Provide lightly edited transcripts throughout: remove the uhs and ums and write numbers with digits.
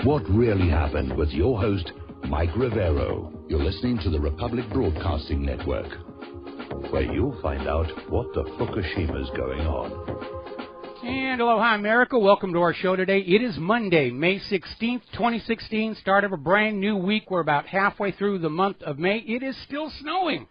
What Really Happened with your host, Mike Rivero. You're listening to the Republic Broadcasting Network, where you'll find out what the Fukushima's going on. And aloha, America. Welcome to our show today. It is Monday, May 16th, 2016, start of a brand new week. We're about halfway through the month of May. It is still snowing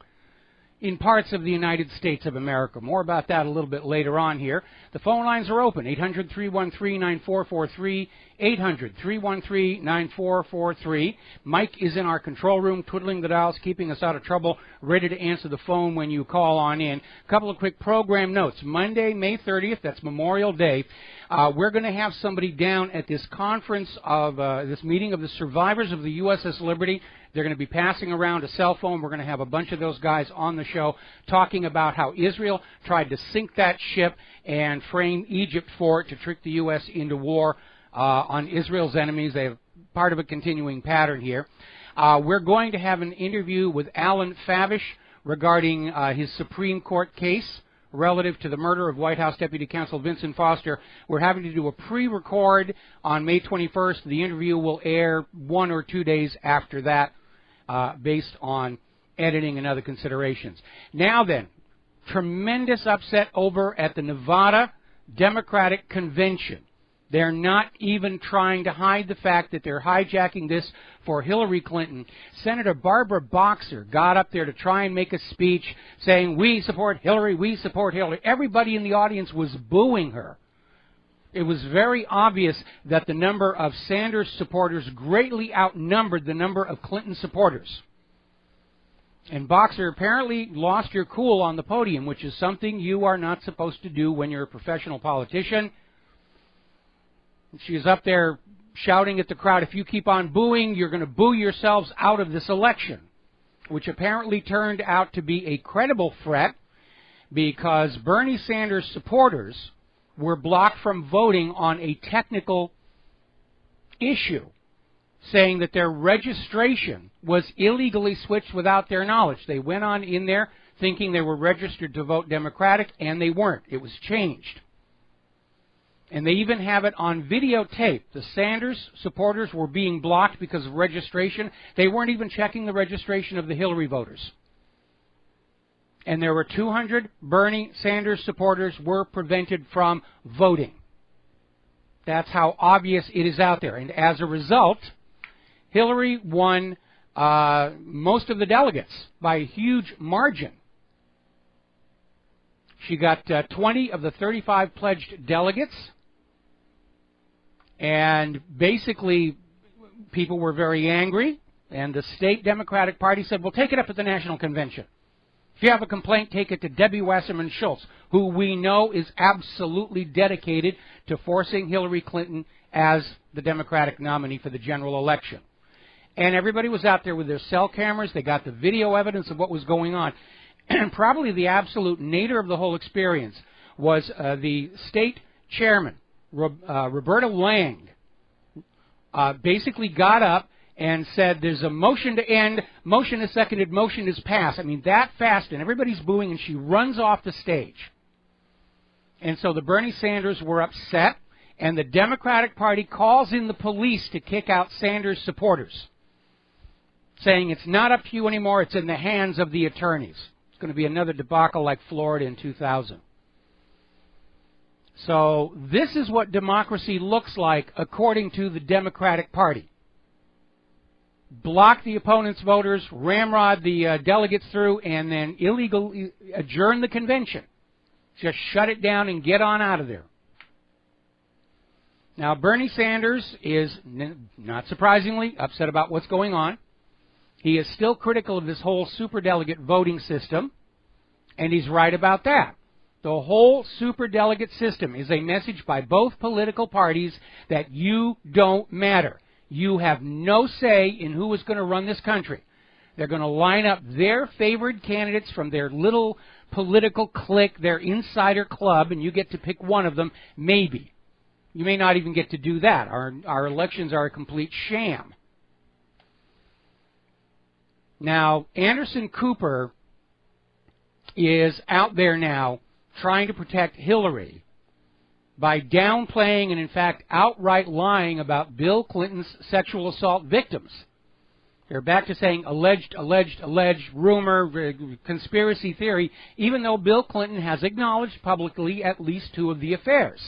in parts of the United States of America. More about that a little bit later on here. The phone lines are open, 800-313-9443, 800-313-9443. Mike is in our control room, twiddling the dials, keeping us out of trouble, ready to answer the phone when you call on in. A couple of quick program notes. Monday, May 30th, that's Memorial Day, we're going to have somebody down at this conference of this meeting of the survivors of the USS Liberty. They're going to be passing around a cell phone. We're going to have a bunch of those guys on the show talking about how Israel tried to sink that ship and frame Egypt for it to trick the U.S. into war on Israel's enemies. They have part of a continuing pattern here. We're going to have an interview with Alan Favish regarding his Supreme Court case relative to the murder of White House Deputy Counsel Vincent Foster. We're having to do a pre-record on May 21st. The interview will air 1 or 2 days after that, based on editing and other considerations. Now then, tremendous upset over at the Nevada Democratic Convention. They're not even trying to hide the fact that they're hijacking this for Hillary Clinton. Senator Barbara Boxer got up there to try and make a speech saying, "We support Hillary, we support Hillary." Everybody in the audience was booing her. It was very obvious that the number of Sanders supporters greatly outnumbered the number of Clinton supporters. And Boxer apparently lost your cool on the podium, which is something you are not supposed to do when you're a professional politician. She is up there shouting at the crowd, "If you keep on booing, you're going to boo yourselves out of this election," which apparently turned out to be a credible threat because Bernie Sanders supporters were blocked from voting on a technical issue, saying that their registration was illegally switched without their knowledge. They went on in there thinking they were registered to vote Democratic, and they weren't. It was changed. And they even have it on videotape. The Sanders supporters were being blocked because of registration. They weren't even checking the registration of the Hillary voters. And there were 200 Bernie Sanders supporters were prevented from voting. That's how obvious it is out there. And as a result, Hillary won most of the delegates by a huge margin. She got 20 of the 35 pledged delegates. And basically, people were very angry. And the state Democratic Party said, "Well, take it up at the National Convention. If you have a complaint, take it to Debbie Wasserman Schultz, who we know is absolutely dedicated to forcing Hillary Clinton as the Democratic nominee for the general election." And everybody was out there with their cell cameras. They got the video evidence of what was going on. And probably the absolute nadir of the whole experience was the state chairman, Roberta Lang, basically got up and said, "There's a motion to end, motion is seconded, motion is passed." I mean, that fast, and everybody's booing, and she runs off the stage. And so the Bernie Sanders were upset, and the Democratic Party calls in the police to kick out Sanders supporters, saying it's not up to you anymore, it's in the hands of the attorneys. It's going to be another debacle like Florida in 2000. So this is what democracy looks like according to the Democratic Party. Block the opponent's voters, ramrod the delegates through, and then illegally adjourn the convention. Just shut it down and get on out of there. Now, Bernie Sanders is, not surprisingly, upset about what's going on. He is still critical of this whole superdelegate voting system, and he's right about that. The whole superdelegate system is a message by both political parties that you don't matter. You have no say in who is going to run this country. They're going to line up their favored candidates from their little political clique, their insider club, and you get to pick one of them, maybe. You may not even get to do that. Our elections are a complete sham. Now, Anderson Cooper is out there now trying to protect Hillary by downplaying and, in fact, outright lying about Bill Clinton's sexual assault victims. They're back to saying alleged, rumor, conspiracy theory, even though Bill Clinton has acknowledged publicly at least 2 of the affairs.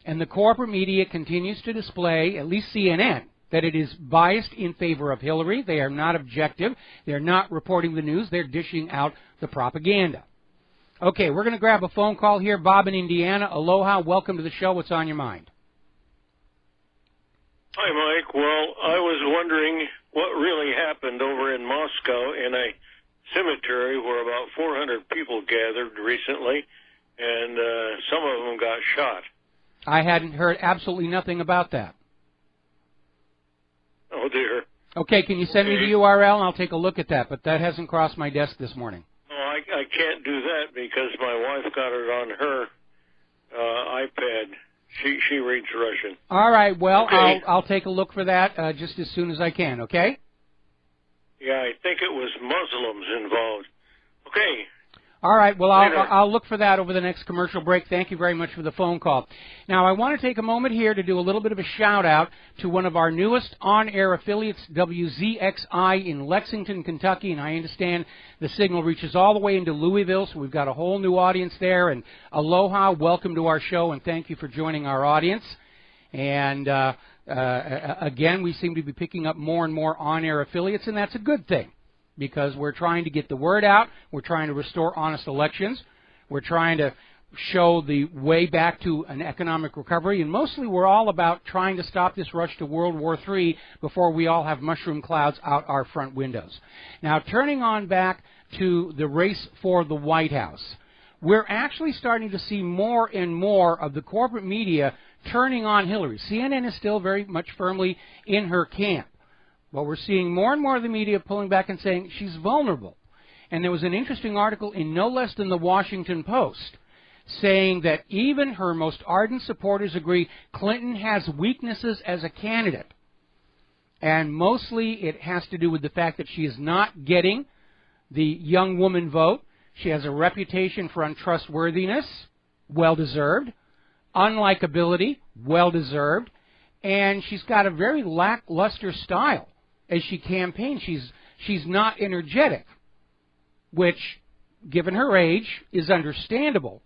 And the corporate media continues to display, at least CNN, that it is biased in favor of Hillary. They are not objective. They're not reporting the news. They're dishing out the propaganda. Okay, we're going to grab a phone call here. Bob in Indiana. Aloha. Welcome to the show. What's on your mind? Hi, Mike. Well, I was wondering what really happened over in Moscow in a cemetery where about 400 people gathered recently, and some of them got shot. I hadn't heard absolutely nothing about that. Oh, dear. Okay, can you send me the URL, and I'll take a look at that, but that hasn't crossed my desk this morning. Oh, I can't do that because my wife got it on her iPad. She reads Russian. All right, well, okay. I'll take a look for that just as soon as I can, okay? Yeah, I think it was Muslims involved. Okay. All right, well, I'll look for that over the next commercial break. Thank you very much for the phone call. Now, I want to take a moment here to do a little bit of a shout-out to one of our newest on-air affiliates, WZXI in Lexington, Kentucky, and I understand the signal reaches all the way into Louisville, so we've got a whole new audience there. And aloha, welcome to our show, and thank you for joining our audience. And again, we seem to be picking up more and more on-air affiliates, and that's a good thing, because we're trying to get the word out, we're trying to restore honest elections, we're trying to show the way back to an economic recovery, and mostly we're all about trying to stop this rush to World War III before we all have mushroom clouds out our front windows. Now, turning on back to the race for the White House, we're actually starting to see more and more of the corporate media turning on Hillary. CNN is still very much firmly in her camp. But we're seeing more and more of the media pulling back and saying she's vulnerable. And there was an interesting article in no less than the Washington Post saying that even her most ardent supporters agree Clinton has weaknesses as a candidate. And mostly it has to do with the fact that she is not getting the young woman vote. She has a reputation for untrustworthiness, well-deserved, unlikability, well-deserved, and she's got a very lackluster style as she campaigns. She's not energetic, which, given her age, is understandable.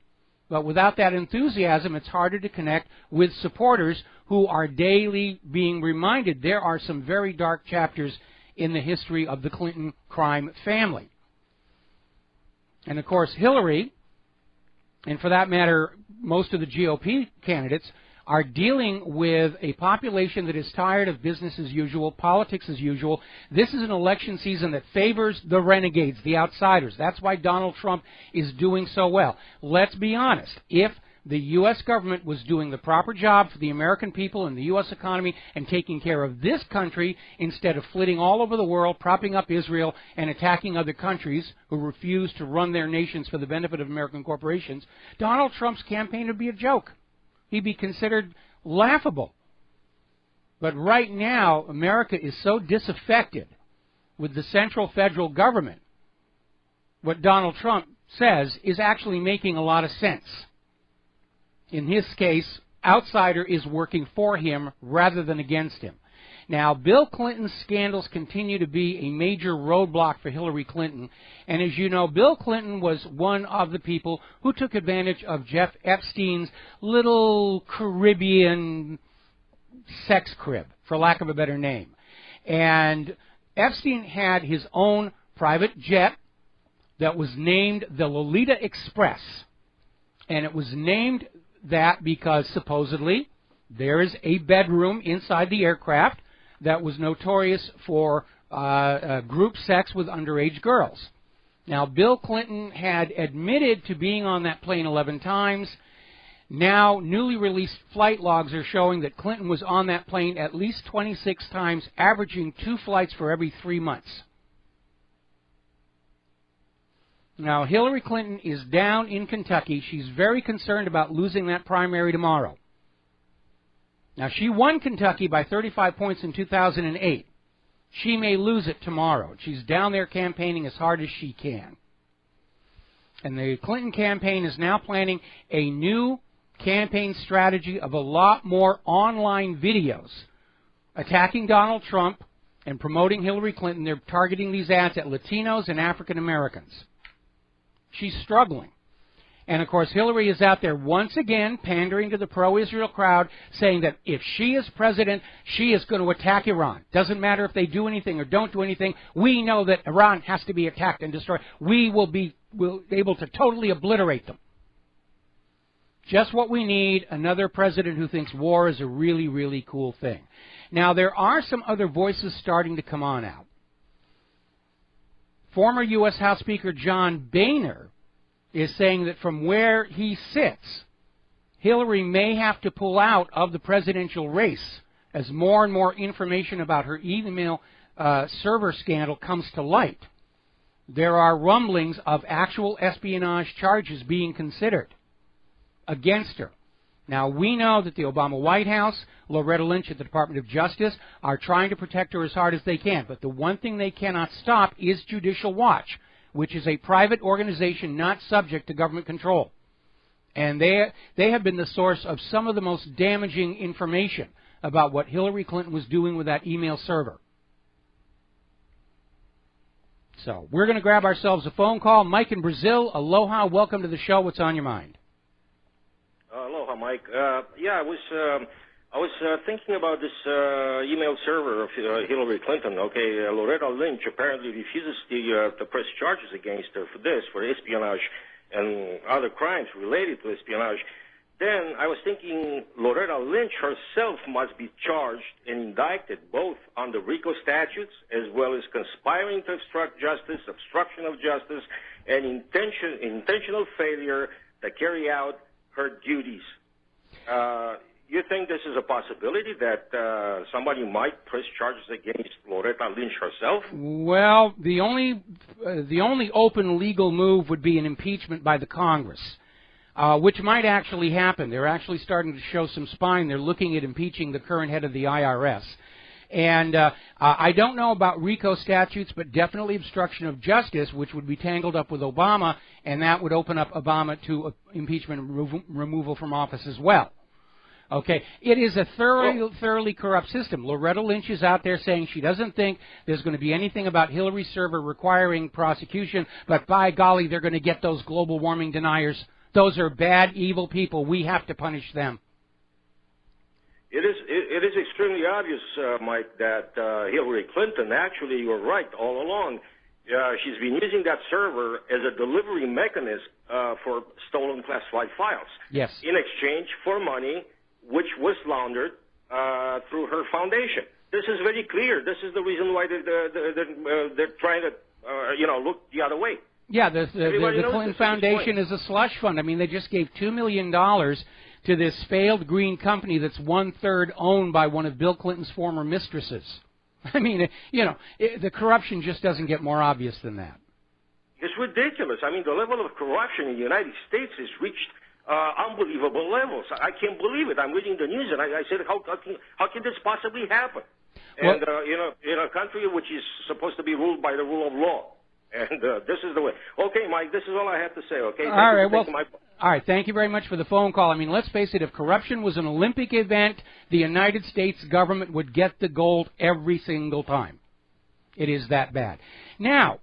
But without that enthusiasm, it's harder to connect with supporters who are daily being reminded there are some very dark chapters in the history of the Clinton crime family. And, of course, Hillary, and for that matter, most of the GOP candidates, are dealing with a population that is tired of business as usual, politics as usual. This is an election season that favors the renegades, the outsiders. That's why Donald Trump is doing so well. Let's be honest. If the U.S. government was doing the proper job for the American people and the U.S. economy and taking care of this country instead of flitting all over the world, propping up Israel and attacking other countries who refuse to run their nations for the benefit of American corporations, Donald Trump's campaign would be a joke. He'd be considered laughable. But right now, America is so disaffected with the central federal government, what Donald Trump says is actually making a lot of sense. In his case, outsider is working for him rather than against him. Now, Bill Clinton's scandals continue to be a major roadblock for Hillary Clinton. And as you know, Bill Clinton was one of the people who took advantage of Jeff Epstein's little Caribbean sex crib, for lack of a better name. And Epstein had his own private jet that was named the Lolita Express. And it was named that because supposedly there is a bedroom inside the aircraft that was notorious for group sex with underage girls. Now, Bill Clinton had admitted to being on that plane 11 times. Now, newly released flight logs are showing that Clinton was on that plane at least 26 times, averaging 2 flights for every 3 months. Now, Hillary Clinton is down in Kentucky. She's very concerned about losing that primary tomorrow. Now, she won Kentucky by 35 points in 2008. She may lose it tomorrow. She's down there campaigning as hard as she can. And the Clinton campaign is now planning a new campaign strategy of a lot more online videos attacking Donald Trump and promoting Hillary Clinton. They're targeting these ads at Latinos and African Americans. She's struggling. And, of course, Hillary is out there once again pandering to the pro-Israel crowd, saying that if she is president, she is going to attack Iran. Doesn't matter if they do anything or don't do anything. We know that Iran has to be attacked and destroyed. We will be able to totally obliterate them. Just what we need, another president who thinks war is a really, really cool thing. Now, there are some other voices starting to come on out. Former U.S. House Speaker John Boehner is saying that from where he sits, Hillary may have to pull out of the presidential race as more and more information about her email server scandal comes to light. There are rumblings of actual espionage charges being considered against her. Now, we know that the Obama White House, Loretta Lynch at the Department of Justice, are trying to protect her as hard as they can. But the one thing they cannot stop is Judicial Watch, which is a private organization not subject to government control. And they have been the source of some of the most damaging information about what Hillary Clinton was doing with that email server. So, we're going to grab ourselves a phone call. Mike in Brazil, aloha, welcome to the show. What's on your mind? Aloha, Mike. Yeah, I was thinking about this email server of Hillary Clinton. Okay, Loretta Lynch apparently refuses to press charges against her for this, for espionage and other crimes related to espionage. Then I was thinking Loretta Lynch herself must be charged and indicted both under RICO statutes as well as conspiring to obstruct justice, obstruction of justice, and intentional failure to carry out her duties. You think this is a possibility that somebody might press charges against Loretta Lynch herself? Well, the only open legal move would be an impeachment by the Congress, which might actually happen. They're actually starting to show some spine. They're looking at impeaching the current head of the IRS. And I don't know about RICO statutes, but definitely obstruction of justice, which would be tangled up with Obama, and that would open up Obama to impeachment and removal from office as well. Okay, it is a thoroughly corrupt system. Loretta Lynch is out there saying she doesn't think there's going to be anything about Hillary's server requiring prosecution, but by golly, they're going to get those global warming deniers. Those are bad, evil people. We have to punish them. It is extremely obvious, Mike, that Hillary Clinton, actually, you're right, all along, she's been using that server as a delivery mechanism for stolen classified files. Yes. In exchange for money, which was laundered through her foundation. This is very clear. This is the reason why they're trying to, look the other way. Yeah, the Clinton Foundation is a slush fund. I mean, they just gave $2 million to this failed green company that's one-third owned by one of Bill Clinton's former mistresses. I mean, the corruption just doesn't get more obvious than that. It's ridiculous. I mean, the level of corruption in the United States has reached unbelievable levels. I can't believe it. I'm reading the news, and I said, how can this possibly happen? And, in a country which is supposed to be ruled by the rule of law. And this is the way. Okay, Mike, this is all I have to say, okay? All right, thank you very much for the phone call. I mean, let's face it, if corruption was an Olympic event, the United States government would get the gold every single time. It is that bad. Now,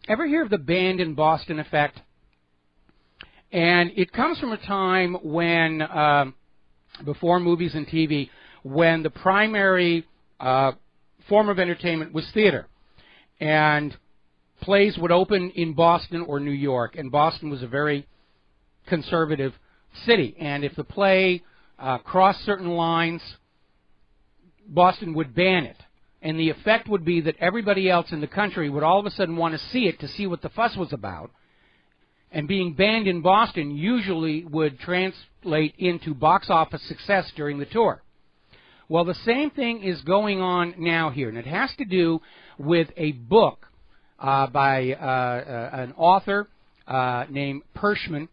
ever hear of the banned in Boston effect? And it comes from a time when, before movies and TV, when the primary form of entertainment was theater. And plays would open in Boston or New York, and Boston was a very conservative city. And if the play crossed certain lines, Boston would ban it. And the effect would be that everybody else in the country would all of a sudden want to see it to see what the fuss was about. And being banned in Boston usually would translate into box office success during the tour. Well, the same thing is going on now here, and it has to do with a book by an author named Pershman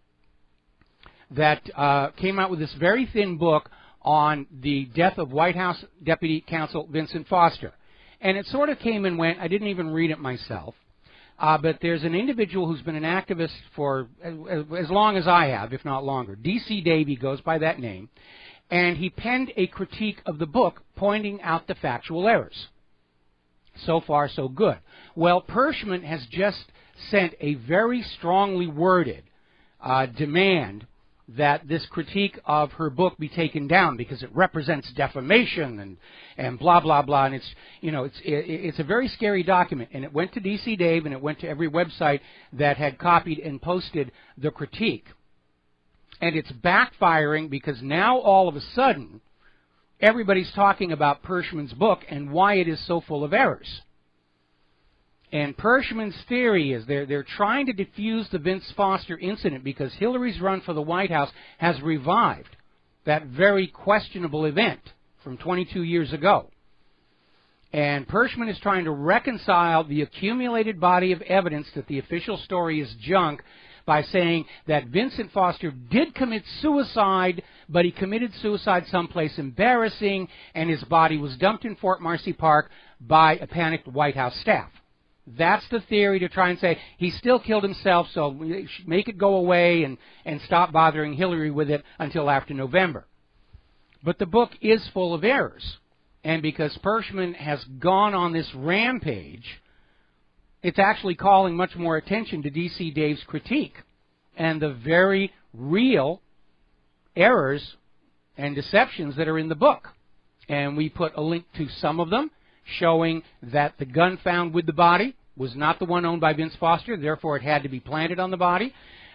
that came out with this very thin book on the death of White House Deputy Counsel Vincent Foster. And it sort of came and went. I didn't even read it myself. But there's an individual who's been an activist for as long as I have, if not longer. D.C. Davey goes by that name. And he penned a critique of the book pointing out the factual errors. So far, so good. Well, Pershman has just sent a very strongly worded demand that this critique of her book be taken down because it represents defamation and blah blah blah, and it's a very scary document, and it went to DC Dave and it went to every website that had copied and posted the critique, and it's backfiring because now all of a sudden everybody's talking about Pershman's book and why it is so full of errors. And Pershman's theory is they're trying to defuse the Vince Foster incident because Hillary's run for the White House has revived that very questionable event from 22 years ago. And Pershman is trying to reconcile the accumulated body of evidence that the official story is junk by saying that Vincent Foster did commit suicide, but he committed suicide someplace embarrassing, and his body was dumped in Fort Marcy Park by a panicked White House staff. That's the theory, to try and say he still killed himself, so make it go away and stop bothering Hillary with it until after November. But the book is full of errors. And because Pershman has gone on this rampage, it's actually calling much more attention to D.C. Dave's critique and the very real errors and deceptions that are in the book. And we put a link to some of them, showing that the gun found with the body was not the one owned by Vince Foster, therefore it had to be planted on the body.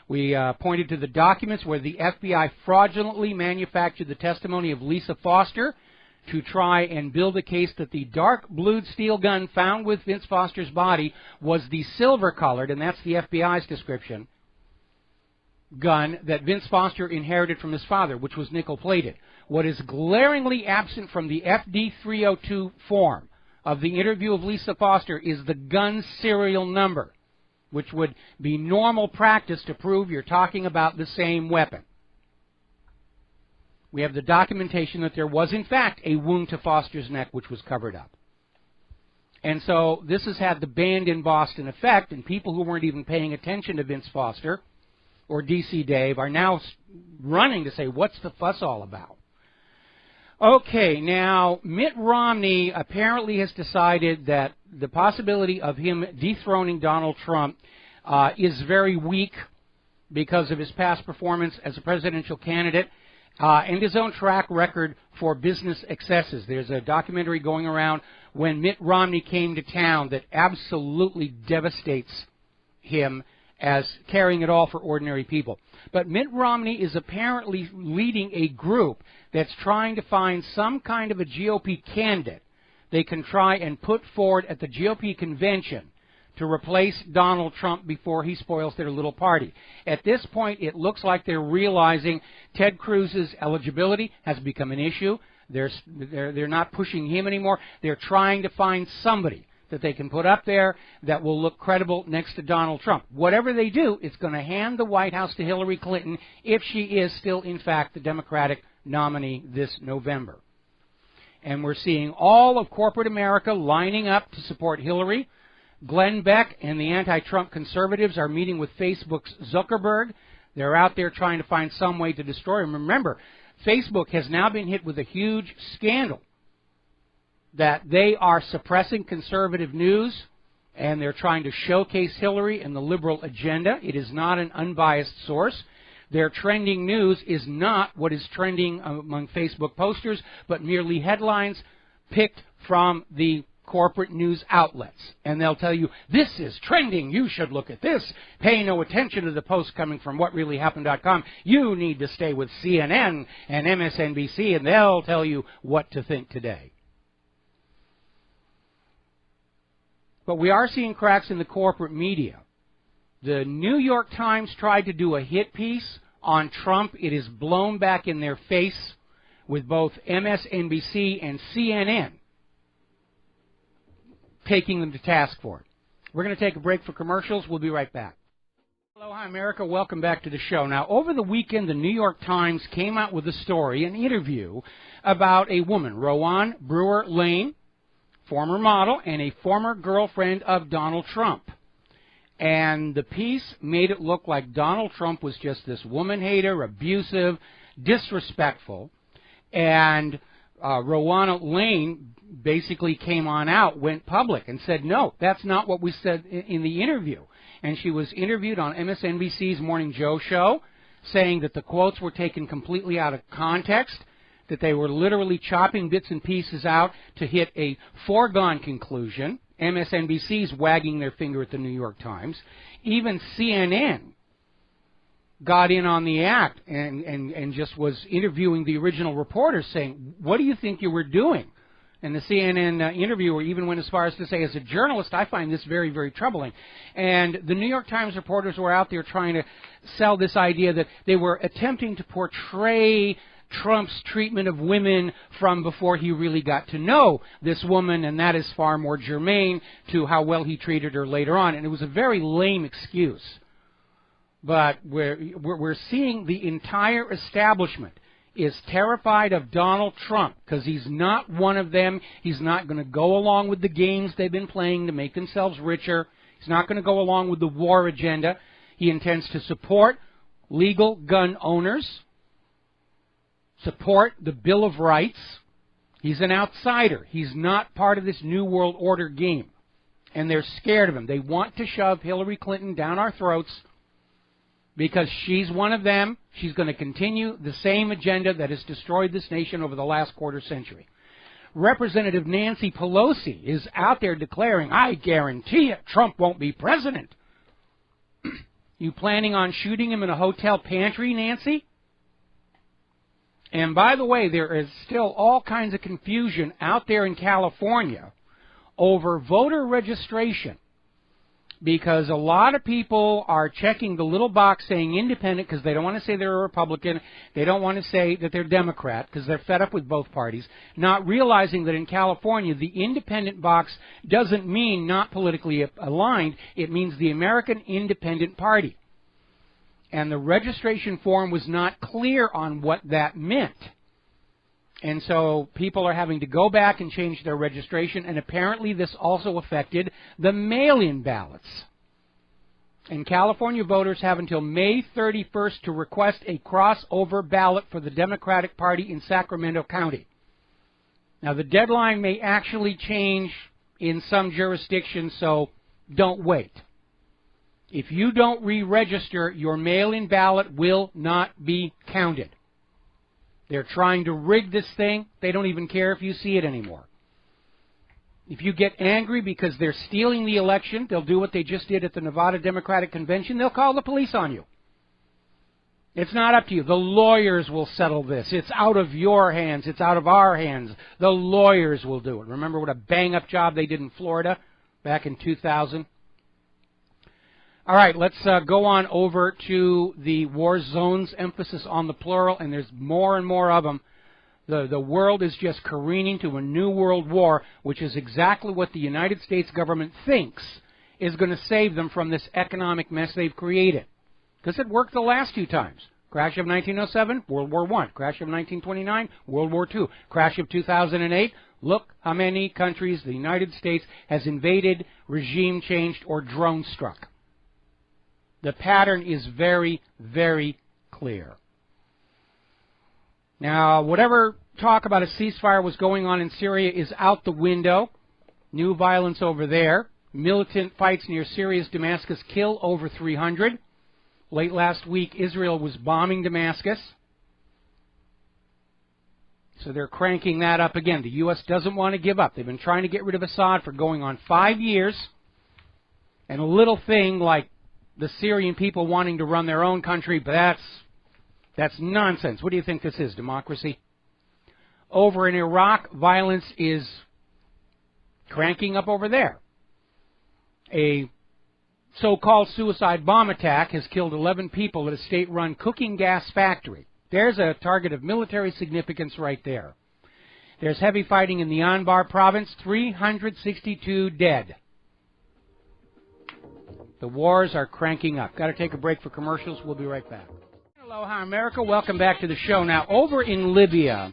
We pointed to the documents where the FBI fraudulently manufactured the testimony of Lisa Foster to try and build a case that the dark-blued steel gun found with Vince Foster's body was the silver-colored, and that's the FBI's description, gun that Vince Foster inherited from his father, which was nickel-plated. What is glaringly absent from the FD 302 form of the interview of Lisa Foster is the gun serial number, which would be normal practice to prove you're talking about the same weapon. We have the documentation that there was, in fact, a wound to Foster's neck which was covered up. And so this has had the banned in Boston effect, and people who weren't even paying attention to Vince Foster or D.C. Dave are now running to say, what's the fuss all about? Okay, now, Mitt Romney apparently has decided that the possibility of him dethroning Donald Trump is very weak because of his past performance as a presidential candidate and his own track record for business excesses. There's a documentary going around when Mitt Romney came to town that absolutely devastates him as carrying it all for ordinary people. But Mitt Romney is apparently leading a group that's trying to find some kind of a GOP candidate they can try and put forward at the GOP convention to replace Donald Trump before he spoils their little party. At this point, it looks like they're realizing Ted Cruz's eligibility has become an issue. They're not pushing him anymore. They're trying to find somebody that they can put up there that will look credible next to Donald Trump. Whatever they do, it's going to hand the White House to Hillary Clinton if she is still, in fact, the Democratic nominee this November. And we're seeing all of corporate America lining up to support Hillary. Glenn Beck and the anti-Trump conservatives are meeting with Facebook's Zuckerberg. They're out there trying to find some way to destroy him. Remember, Facebook has now been hit with a huge scandal that they are suppressing conservative news, and they're trying to showcase Hillary and the liberal agenda. It is not an unbiased source. Their trending news is not what is trending among Facebook posters, but merely headlines picked from the corporate news outlets. And they'll tell you, this is trending, you should look at this. Pay no attention to the posts coming from WhatReallyHappened.com. You need to stay with CNN and MSNBC, and they'll tell you what to think today. But we are seeing cracks in the corporate media. The New York Times tried to do a hit piece on Trump. It is blown back in their face with both MSNBC and CNN taking them to task for it. We're going to take a break for commercials. We'll be right back. Aloha, America. Welcome back to the show. Now, over the weekend, the New York Times came out with a story, an interview, about a woman, Rowan Brewer Lane, former model and a former girlfriend of Donald Trump. And the piece made it look like Donald Trump was just this woman hater, abusive, disrespectful. And Rowana Lane basically came on out, went public, and said, no, that's not what we said in the interview. And she was interviewed on MSNBC's Morning Joe show, saying that the quotes were taken completely out of context, that they were literally chopping bits and pieces out to hit a foregone conclusion. MSNBC's wagging their finger at the New York Times. Even CNN got in on the act and just was interviewing the original reporters saying, what do you think you were doing? And the CNN interviewer even went as far as to say, as a journalist, I find this very, very troubling. And the New York Times reporters were out there trying to sell this idea that they were attempting to portray Trump's treatment of women from before he really got to know this woman, and that is far more germane to how well he treated her later on. And it was a very lame excuse. But we're seeing the entire establishment is terrified of Donald Trump because he's not one of them. He's not going to go along with the games they've been playing to make themselves richer. He's not going to go along with the war agenda. He intends to support legal gun owners, support the Bill of Rights. He's an outsider. He's not part of this New World Order game. And they're scared of him. They want to shove Hillary Clinton down our throats because she's one of them. She's going to continue the same agenda that has destroyed this nation over the last quarter century. Representative Nancy Pelosi is out there declaring, I guarantee it, Trump won't be president. You planning on shooting him in a hotel pantry, Nancy? And by the way, there is still all kinds of confusion out there in California over voter registration, because a lot of people are checking the little box saying independent because they don't want to say they're a Republican. They don't want to say that they're Democrat because they're fed up with both parties, not realizing that in California the independent box doesn't mean not politically aligned. It means the American Independent Party. And the registration form was not clear on what that meant. And so people are having to go back and change their registration, and apparently this also affected the mail-in ballots. And California voters have until May 31st to request a crossover ballot for the Democratic Party in Sacramento County. Now, the deadline may actually change in some jurisdictions, so don't wait. If you don't re-register, your mail-in ballot will not be counted. They're trying to rig this thing. They don't even care if you see it anymore. If you get angry because they're stealing the election, they'll do what they just did at the Nevada Democratic Convention. They'll call the police on you. It's not up to you. The lawyers will settle this. It's out of your hands. It's out of our hands. The lawyers will do it. Remember what a bang-up job they did in Florida back in 2000? All right, let's go on over to the war zones, emphasis on the plural, and there's more and more of them. The world is just careening to a new world war, which is exactly what the United States government thinks is going to save them from this economic mess they've created. Because it worked the last few times. Crash of 1907, World War I. Crash of 1929, World War II. Crash of 2008, look how many countries the United States has invaded, regime changed, or drone struck. The pattern is very, very clear. Now, whatever talk about a ceasefire was going on in Syria is out the window. New violence over there. Militant fights near Syria's Damascus kill over 300. Late last week, Israel was bombing Damascus. So they're cranking that up again. The U.S. doesn't want to give up. They've been trying to get rid of Assad for going on 5 years. And a little thing like the Syrian people wanting to run their own country, but that's nonsense. What do you think this is, democracy? Over in Iraq, violence is cranking up over there. A so-called suicide bomb attack has killed 11 people at a state-run cooking gas factory. There's a target of military significance right there. There's heavy fighting in the Anbar province, 362 dead. The wars are cranking up. Got to take a break for commercials. We'll be right back. Aloha, America. Welcome back to the show. Now, over in Libya,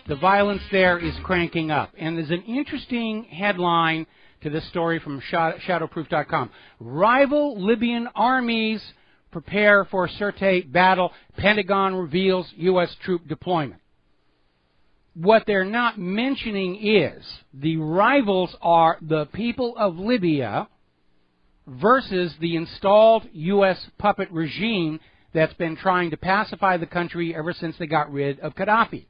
the violence there is cranking up. And there's an interesting headline to this story from shadowproof.com. Rival Libyan armies prepare for Sirte battle. Pentagon reveals U.S. troop deployment. What they're not mentioning is the rivals are the people of Libya versus the installed U.S. puppet regime that's been trying to pacify the country ever since they got rid of Gaddafi.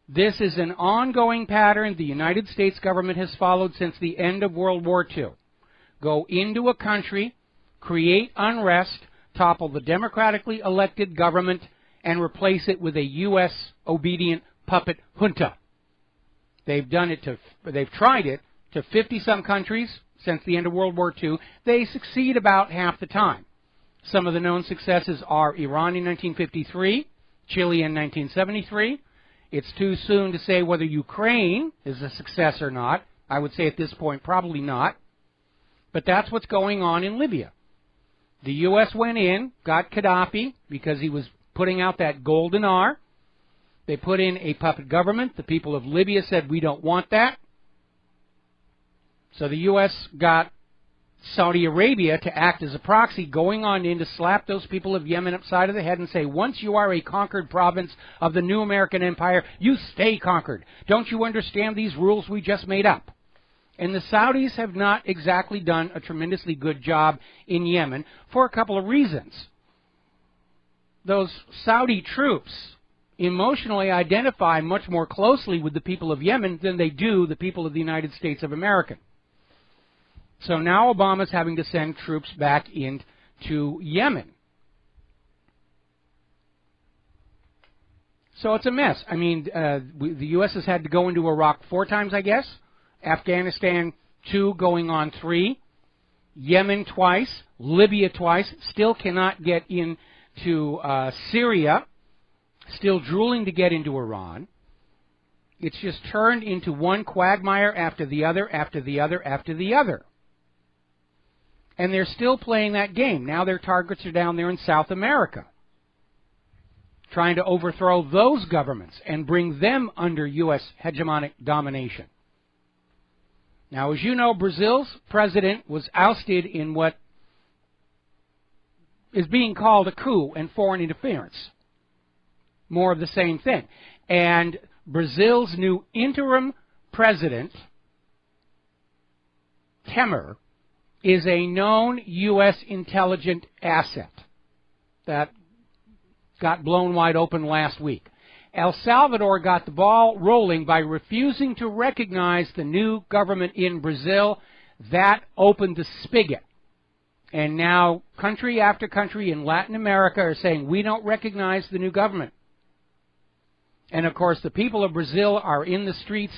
This is an ongoing pattern the United States government has followed since the end of World War II. Go into a country, create unrest, topple the democratically elected government, and replace it with a U.S. obedient puppet junta. They've tried it to 50-some countries since the end of World War II. They succeed about half the time. Some of the known successes are Iran in 1953, Chile in 1973. It's too soon to say whether Ukraine is a success or not. I would say at this point probably not. But that's what's going on in Libya. The U.S. went in, got Gaddafi because he was putting out that gold dinar. They put in a puppet government. The people of Libya said, we don't want that. So the U.S. got Saudi Arabia to act as a proxy, going on in to slap those people of Yemen upside of the head and say, once you are a conquered province of the new American empire, you stay conquered. Don't you understand these rules we just made up? And the Saudis have not exactly done a tremendously good job in Yemen for a couple of reasons. Those Saudi troops emotionally identify much more closely with the people of Yemen than they do the people of the United States of America. So now Obama's having to send troops back into Yemen. So it's a mess. I mean, the U.S. has had to go into Iraq 4 times, I guess. Afghanistan 2, going on 3. Yemen twice. Libya twice. Still cannot get into Syria. Still drooling to get into Iran. It's just turned into one quagmire after the other, after the other, after the other. And they're still playing that game. Now their targets are down there in South America, trying to overthrow those governments and bring them under U.S. hegemonic domination. Now, as you know, Brazil's president was ousted in what is being called a coup and foreign interference. More of the same thing. And Brazil's new interim president, Temer, is a known U.S. intelligent asset that got blown wide open last week. El Salvador got the ball rolling by refusing to recognize the new government in Brazil. That opened the spigot. And now country after country in Latin America are saying, we don't recognize the new government. And of course, the people of Brazil are in the streets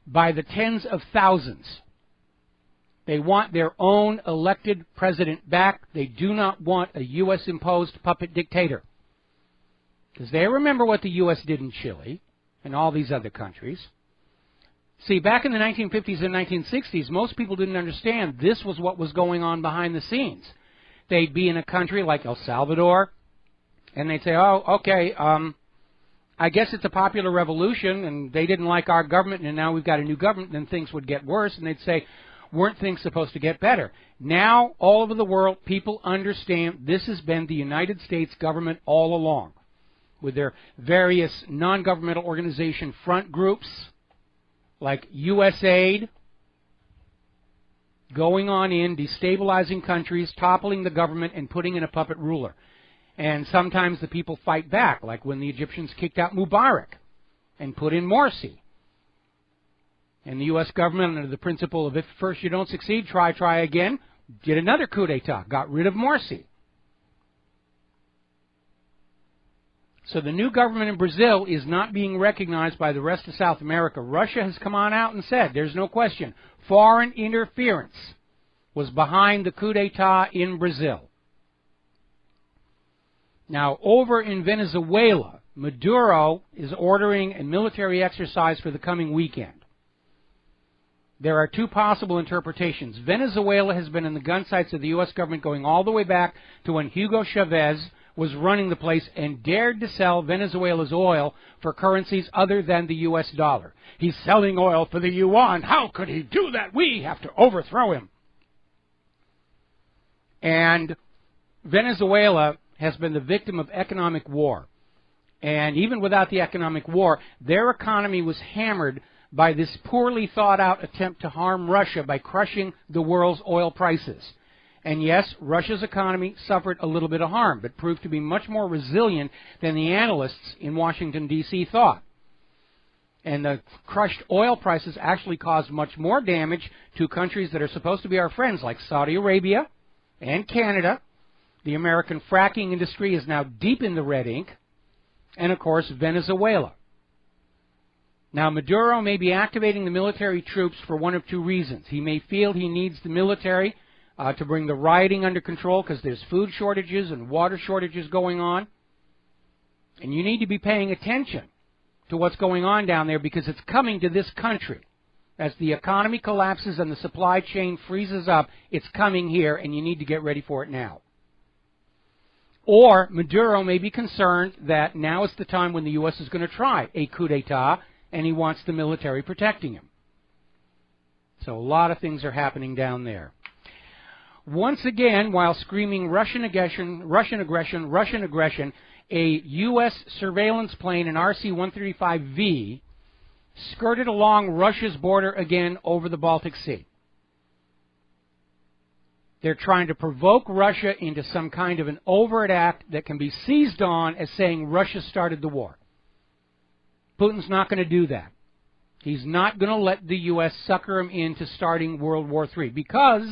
by the tens of thousands. They want their own elected president back. They do not want a U.S.-imposed puppet dictator. Because they remember what the U.S. did in Chile and all these other countries. See, back in the 1950s and 1960s, most people didn't understand this was what was going on behind the scenes. They'd be in a country like El Salvador, and they'd say, oh, okay, I guess it's a popular revolution, and they didn't like our government, and now we've got a new government, and then things would get worse, and they'd say, weren't things supposed to get better? Now, all over the world, people understand this has been the United States government all along, with their various non-governmental organization front groups, like USAID, going on in, destabilizing countries, toppling the government, and putting in a puppet ruler. And sometimes the people fight back, like when the Egyptians kicked out Mubarak and put in Morsi. And the U.S. government, under the principle of if first you don't succeed, try again, did another coup d'etat, got rid of Morsi. So the new government in Brazil is not being recognized by the rest of South America. Russia has come on out and said, there's no question, foreign interference was behind the coup d'etat in Brazil. Now, over in Venezuela, Maduro is ordering a military exercise for the coming weekend. There are 2 possible interpretations. Venezuela has been in the gun sights of the U.S. government going all the way back to when Hugo Chavez was running the place and dared to sell Venezuela's oil for currencies other than the U.S. dollar. He's selling oil for the yuan. How could he do that? We have to overthrow him. And Venezuela has been the victim of economic war. And even without the economic war, their economy was hammered by this poorly thought out attempt to harm Russia by crushing the world's oil prices. And yes, Russia's economy suffered a little bit of harm, but proved to be much more resilient than the analysts in Washington, D.C. thought. And the crushed oil prices actually caused much more damage to countries that are supposed to be our friends, like Saudi Arabia and Canada. The American fracking industry is now deep in the red ink. And, of course, Venezuela. Now, Maduro may be activating the military troops for one of two reasons. He may feel he needs the military to bring the rioting under control because there's food shortages and water shortages going on. And you need to be paying attention to what's going on down there because it's coming to this country. As the economy collapses and the supply chain freezes up, it's coming here, and you need to get ready for it now. Or Maduro may be concerned that now is the time when the U.S. is going to try a coup d'etat, and he wants the military protecting him. So a lot of things are happening down there. Once again, while screaming Russian aggression, Russian aggression, Russian aggression, a U.S. surveillance plane, an RC-135V, skirted along Russia's border again over the Baltic Sea. They're trying to provoke Russia into some kind of an overt act that can be seized on as saying Russia started the war. Putin's not going to do that. He's not going to let the U.S. sucker him into starting World War III because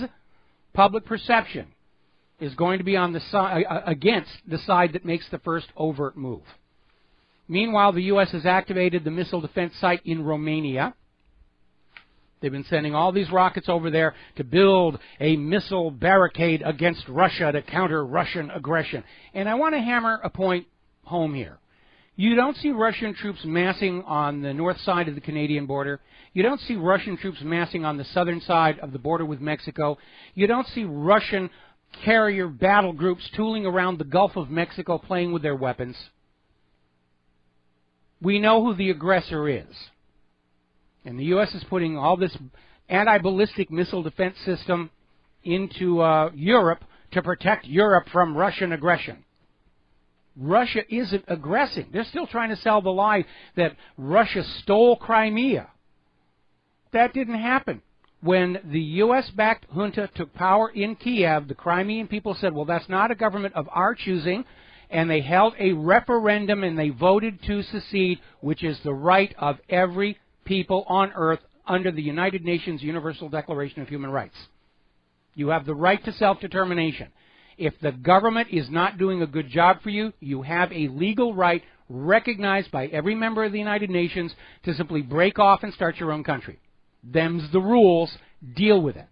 public perception is going to be on the side against the side that makes the first overt move. Meanwhile, the U.S. has activated the missile defense site in Romania. They've been sending all these rockets over there to build a missile barricade against Russia to counter Russian aggression. And I want to hammer a point home here. You don't see Russian troops massing on the north side of the Canadian border. You don't see Russian troops massing on the southern side of the border with Mexico. You don't see Russian carrier battle groups tooling around the Gulf of Mexico playing with their weapons. We know who the aggressor is. And the U.S. is putting all this anti-ballistic missile defense system into Europe to protect Europe from Russian aggression. Russia isn't aggressing. They're still trying to sell the lie that Russia stole Crimea. That didn't happen. When the U.S.-backed junta took power in Kiev, the Crimean people said, well, that's not a government of our choosing, and they held a referendum and they voted to secede, which is the right of every people on earth under the United Nations Universal Declaration of Human Rights. You have the right to self-determination. If the government is not doing a good job for you, you have a legal right recognized by every member of the United Nations to simply break off and start your own country. Them's the rules. Deal with it.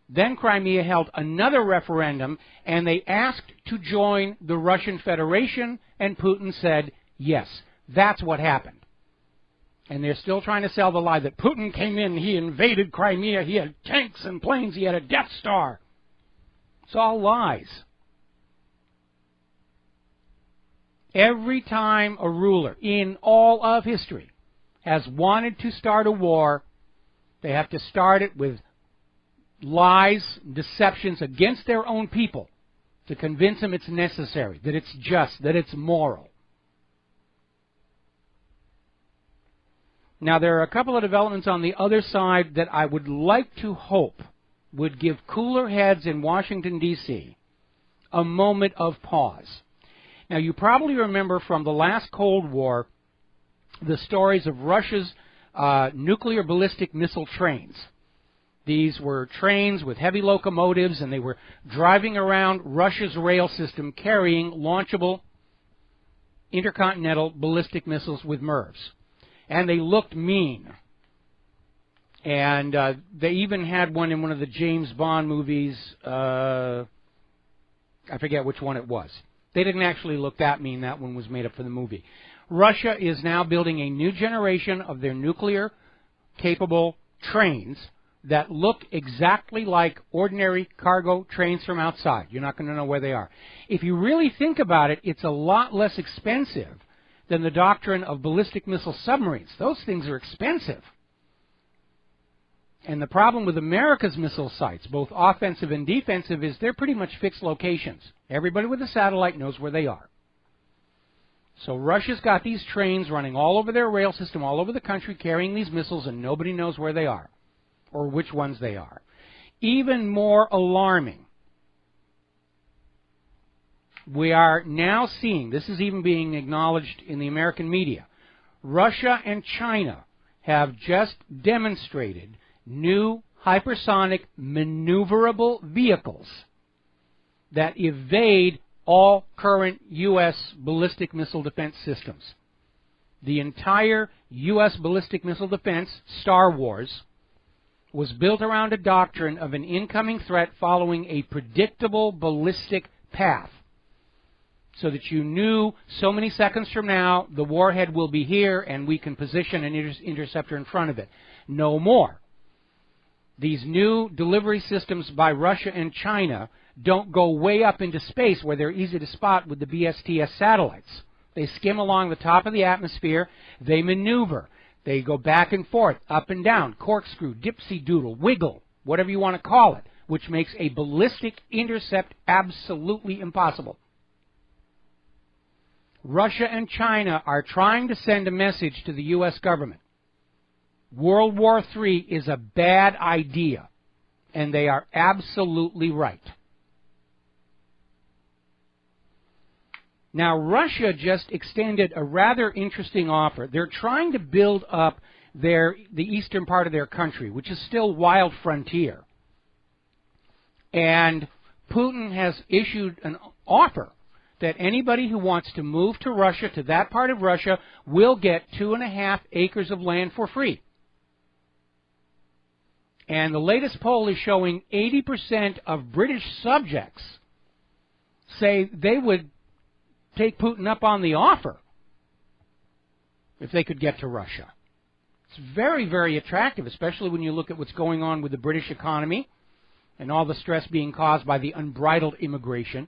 Then Crimea held another referendum, and they asked to join the Russian Federation, and Putin said, yes, that's what happened. And they're still trying to sell the lie that Putin came in, he invaded Crimea, he had tanks and planes, he had a Death Star. It's all lies. Every time a ruler in all of history has wanted to start a war, they have to start it with lies, deceptions against their own people to convince them it's necessary, that it's just, that it's moral. Now, there are a couple of developments on the other side that I would like to hope would give cooler heads in Washington, D.C. a moment of pause. Now, you probably remember from the last Cold War the stories of Russia's nuclear ballistic missile trains. These were trains with heavy locomotives, and they were driving around Russia's rail system carrying launchable intercontinental ballistic missiles with MIRVs. And they looked mean. And they even had one in one of the James Bond movies. I forget which one it was. They didn't actually look that mean. That one was made up for the movie. Russia is now building a new generation of their nuclear-capable trains that look exactly like ordinary cargo trains from outside. You're not going to know where they are. If you really think about it, it's a lot less expensive than the doctrine of ballistic missile submarines. Those things are expensive. And the problem with America's missile sites, both offensive and defensive, is they're pretty much fixed locations. Everybody with a satellite knows where they are. So Russia's got these trains running all over their rail system, all over the country, carrying these missiles, and nobody knows where they are or which ones they are. Even more alarming, we are now seeing, this is even being acknowledged in the American media, Russia and China have just demonstrated new hypersonic maneuverable vehicles that evade all current U.S. ballistic missile defense systems. The entire U.S. ballistic missile defense, Star Wars, was built around a doctrine of an incoming threat following a predictable ballistic path, so that you knew so many seconds from now the warhead will be here and we can position an interceptor in front of it. No more. These new delivery systems by Russia and China don't go way up into space where they're easy to spot with the BSTS satellites. They skim along the top of the atmosphere. They maneuver. They go back and forth, up and down, corkscrew, dipsy doodle, wiggle, whatever you want to call it, which makes a ballistic intercept absolutely impossible. Russia and China are trying to send a message to the U.S. government. World War III is a bad idea, and they are absolutely right. Now, Russia just extended a rather interesting offer. They're trying to build up the eastern part of their country, which is still wild frontier. And Putin has issued an offer that anybody who wants to move to Russia, to that part of Russia, will get 2.5 acres of land for free. And the latest poll is showing 80% of British subjects say they would take Putin up on the offer if they could get to Russia. It's very, very attractive, especially when you look at what's going on with the British economy and all the stress being caused by the unbridled immigration.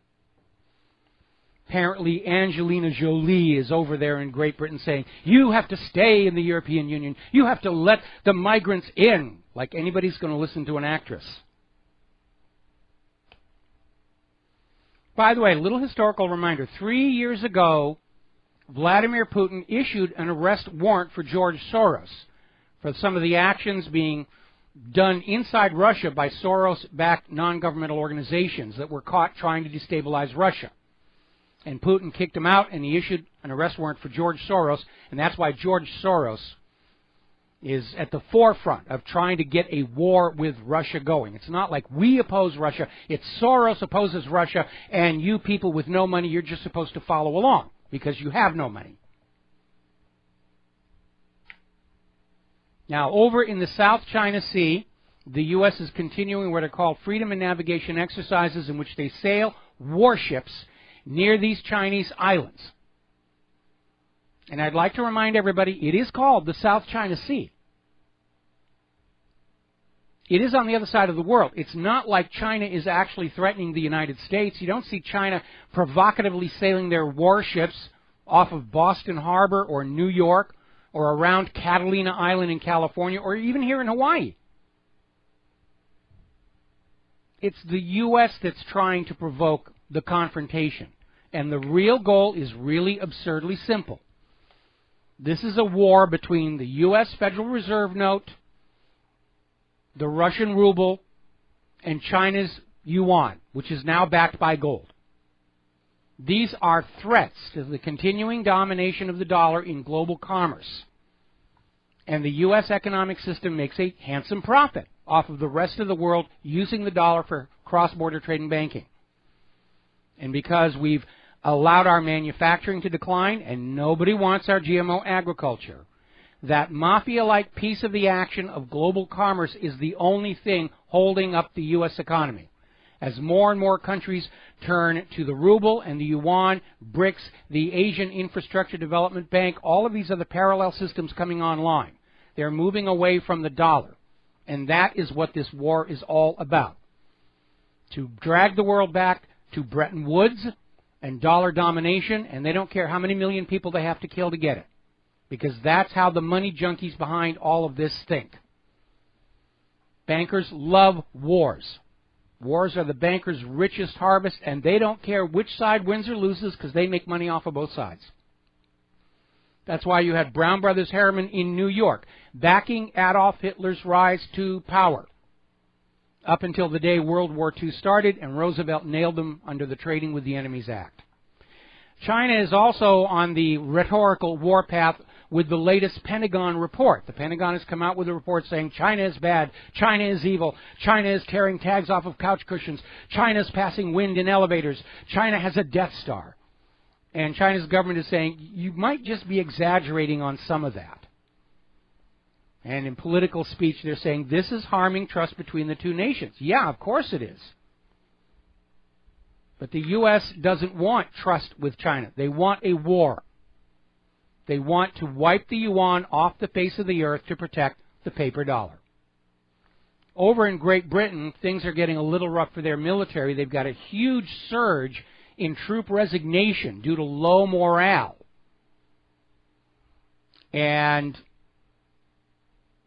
Apparently, Angelina Jolie is over there in Great Britain saying, you have to stay in the European Union. You have to let the migrants in. Like anybody's going to listen to an actress. By the way, a little historical reminder. 3 years ago, Vladimir Putin issued an arrest warrant for George Soros for some of the actions being done inside Russia by Soros-backed non-governmental organizations that were caught trying to destabilize Russia. And Putin kicked him out, and he issued an arrest warrant for George Soros, and that's why George Soros is at the forefront of trying to get a war with Russia going. It's not like we oppose Russia. It's Soros opposes Russia, and you people with no money, you're just supposed to follow along because you have no money. Now, over in the South China Sea, the U.S. is continuing what are called freedom and navigation exercises in which they sail warships near these Chinese islands. And I'd like to remind everybody, it is called the South China Sea. It is on the other side of the world. It's not like China is actually threatening the United States. You don't see China provocatively sailing their warships off of Boston Harbor or New York or around Catalina Island in California or even here in Hawaii. It's the U.S. that's trying to provoke the confrontation. And the real goal is really absurdly simple. This is a war between the U.S. Federal Reserve note, the Russian ruble, and China's yuan, which is now backed by gold. These are threats to the continuing domination of the dollar in global commerce. And the U.S. economic system makes a handsome profit off of the rest of the world using the dollar for cross-border trade and banking. And because we've allowed our manufacturing to decline, and nobody wants our GMO agriculture, that mafia-like piece of the action of global commerce is the only thing holding up the U.S. economy. As more and more countries turn to the ruble and the yuan, BRICS, the Asian Infrastructure Development Bank, all of these other parallel systems coming online. They're moving away from the dollar. And that is what this war is all about. To drag the world back to Bretton Woods and dollar domination, and they don't care how many million people they have to kill to get it. Because that's how the money junkies behind all of this think. Bankers love wars. Wars are the bankers' richest harvest, and they don't care which side wins or loses because they make money off of both sides. That's why you had Brown Brothers Harriman in New York backing Adolf Hitler's rise to power up until the day World War II started and Roosevelt nailed them under the Trading with the Enemies Act. China is also on the rhetorical warpath with the latest Pentagon report. The Pentagon has come out with a report saying China is bad, China is evil, China is tearing tags off of couch cushions, China is passing wind in elevators, China has a Death Star. And China's government is saying you might just be exaggerating on some of that. And in political speech they're saying this is harming trust between the two nations. Yeah, of course it is. But the U.S. doesn't want trust with China. They want a war. They want to wipe the yuan off the face of the earth to protect the paper dollar. Over in Great Britain, things are getting a little rough for their military. They've got a huge surge in troop resignation due to low morale. And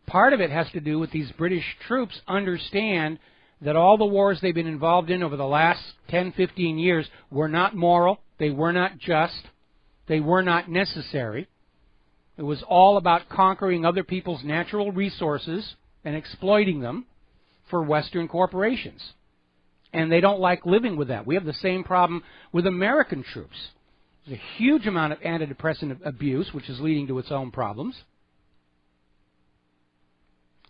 part of it has to do with these British troops understand that all the wars they've been involved in over the last 10, 15 years were not moral, they were not just, they were not necessary. It was all about conquering other people's natural resources and exploiting them for Western corporations. And they don't like living with that. We have the same problem with American troops. There's a huge amount of antidepressant abuse, which is leading to its own problems.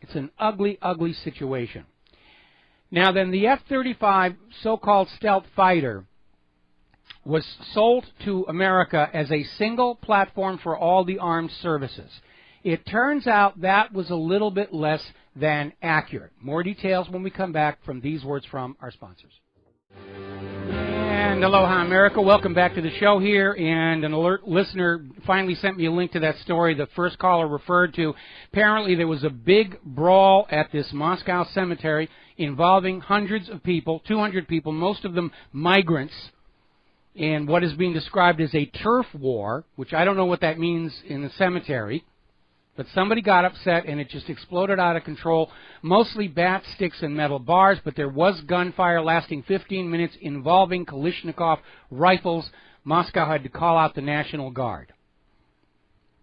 It's an ugly, ugly situation. Now then, the F-35 so-called stealth fighter was sold to America as a single platform for all the armed services. It turns out that was a little bit less than accurate. More details when we come back from these words from our sponsors. And aloha, America. Welcome back to the show here. And an alert listener finally sent me a link to that story the first caller referred to. Apparently there was a big brawl at this Moscow cemetery involving hundreds of people, 200 people, most of them migrants, in what is being described as a turf war, which I don't know what that means in the cemetery. But somebody got upset and it just exploded out of control, mostly bat sticks and metal bars, but there was gunfire lasting 15 minutes involving Kalashnikov rifles. Moscow had to call out the National Guard.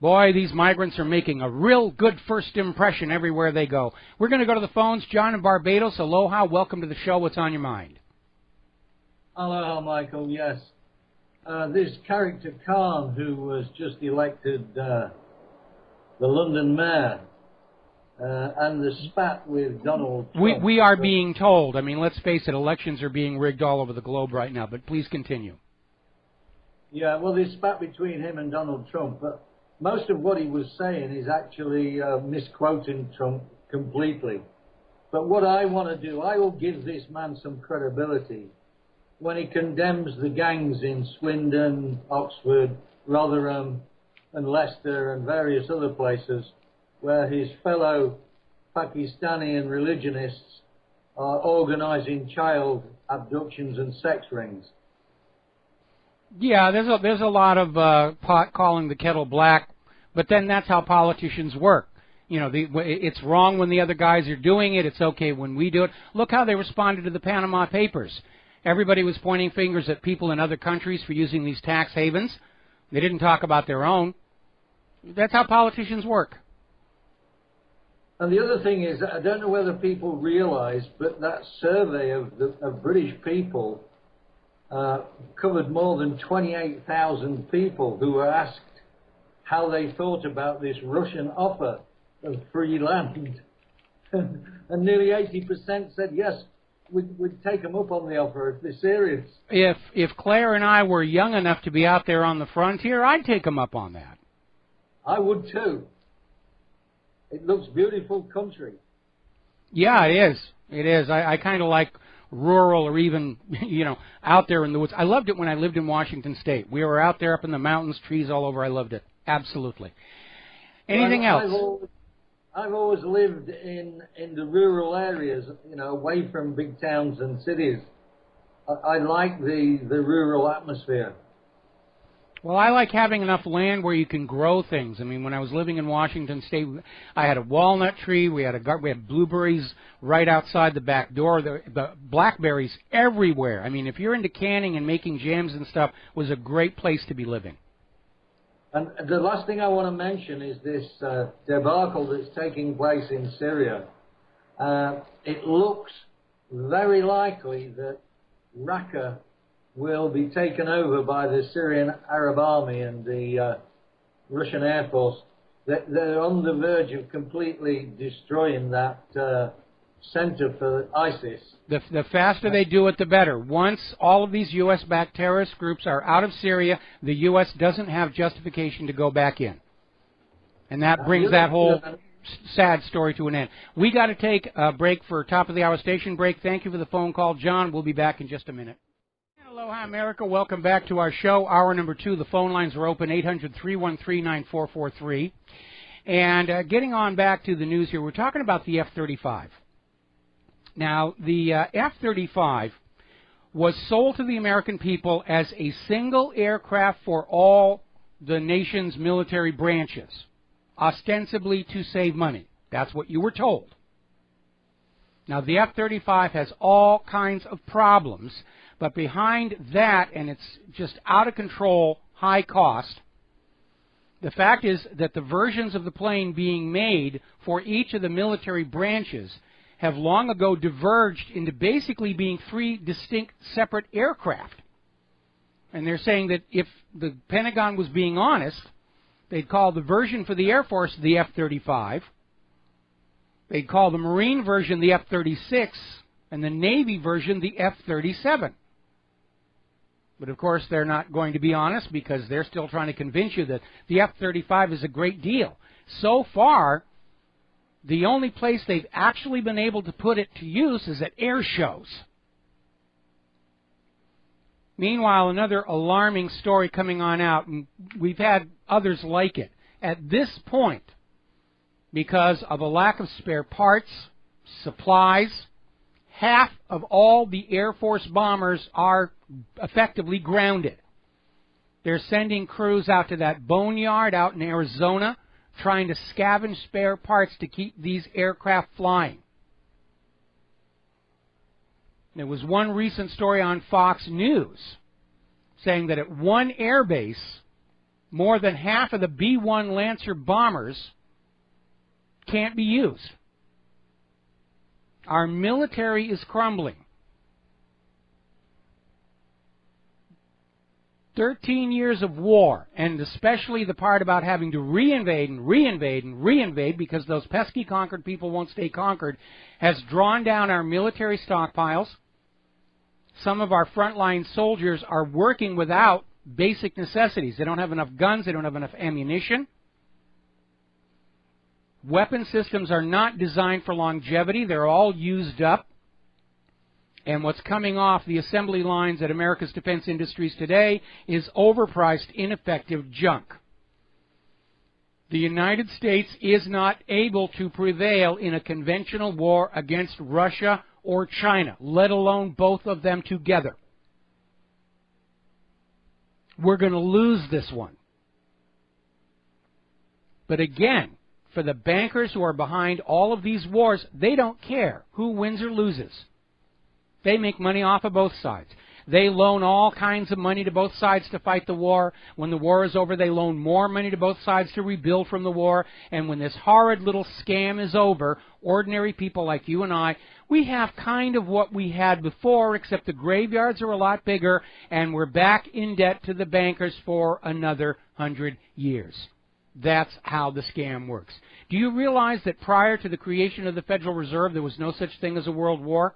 Boy, these migrants are making a real good first impression everywhere they go. We're going to go to the phones. John in Barbados, aloha, welcome to the show. What's on your mind? Aloha, Michael, yes. This character Khan, who was just elected the London mayor, and the spat with Donald Trump. We are being told. I mean, let's face it, elections are being rigged all over the globe right now, but please continue. Yeah, well, this spat between him and Donald Trump, but most of what he was saying is actually misquoting Trump completely. But what I want to do, I will give this man some credibility when he condemns the gangs in Swindon, Oxford, Rotherham, and Leicester and various other places where his fellow Pakistani and religionists are organizing child abductions and sex rings. Yeah, there's a lot of pot calling the kettle black, but then that's how politicians work. You know, it's wrong when the other guys are doing it. It's okay when we do it. Look how they responded to the Panama Papers. Everybody was pointing fingers at people in other countries for using these tax havens. They didn't talk about their own. That's how politicians work. And the other thing is, I don't know whether people realize, but that survey of British people covered more than 28,000 people who were asked how they thought about this Russian offer of free land. And nearly 80% said, yes, we'd take them up on the offer if they're serious. If Claire and I were young enough to be out there on the frontier, I'd take them up on that. I would too. It looks beautiful country. Yeah, it is. It is. I kind of like rural or even, you know, out there in the woods. I loved it when I lived in Washington State. We were out there up in the mountains, trees all over. I loved it. Absolutely. Anything else? I've always lived in the rural areas, you know, away from big towns and cities. I like the rural atmosphere. Well, I like having enough land where you can grow things. I mean, when I was living in Washington State, I had a walnut tree. We had blueberries right outside the back door. The blackberries everywhere. I mean, if you're into canning and making jams and stuff, it was a great place to be living. And the last thing I want to mention is this debacle that's taking place in Syria. It looks very likely that Raqqa will be taken over by the Syrian Arab Army and the Russian Air Force. They're on the verge of completely destroying that center for ISIS. The faster they do it, the better. Once all of these U.S.-backed terrorist groups are out of Syria, the U.S. doesn't have justification to go back in. And that brings that whole sad story to an end. We got to take a break for top-of-the-hour station break. Thank you for the phone call, John. We'll be back in just a minute. Aloha, America. Welcome back to our show. Hour number 2. The phone lines are open, 800-313-9443. And getting on back to the news here, we're talking about the F-35. Now, the F-35 was sold to the American people as a single aircraft for all the nation's military branches, ostensibly to save money. That's what you were told. Now, the F-35 has all kinds of problems, but behind that, and it's just out of control, high cost, the fact is that the versions of the plane being made for each of the military branches have long ago diverged into basically being 3 distinct separate aircraft. And they're saying that if the Pentagon was being honest, they'd call the version for the Air Force the F-35, they'd call the Marine version the F-36, and the Navy version the F-37. But of course they're not going to be honest because they're still trying to convince you that the F-35 is a great deal. So far, the only place they've actually been able to put it to use is at air shows. Meanwhile, another alarming story coming on out, and we've had others like it. At this point, because of a lack of spare parts, supplies, half of all the Air Force bombers are effectively grounded. They're sending crews out to that boneyard out in Arizona, trying to scavenge spare parts to keep these aircraft flying. There was one recent story on Fox News saying that at one air base, more than half of the B-1 Lancer bombers can't be used. Our military is crumbling. 13 years of war, and especially the part about having to reinvade and reinvade and reinvade because those pesky conquered people won't stay conquered, has drawn down our military stockpiles. Some of our frontline soldiers are working without basic necessities. They don't have enough guns. They don't have enough ammunition. Weapon systems are not designed for longevity. They're all used up. And what's coming off the assembly lines at America's defense industries today is overpriced, ineffective junk. The United States is not able to prevail in a conventional war against Russia or China, let alone both of them together. We're going to lose this one. But again, for the bankers who are behind all of these wars, they don't care who wins or loses. They make money off of both sides. They loan all kinds of money to both sides to fight the war. When the war is over, they loan more money to both sides to rebuild from the war. And when this horrid little scam is over, ordinary people like you and I, we have kind of what we had before, except the graveyards are a lot bigger, and we're back in debt to the bankers for another 100 years. That's how the scam works. Do you realize that prior to the creation of the Federal Reserve, there was no such thing as a world war?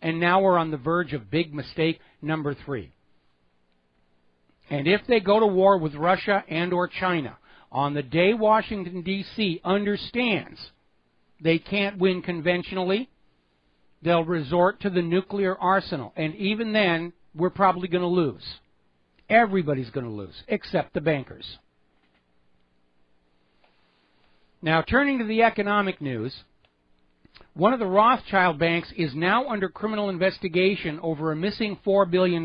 And now we're on the verge of big mistake number 3. And if they go to war with Russia and or China, on the day Washington, D.C. understands they can't win conventionally, they'll resort to the nuclear arsenal. And even then, we're probably going to lose. Everybody's going to lose, except the bankers. Now, turning to the economic news, one of the Rothschild banks is now under criminal investigation over a missing $4 billion.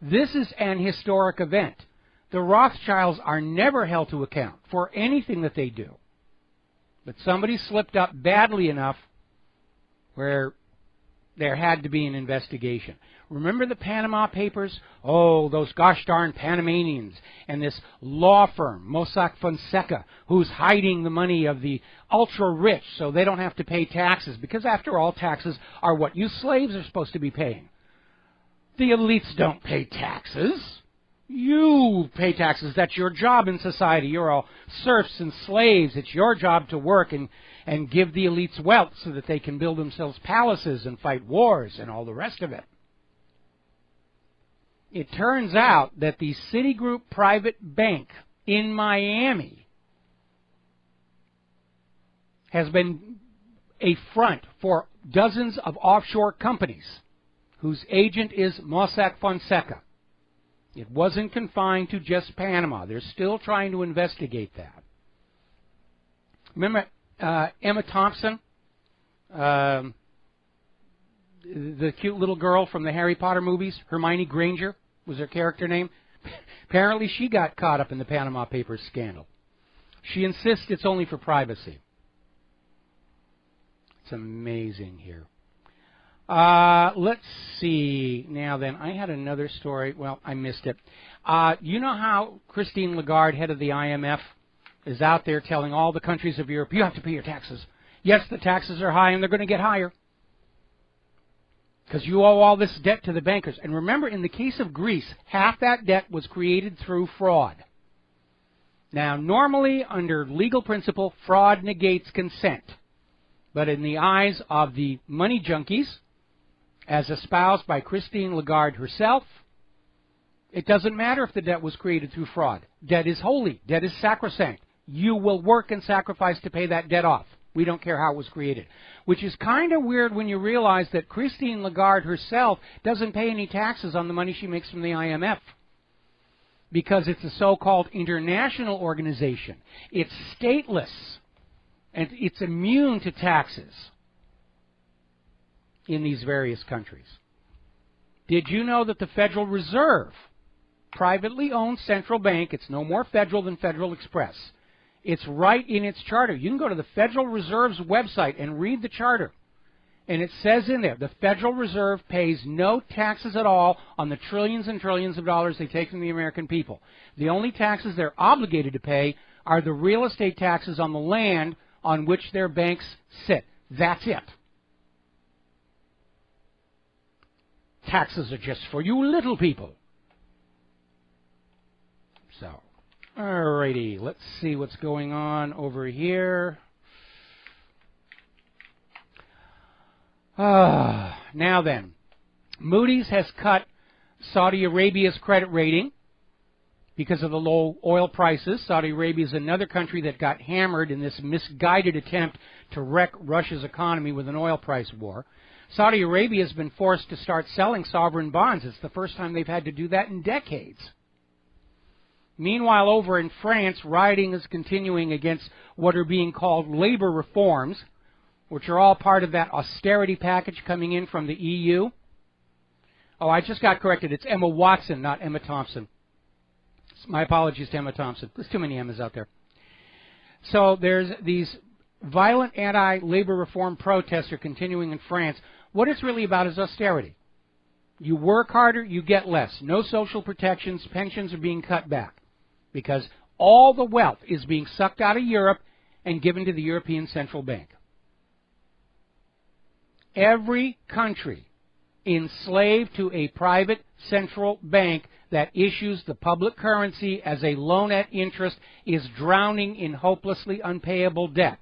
This is an historic event. The Rothschilds are never held to account for anything that they do. But somebody slipped up badly enough where there had to be an investigation. Remember the Panama Papers? Oh, those gosh darn Panamanians and this law firm, Mossack Fonseca, who's hiding the money of the ultra-rich so they don't have to pay taxes, because after all, taxes are what you slaves are supposed to be paying. The elites don't pay taxes. You pay taxes. That's your job in society. You're all serfs and slaves. It's your job to work and give the elites wealth so that they can build themselves palaces and fight wars and all the rest of it. It turns out that the Citigroup private bank in Miami has been a front for dozens of offshore companies whose agent is Mossack Fonseca. It wasn't confined to just Panama. They're still trying to investigate that. Remember Emma Thompson, the cute little girl from the Harry Potter movies? Hermione Granger was her character name. Apparently she got caught up in the Panama Papers scandal. She insists it's only for privacy. It's amazing here. Let's see. Now then, I had another story. Well, I missed it. You know how Christine Lagarde, head of the IMF, is out there telling all the countries of Europe, you have to pay your taxes. Yes, the taxes are high, and they're going to get higher because you owe all this debt to the bankers. And remember, in the case of Greece, half that debt was created through fraud. Now, normally, under legal principle, fraud negates consent. But in the eyes of the money junkies, as espoused by Christine Lagarde herself, it doesn't matter if the debt was created through fraud. Debt is holy. Debt is sacrosanct. You will work and sacrifice to pay that debt off. We don't care how it was created. Which is kind of weird when you realize that Christine Lagarde herself doesn't pay any taxes on the money she makes from the IMF, because it's a so-called international organization. It's stateless, and it's immune to taxes in these various countries. Did you know that the Federal Reserve, privately owned central bank, it's no more federal than Federal Express. It's right in its charter. You can go to the Federal Reserve's website and read the charter. And it says in there, the Federal Reserve pays no taxes at all on the trillions and trillions of dollars they take from the American people. The only taxes they're obligated to pay are the real estate taxes on the land on which their banks sit. That's it. Taxes are just for you little people. So, alrighty, let's see what's going on over here. Now then, Moody's has cut Saudi Arabia's credit rating because of the low oil prices. Saudi Arabia is another country that got hammered in this misguided attempt to wreck Russia's economy with an oil price war. Saudi Arabia has been forced to start selling sovereign bonds. It's the first time they've had to do that in decades. Meanwhile, over in France, rioting is continuing against what are being called labor reforms, which are all part of that austerity package coming in from the EU. Oh, I just got corrected. It's Emma Watson, not Emma Thompson. My apologies to Emma Thompson. There's too many Emmas out there. So there's these violent anti-labor reform protests are continuing in France. What it's really about is austerity. You work harder, you get less. No social protections, pensions are being cut back because all the wealth is being sucked out of Europe and given to the European Central Bank. Every country enslaved to a private central bank that issues the public currency as a loan at interest is drowning in hopelessly unpayable debt.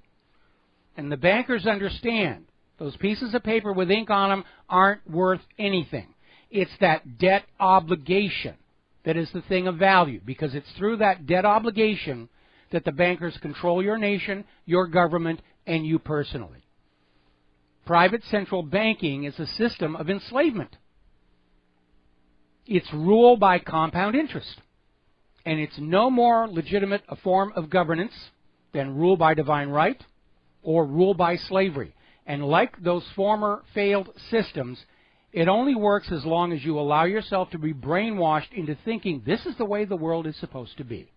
And the bankers understand those pieces of paper with ink on them aren't worth anything. It's that debt obligation that is the thing of value, because it's through that debt obligation that the bankers control your nation, your government, and you personally. Private central banking is a system of enslavement. It's ruled by compound interest. And it's no more legitimate a form of governance than rule by divine right or rule by slavery. And like those former failed systems, it only works as long as you allow yourself to be brainwashed into thinking this is the way the world is supposed to be.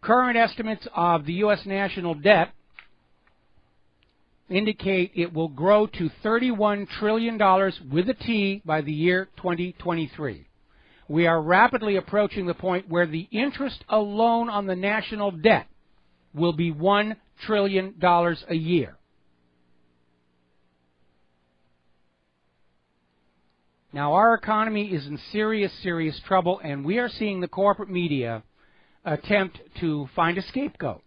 Current estimates of the U.S. national debt indicate it will grow to $31 trillion with a T by the year 2023. We are rapidly approaching the point where the interest alone on the national debt will be $1 trillion a year. Now, our economy is in serious, serious trouble, and we are seeing the corporate media attempt to find a scapegoat.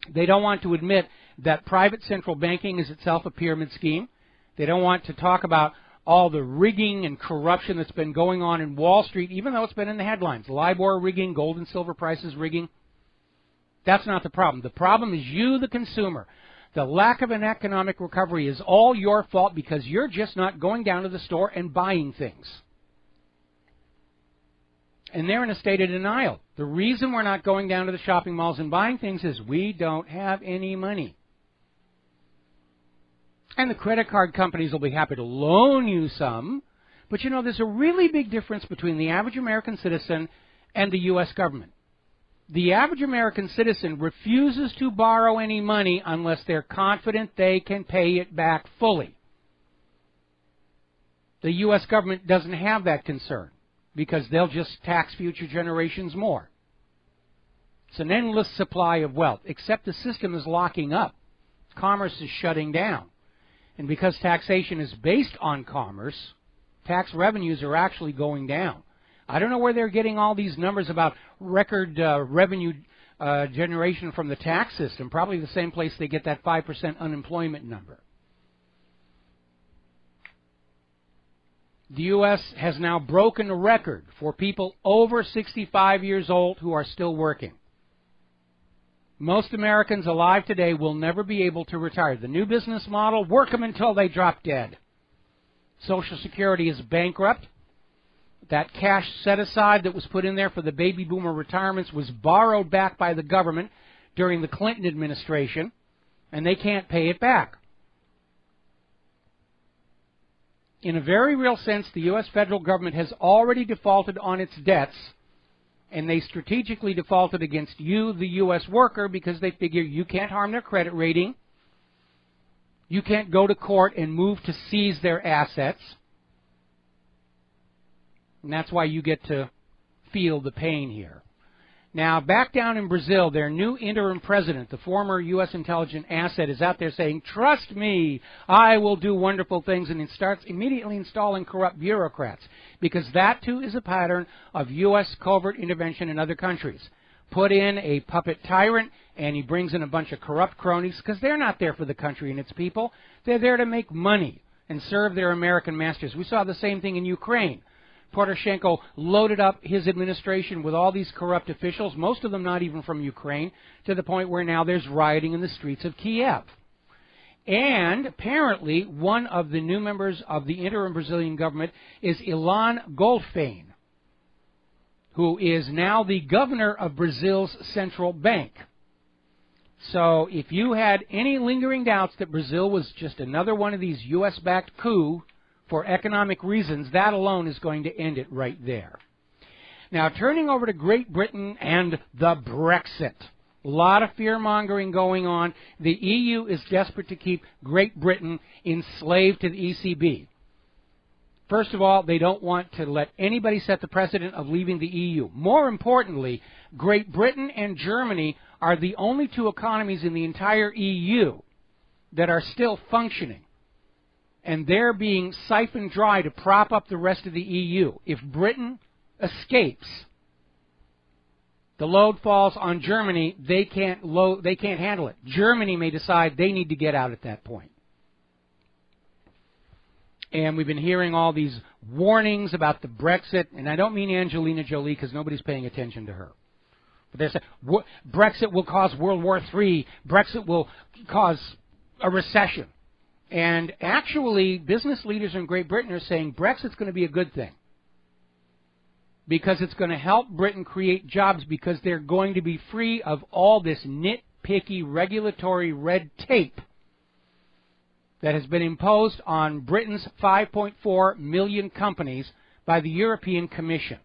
They don't want to admit that private central banking is itself a pyramid scheme. They don't want to talk about all the rigging and corruption that's been going on in Wall Street, even though it's been in the headlines. LIBOR rigging, gold and silver prices rigging. That's not the problem. The problem is you, the consumer. The lack of an economic recovery is all your fault because you're just not going down to the store and buying things. And they're in a state of denial. The reason we're not going down to the shopping malls and buying things is we don't have any money. And the credit card companies will be happy to loan you some. But you know, there's a really big difference between the average American citizen and the U.S. government. The average American citizen refuses to borrow any money unless they're confident they can pay it back fully. The U.S. government doesn't have that concern because they'll just tax future generations more. It's an endless supply of wealth, except the system is locking up. Commerce is shutting down. And because taxation is based on commerce, tax revenues are actually going down. I don't know where they're getting all these numbers about record revenue generation from the tax system. Probably the same place they get that 5% unemployment number. The U.S. has now broken a record for people over 65 years old who are still working. Most Americans alive today will never be able to retire. The new business model, work them until they drop dead. Social Security is bankrupt. That cash set aside that was put in there for the baby boomer retirements was borrowed back by the government during the Clinton administration, and they can't pay it back. In a very real sense, the U.S. federal government has already defaulted on its debts, and they strategically defaulted against you, the U.S. worker, because they figure you can't harm their credit rating. You can't go to court and move to seize their assets. And that's why you get to feel the pain here. Now, back down in Brazil, their new interim president, the former U.S. intelligence asset, is out there saying, trust me, I will do wonderful things, and he starts immediately installing corrupt bureaucrats, because that, too, is a pattern of U.S. covert intervention in other countries. Put in a puppet tyrant, and he brings in a bunch of corrupt cronies, because they're not there for the country and its people. They're there to make money and serve their American masters. We saw the same thing in Ukraine. Poroshenko loaded up his administration with all these corrupt officials, most of them not even from Ukraine, to the point where now there's rioting in the streets of Kiev. And apparently one of the new members of the interim Brazilian government is Ilan Goldfein, who is now the governor of Brazil's central bank. So if you had any lingering doubts that Brazil was just another one of these U.S.-backed coups, for economic reasons, that alone is going to end it right there. Now, turning over to Great Britain and the Brexit. A lot of fear-mongering going on. The EU is desperate to keep Great Britain enslaved to the ECB. First of all, they don't want to let anybody set the precedent of leaving the EU. More importantly, Great Britain and Germany are the only two economies in the entire EU that are still functioning. And they're being siphoned dry to prop up the rest of the EU. If Britain escapes, the load falls on Germany. They can't handle it. Germany may decide they need to get out at that point. And we've been hearing all these warnings about the Brexit, and I don't mean Angelina Jolie because nobody's paying attention to her. But they're saying Brexit will cause World War III. Brexit will cause a recession. And actually, business leaders in Great Britain are saying Brexit's going to be a good thing because it's going to help Britain create jobs because they're going to be free of all this nitpicky regulatory red tape that has been imposed on Britain's 5.4 million companies by the European Commission.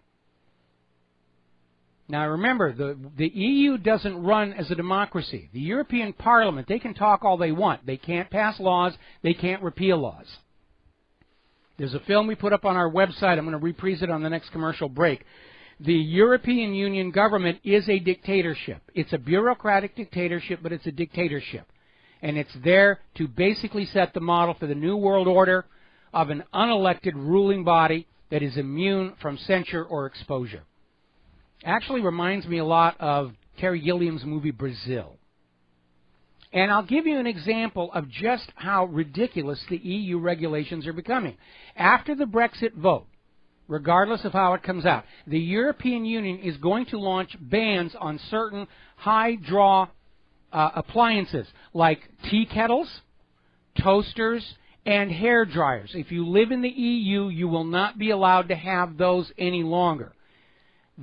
Now remember, the EU doesn't run as a democracy. The European Parliament, they can talk all they want. They can't pass laws. They can't repeal laws. There's a film we put up on our website. I'm going to reprise it on the next commercial break. The European Union government is a dictatorship. It's a bureaucratic dictatorship, but it's a dictatorship. And it's there to basically set the model for the new world order of an unelected ruling body that is immune from censure or exposure. Actually reminds me a lot of Terry Gilliam's movie Brazil. And I'll give you an example of just how ridiculous the EU regulations are becoming. After the Brexit vote, regardless of how it comes out, the European Union is going to launch bans on certain high-draw appliances like tea kettles, toasters, and hair dryers. If you live in the EU, you will not be allowed to have those any longer.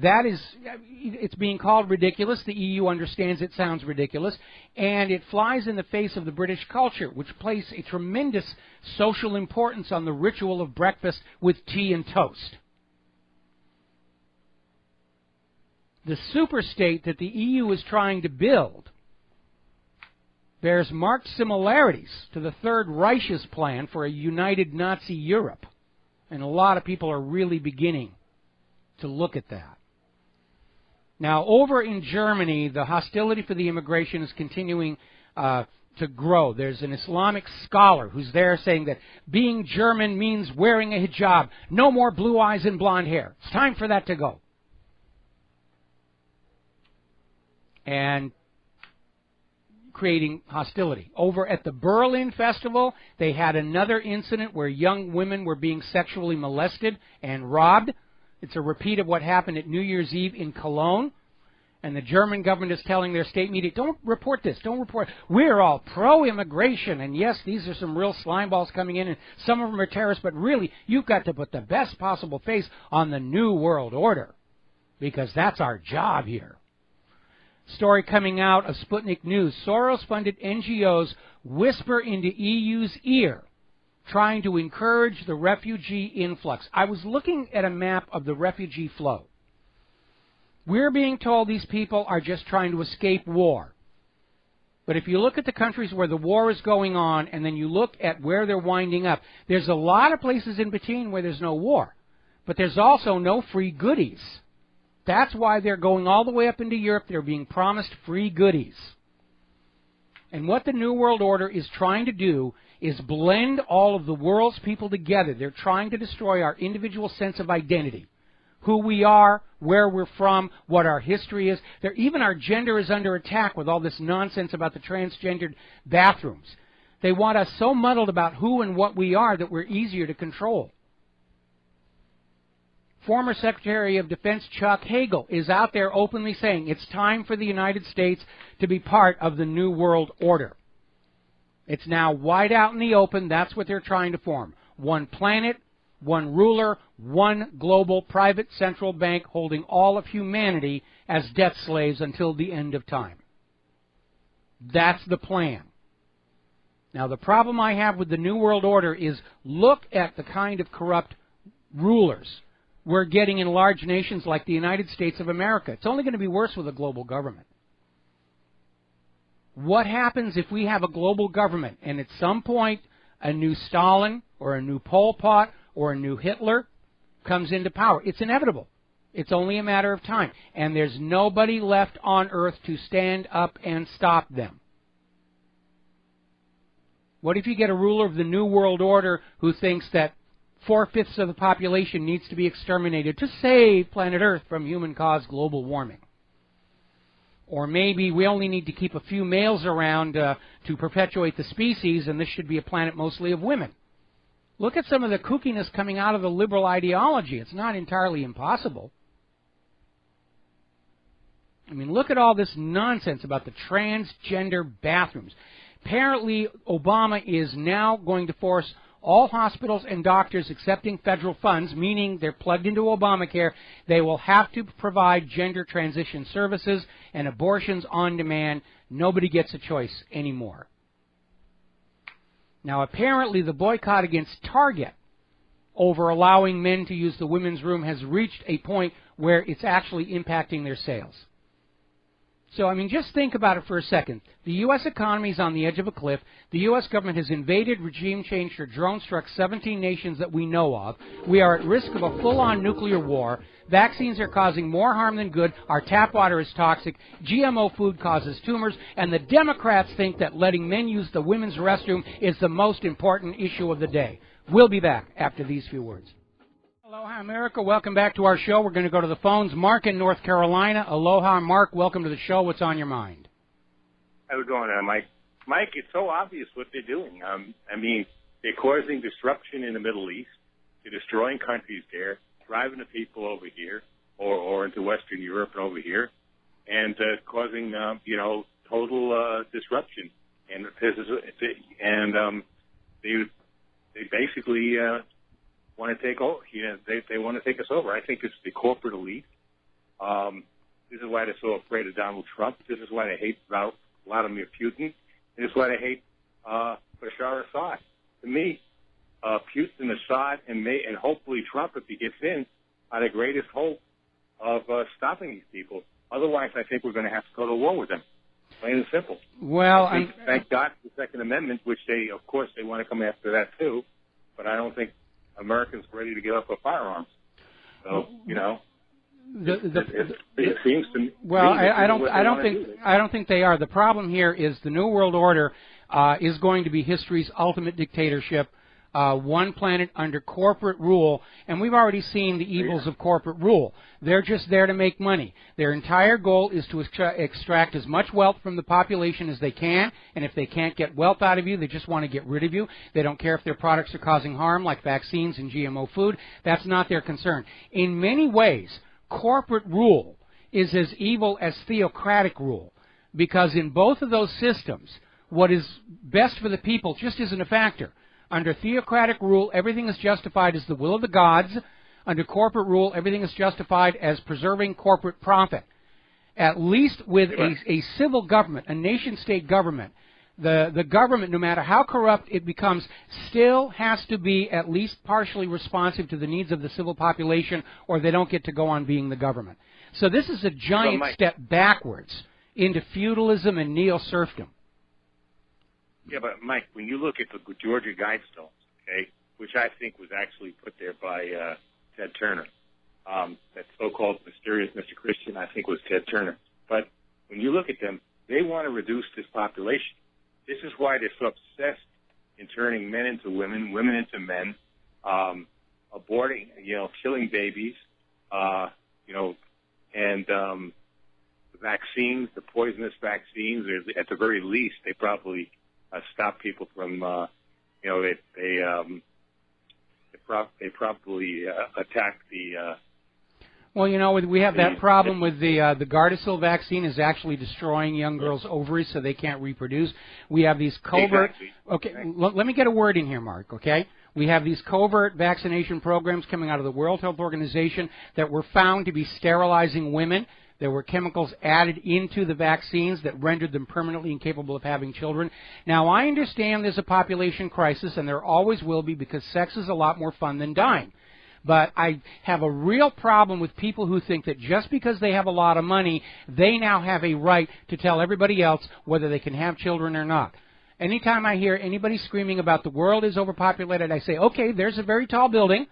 That is, it's being called ridiculous. The EU understands it sounds ridiculous, and it flies in the face of the British culture, which places a tremendous social importance on the ritual of breakfast with tea and toast. The superstate that the EU is trying to build bears marked similarities to the Third Reich's plan for a united Nazi Europe, and a lot of people are really beginning to look at that. Now, over in Germany, the hostility for the immigration is continuing to grow. There's an Islamic scholar who's there saying that being German means wearing a hijab. No more blue eyes and blonde hair. It's time for that to go. And creating hostility. Over at the Berlin Festival, they had another incident where young women were being sexually molested and robbed. It's a repeat of what happened at New Year's Eve in Cologne. And the German government is telling their state media, don't report this, don't report it. We're all pro-immigration, and yes, these are some real slime balls coming in, and some of them are terrorists, but really, you've got to put the best possible face on the New World Order, because that's our job here. Story coming out of Sputnik News. Soros-funded NGOs whisper into EU's ear, trying to encourage the refugee influx. I was looking at a map of the refugee flow. We're being told these people are just trying to escape war. But if you look at the countries where the war is going on, and then you look at where they're winding up, there's a lot of places in between where there's no war. But there's also no free goodies. That's why they're going all the way up into Europe. They're being promised free goodies. And what the New World Order is trying to do is blend all of the world's people together. They're trying to destroy our individual sense of identity. Who we are, where we're from, what our history is. Even our gender is under attack with all this nonsense about the transgendered bathrooms. They want us so muddled about who and what we are that we're easier to control. Former Secretary of Defense Chuck Hagel is out there openly saying it's time for the United States to be part of the New World Order. It's now wide out in the open. That's what they're trying to form. One planet, one ruler, one global private central bank holding all of humanity as debt slaves until the end of time. That's the plan. Now, the problem I have with the New World Order is look at the kind of corrupt rulers we're getting in large nations like the United States of America. It's only going to be worse with a global government. What happens if we have a global government and at some point a new Stalin or a new Pol Pot or a new Hitler comes into power? It's inevitable. It's only a matter of time. And there's nobody left on earth to stand up and stop them. What if you get a ruler of the New World Order who thinks that 4/5 of the population needs to be exterminated to save planet Earth from human-caused global warming? Or maybe we only need to keep a few males around to perpetuate the species, and this should be a planet mostly of women. Look at some of the kookiness coming out of the liberal ideology. It's not entirely impossible. I mean, look at all this nonsense about the transgender bathrooms. Apparently, Obama is now going to force all hospitals and doctors accepting federal funds, meaning they're plugged into Obamacare, they will have to provide gender transition services and abortions on demand, Nobody gets a choice anymore. Now, apparently, the boycott against Target over allowing men to use the women's room has reached a point where it's actually impacting their sales. So, I mean, just think about it for a second. The U.S. economy is on the edge of a cliff. The U.S. government has invaded, regime changed, or drone-struck 17 nations that we know of. We are at risk of a full-on nuclear war. Vaccines are causing more harm than good. Our tap water is toxic. GMO food causes tumors. And the Democrats think that letting men use the women's restroom is the most important issue of the day. We'll be back after these few words. Aloha, America. Welcome back to our show. We're going to go to the phones. Mark in North Carolina. Aloha, Mark. Welcome to the show. What's on your mind? How's it going, Mike? Mike, it's so obvious what they're doing. I mean, they're causing disruption in the Middle East. They're destroying countries there, driving the people over here or into Western Europe and over here, and causing, total disruption. And they basically want to take over. They want to take us over. I think it's the corporate elite. This is why they're so afraid of Donald Trump. This is why they hate Vladimir Putin. This is why they hate Bashar Assad. To me, Putin, Assad, and hopefully Trump, if he gets in, are the greatest hope of stopping these people. Otherwise, I think we're going to have to go to war with them. Plain and simple. Well, thank God for the Second Amendment, which of course, they want to come after that too. But I don't think Americans are ready to give up their firearms. So, it seems to me. Well, I don't think they are. The problem here is the New World Order is going to be history's ultimate dictatorship. One planet under corporate rule, and we've already seen the evils of corporate rule. They're just there to make money. Their entire goal is to extract as much wealth from the population as they can, and if they can't get wealth out of you, they just want to get rid of you. They don't care if their products are causing harm, like vaccines and GMO food. That's not their concern. In many ways, corporate rule is as evil as theocratic rule, because in both of those systems, what is best for the people just isn't a factor. Under theocratic rule, everything is justified as the will of the gods. Under corporate rule, everything is justified as preserving corporate profit. At least with a civil government, a nation-state government, the government, no matter how corrupt it becomes, still has to be at least partially responsive to the needs of the civil population, or they don't get to go on being the government. So this is a giant step backwards into feudalism and neo-serfdom. Yeah, but Mike, when you look at the Georgia Guidestones, okay, which I think was actually put there by Ted Turner, that so-called mysterious Mr. Christian, I think was Ted Turner. But when you look at them, they want to reduce this population. This is why they're so obsessed in turning men into women, women into men, aborting, killing babies, and the vaccines, the poisonous vaccines. At the very least, they probably stop people from, they probably attack the. Well, we have that problem with the Gardasil vaccine is actually destroying young girls' ovaries so they can't reproduce. We have these covert. Okay, let me get a word in here, Mark. Okay, we have these covert vaccination programs coming out of the World Health Organization that were found to be sterilizing women. There were chemicals added into the vaccines that rendered them permanently incapable of having children. Now, I understand there's a population crisis, and there always will be, because sex is a lot more fun than dying. But I have a real problem with people who think that just because they have a lot of money, they now have a right to tell everybody else whether they can have children or not. Anytime I hear anybody screaming about the world is overpopulated, I say, okay, there's a very tall building.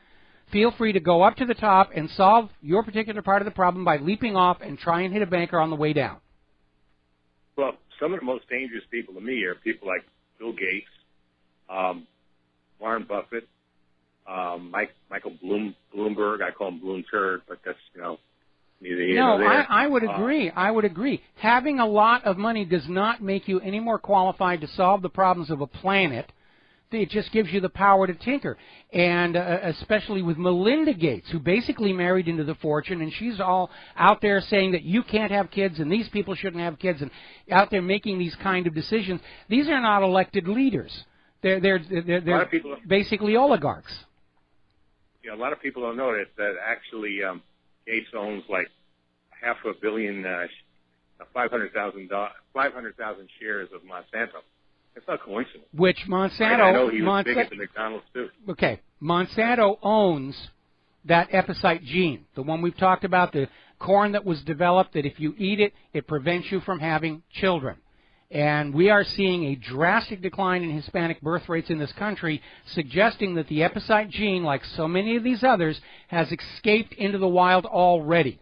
Feel free to go up to the top and solve your particular part of the problem by leaping off and try and hit a banker on the way down. Well, some of the most dangerous people to me are people like Bill Gates, Warren Buffett, Michael Bloomberg. I call him Bloom Turd, but that's, neither here nor there. I would agree. I would agree. Having a lot of money does not make you any more qualified to solve the problems of a planet. It just gives you the power to tinker. And especially with Melinda Gates, who basically married into the fortune, and she's all out there saying that you can't have kids and these people shouldn't have kids, and out there making these kind of decisions. These are not elected leaders. They're basically oligarchs. Yeah, a lot of people don't know that actually Gates owns like $500 million 500,000 shares of Monsanto. It's not coincidence. Which Monsanto... Right? I know he was big into McDonald's, too. Okay. Monsanto owns that epicite gene, the one we've talked about, the corn that was developed that if you eat it, it prevents you from having children. And we are seeing a drastic decline in Hispanic birth rates in this country, suggesting that the epicite gene, like so many of these others, has escaped into the wild already.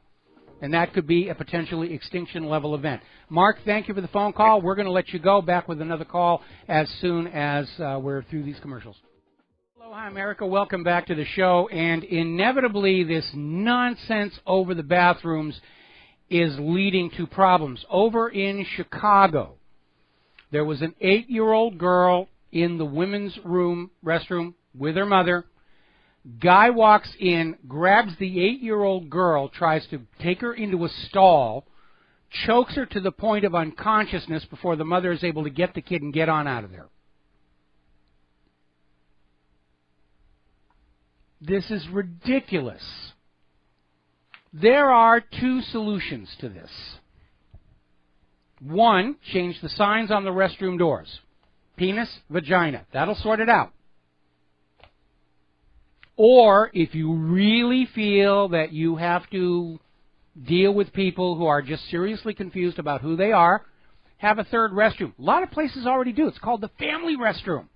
And that could be a potentially extinction-level event. Mark, thank you for the phone call. We're going to let you go. Back with another call as soon as we're through these commercials. Aloha, America. Welcome back to the show. And inevitably, this nonsense over the bathrooms is leading to problems. Over in Chicago, there was an 8-year-old girl in the women's restroom with her mother. Guy walks in, grabs the 8-year-old girl, tries to take her into a stall, chokes her to the point of unconsciousness before the mother is able to get the kid and get on out of there. This is ridiculous. There are two solutions to this. One, change the signs on the restroom doors. Penis, vagina. That'll sort it out. Or, if you really feel that you have to deal with people who are just seriously confused about who they are, have a third restroom. A lot of places already do. It's called the family restroom.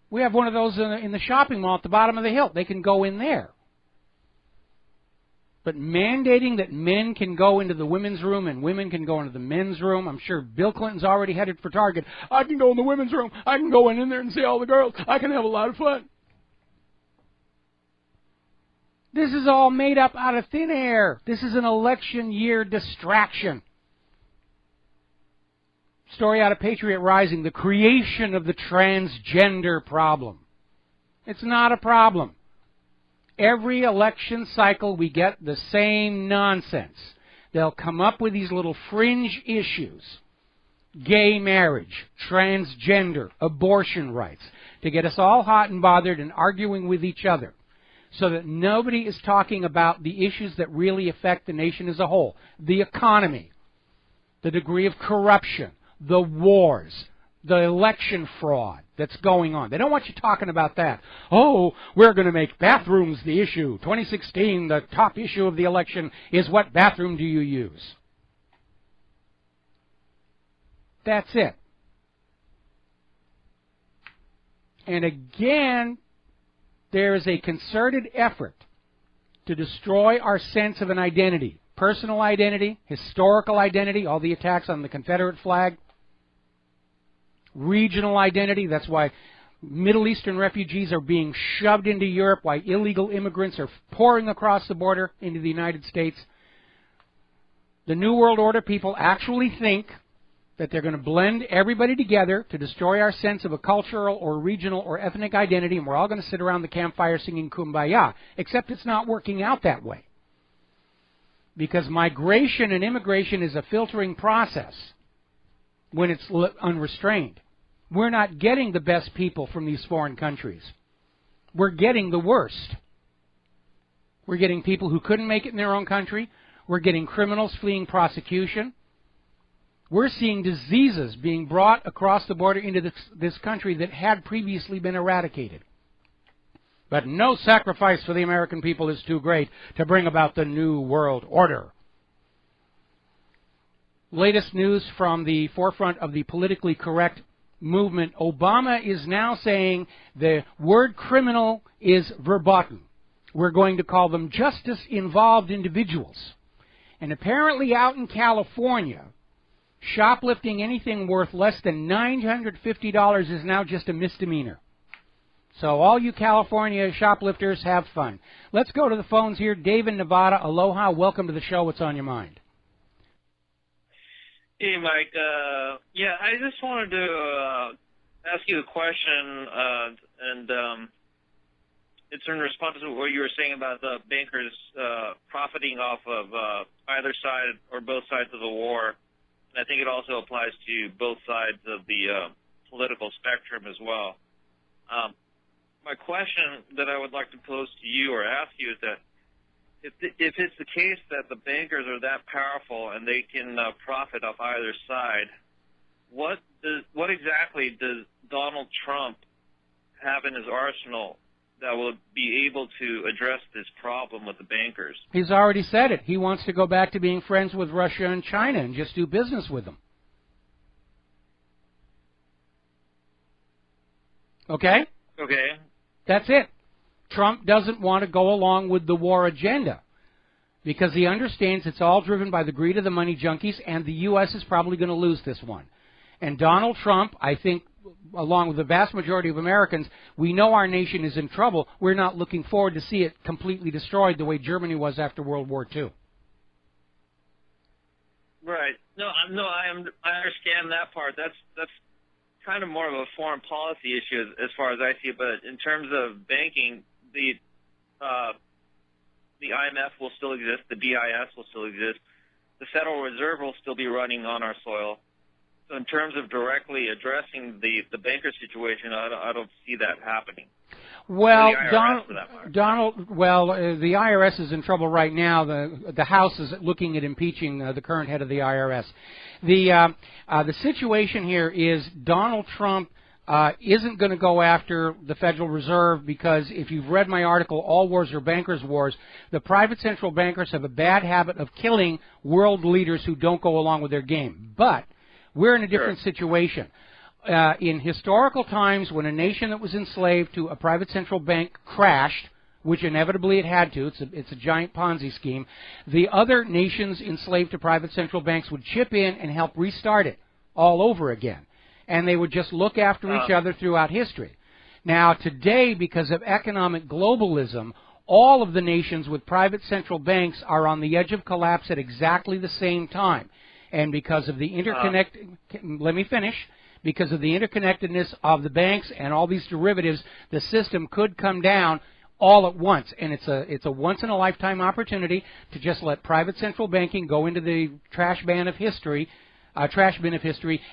We have one of those in the shopping mall at the bottom of the hill. They can go in there. But mandating that men can go into the women's room and women can go into the men's room, I'm sure Bill Clinton's already headed for Target. I can go in the women's room. I can go in there and see all the girls. I can have a lot of fun. This is all made up out of thin air. This is an election year distraction. Story out of Patriot Rising, the creation of the transgender problem. It's not a problem. Every election cycle we get the same nonsense. They'll come up with these little fringe issues. Gay marriage, transgender, abortion rights, to get us all hot and bothered and arguing with each other, so that nobody is talking about the issues that really affect the nation as a whole. The economy, the degree of corruption, the wars, the election fraud that's going on. They don't want you talking about that. Oh, we're going to make bathrooms the issue. 2016, the top issue of the election is what bathroom do you use? That's it. And again, there is a concerted effort to destroy our sense of an identity. Personal identity, historical identity, all the attacks on the Confederate flag. Regional identity, that's why Middle Eastern refugees are being shoved into Europe, why illegal immigrants are pouring across the border into the United States. The New World Order people actually think that they're going to blend everybody together to destroy our sense of a cultural or regional or ethnic identity, and we're all going to sit around the campfire singing Kumbaya, except it's not working out that way. Because migration and immigration is a filtering process when it's unrestrained. We're not getting the best people from these foreign countries. We're getting the worst. We're getting people who couldn't make it in their own country. We're getting criminals fleeing prosecution. We're seeing diseases being brought across the border into this country that had previously been eradicated. But no sacrifice for the American people is too great to bring about the New World Order. Latest news from the forefront of the politically correct movement. Obama is now saying the word criminal is verboten. We're going to call them justice-involved individuals. And apparently out in California, shoplifting anything worth less than $950 is now just a misdemeanor. So all you California shoplifters, have fun. Let's go to the phones here. Dave in Nevada. Aloha. Welcome to the show. What's on your mind? Hey, Mike. I just wanted to ask you a question, and it's in response to what you were saying about the bankers profiting off of either side or both sides of the war. And I think it also applies to both sides of the political spectrum as well. My question that I would like to pose to you or ask you is that if it's the case that the bankers are that powerful and they can profit off either side, what exactly does Donald Trump have in his arsenal that will be able to address this problem with the bankers? He's already said it. He wants to go back to being friends with Russia and China and just do business with them. Okay? Okay. That's it. Trump doesn't want to go along with the war agenda because he understands it's all driven by the greed of the money junkies, and the U.S. is probably going to lose this one. And Donald Trump, I think, along with the vast majority of Americans, we know our nation is in trouble. We're not looking forward to see it completely destroyed the way Germany was after World War II. Right. No, I understand that part. That's kind of more of a foreign policy issue as far as I see it. But in terms of banking, the IMF will still exist. The BIS will still exist. The Federal Reserve will still be running on our soil. So in terms of directly addressing the banker situation, I don't see that happening. Well, the IRS is in trouble right now. The House is looking at impeaching the current head of the IRS. The situation here is Donald Trump isn't going to go after the Federal Reserve because if you've read my article, All Wars Are Bankers' Wars, the private central bankers have a bad habit of killing world leaders who don't go along with their game. But we're in a different situation. In historical times, when a nation that was enslaved to a private central bank crashed, which inevitably it had to, it's a giant Ponzi scheme, the other nations enslaved to private central banks would chip in and help restart it all over again. And they would just look after each other throughout history. Now, today, because of economic globalism, all of the nations with private central banks are on the edge of collapse at exactly the same time. And because of the because of the interconnectedness of the banks and all these derivatives, the system could come down all at once. And it's a once-in-a-lifetime opportunity to just let private central banking go into the trash bin of history,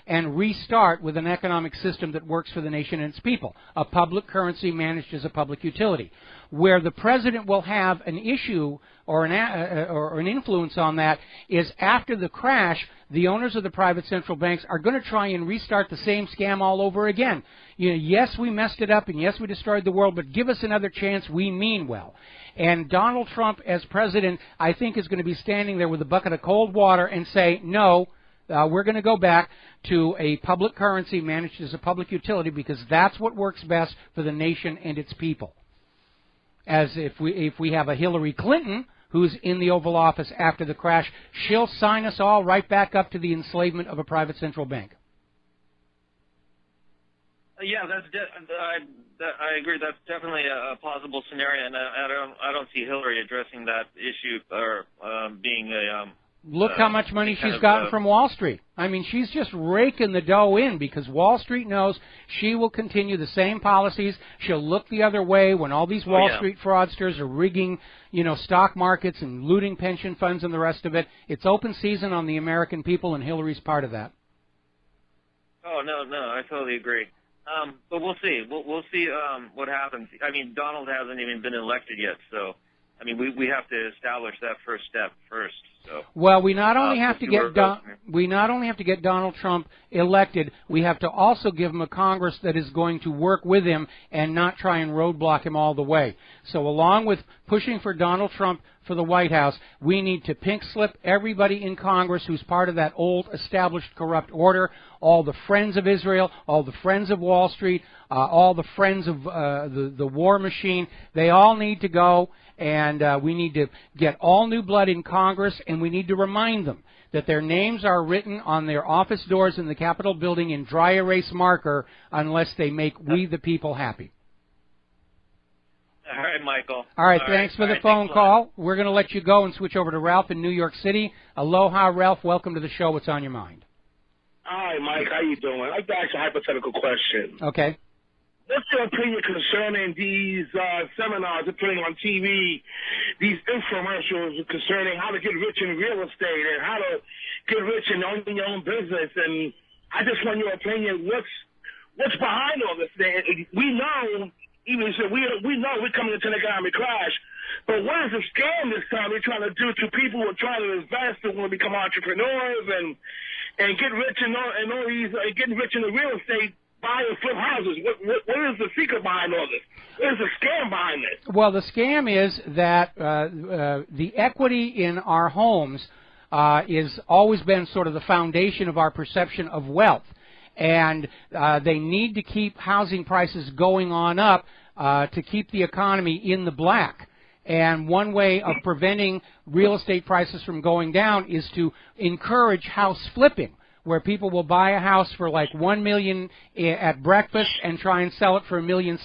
and restart with an economic system that works for the nation and its people, a public currency managed as a public utility. Where the president will have an issue or an influence on that is after the crash, the owners of the private central banks are going to try and restart the same scam all over again. Yes, we messed it up, and yes, we destroyed the world, but give us another chance. We mean well. And Donald Trump, as president, I think is going to be standing there with a bucket of cold water and say, no, we're going to go back to a public currency managed as a public utility because that's what works best for the nation and its people. As if we have a Hillary Clinton who's in the Oval Office after the crash, she'll sign us all right back up to the enslavement of a private central bank. Yeah, I agree. That's definitely a possible scenario, and I don't see Hillary addressing that issue or being a Look how much money she's gotten from Wall Street. I mean, she's just raking the dough in because Wall Street knows she will continue the same policies. She'll look the other way when all these Wall Street fraudsters are rigging, stock markets and looting pension funds and the rest of it. It's open season on the American people, and Hillary's part of that. Oh, no, I totally agree. But we'll see. We'll see what happens. I mean, Donald hasn't even been elected yet, so I mean, we have to establish that first step first. So, well, we not only have to get Donald Trump elected, we have to also give him a Congress that is going to work with him and not try and roadblock him all the way. So along with pushing for Donald Trump for the White House, we need to pink slip everybody in Congress who's part of that old established corrupt order, all the friends of Israel, all the friends of Wall Street, all the friends of the war machine. They all need to go, and we need to get all new blood in Congress, and we need to remind them that their names are written on their office doors in the Capitol building in dry erase marker unless they make we the people happy. All right, Michael. All right, thanks for the phone call. We're going to let you go and switch over to Ralph in New York City. Aloha, Ralph. Welcome to the show. What's on your mind? Hi, Mike. How you doing? I'd like to ask a hypothetical question. Okay. What's your opinion concerning these seminars they're putting on TV, these infomercials concerning how to get rich in real estate and how to get rich in owning your own business? And I just want your opinion. What's behind all this thing? We know even he said, we know we're coming into an economic crash, but what is the scam this time they're trying to do to people who are trying to invest and want to become entrepreneurs and get rich and all these, getting rich in the real estate, buy and flip houses? What is the secret behind all this? What is the scam behind this? Well, the scam is that the equity in our homes is always been sort of the foundation of our perception of wealth. And they need to keep housing prices going on up to keep the economy in the black. And one way of preventing real estate prices from going down is to encourage house flipping, where people will buy a house for like $1 million at breakfast and try and sell it for $1.6 million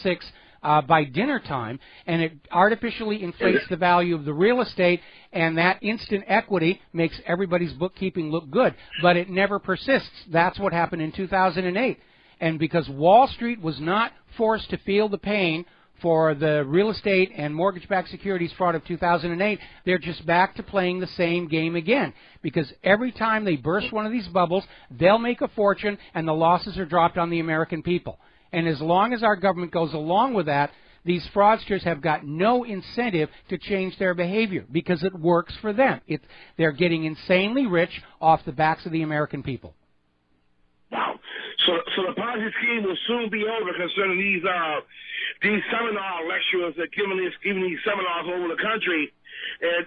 by dinner time, and it artificially inflates the value of the real estate, and that instant equity makes everybody's bookkeeping look good, but it never persists. That's what happened in 2008. And because Wall Street was not forced to feel the pain for the real estate and mortgage-backed securities fraud of 2008, they're just back to playing the same game again. Because every time they burst one of these bubbles, they'll make a fortune, and the losses are dropped on the American people. And as long as our government goes along with that, these fraudsters have got no incentive to change their behavior because it works for them. They're getting insanely rich off the backs of the American people. Wow. So the Ponzi scheme will soon be over concerning these seminar lecturers that giving these seminars all over the country, and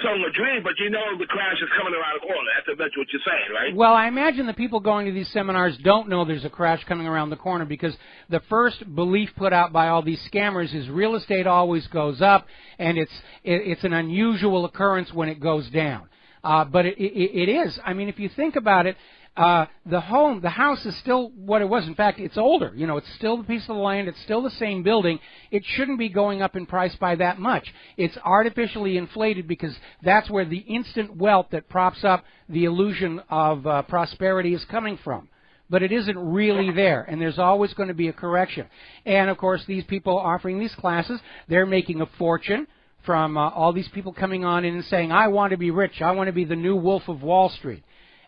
selling a dream, but the crash is coming around the corner. That's what you're saying, right? Well, I imagine the people going to these seminars don't know there's a crash coming around the corner, because the first belief put out by all these scammers is real estate always goes up, and it's an unusual occurrence when it goes down. But it is. I mean, if you think about it, the house is still what it was. In fact, it's older. It's still the piece of the land. It's still the same building. It shouldn't be going up in price by that much. It's artificially inflated because that's where the instant wealth that props up the illusion of prosperity is coming from. But it isn't really there, and there's always going to be a correction. And, of course, these people offering these classes, they're making a fortune from all these people coming on in and saying, I want to be rich. I want to be the new Wolf of Wall Street.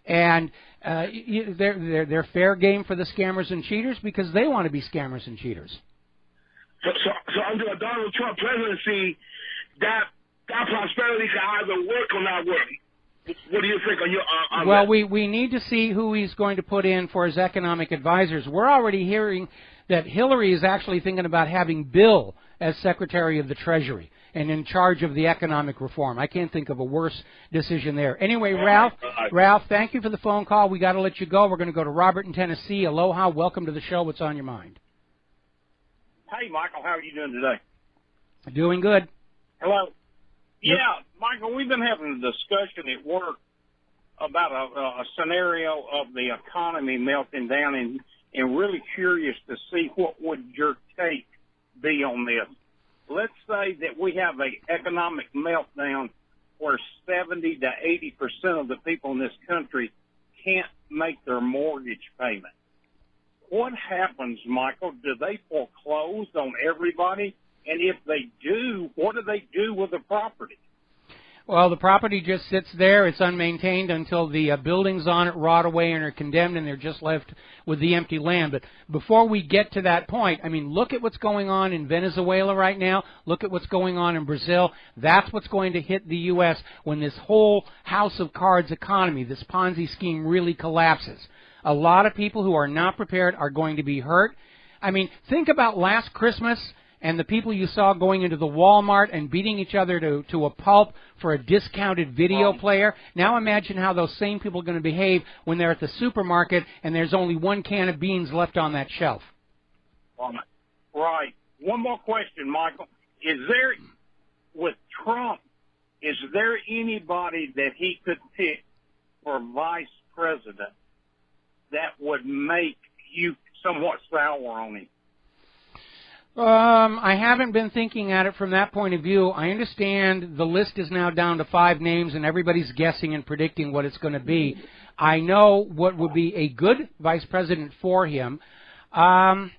And they're fair game for the scammers and cheaters because they want to be scammers and cheaters. So under a Donald Trump presidency, that prosperity can either work or not work. What do you think on Well, that? we need to see who he's going to put in for his economic advisors. We're already hearing that Hillary is actually thinking about having Bill as Secretary of the Treasury and in charge of the economic reform. I can't think of a worse decision there. Anyway, Ralph, thank you for the phone call. We got to let you go. We're going to go to Robert in Tennessee. Aloha. Welcome to the show. What's on your mind? Hey, Michael. How are you doing today? Doing good. Hello. Yeah, Michael, we've been having a discussion at work about a scenario of the economy melting down, and really curious to see what would your take be on this. Let's say that we have an economic meltdown where 70 to 80% of the people in this country can't make their mortgage payment. What happens, Michael? Do they foreclose on everybody? And if they do, what do they do with the property? Well, the property just sits there. It's unmaintained until the buildings on it rot away and are condemned, and they're just left with the empty land. But before we get to that point, I mean, look at what's going on in Venezuela right now. Look at what's going on in Brazil. That's what's going to hit the U.S. when this whole house of cards economy, this Ponzi scheme, really collapses. A lot of people who are not prepared are going to be hurt. I mean, think about last Christmas and the people you saw going into the Walmart and beating each other to a pulp for a discounted video player. Now imagine how those same people are going to behave when they're at the supermarket and there's only one can of beans left on that shelf. Right. One more question, Michael. Is there, with Trump, is there anybody that he could pick for vice president that would make you somewhat sour on him? I haven't been thinking at it from that point of view. I understand the list is now down to 5 names and everybody's guessing and predicting what it's going to be. I know what would be a good vice president for him. I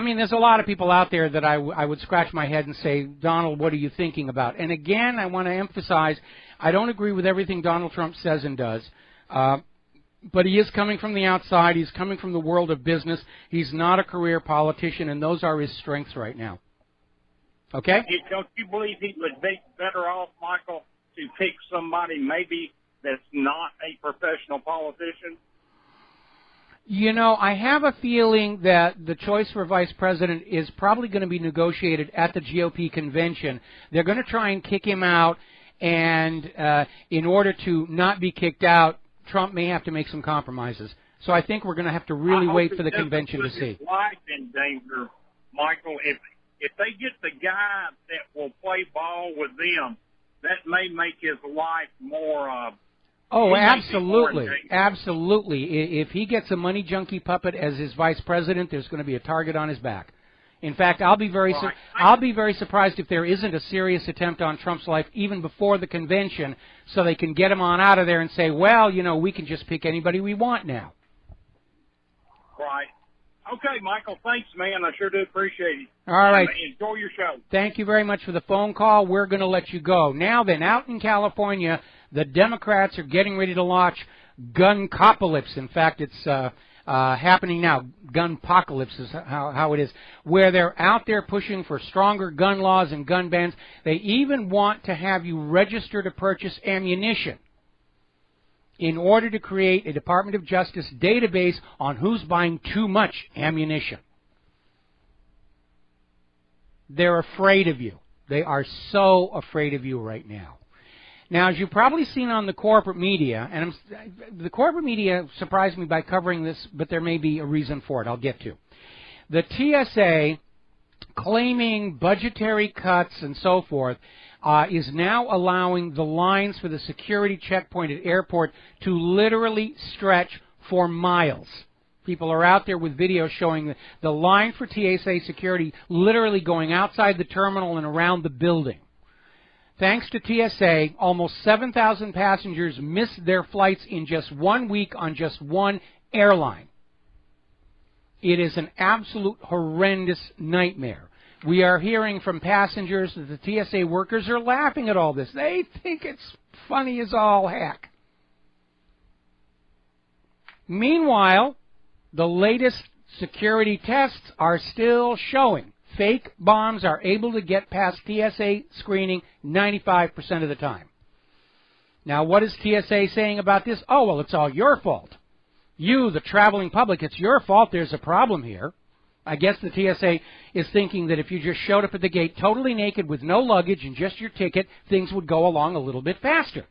mean, there's a lot of people out there that I would scratch my head and say, Donald, what are you thinking about? And again, I want to emphasize, I don't agree with everything Donald Trump says and does. But he is coming from the outside. He's coming from the world of business. He's not a career politician, and those are his strengths right now. Okay? Don't you believe he would be better off, Michael, to pick somebody maybe that's not a professional politician? You know, I have a feeling that the choice for vice president is probably going to be negotiated at the GOP convention. They're going to try and kick him out, and in order to not be kicked out, Trump may have to make some compromises. So I think we're going to have to really wait for the convention to see. His life in danger, Michael. If they get the guy that will play ball with them, that may make his life more. Oh, absolutely, absolutely. If he gets a money junkie puppet as his vice president, there's going to be a target on his back. In fact, I'll be very surprised if there isn't a serious attempt on Trump's life even before the convention, so they can get him on out of there and say, well, you know, we can just pick anybody we want now. Right. Okay, Michael, thanks, man. I sure do appreciate it. All right. Enjoy your show. Thank you very much for the phone call. We're going to let you go. Now then, out in California, the Democrats are getting ready to launch gun-copocalypse. In fact, it's happening now. Gun-pocalypse is how it is, where they're out there pushing for stronger gun laws and gun bans. They even want to have you register to purchase ammunition in order to create a Department of Justice database on who's buying too much ammunition. They're afraid of you. They are so afraid of you right now. Now, as you've probably seen on the corporate media, and the corporate media surprised me by covering this, but there may be a reason for it. I'll get to. The TSA, claiming budgetary cuts and so forth, is now allowing the lines for the security checkpoint at airport to literally stretch for miles. People are out there with videos showing the line for TSA security literally going outside the terminal and around the building. Thanks to TSA, almost 7,000 passengers missed their flights in just 1 week on just one airline. It is an absolute horrendous nightmare. We are hearing from passengers that the TSA workers are laughing at all this. They think it's funny as all heck. Meanwhile, the latest security tests are still showing fake bombs are able to get past TSA screening 95% of the time. Now, what is TSA saying about this? Oh, well, it's all your fault. You, the traveling public, it's your fault there's a problem here. I guess the TSA is thinking that if you just showed up at the gate totally naked with no luggage and just your ticket, things would go along a little bit faster.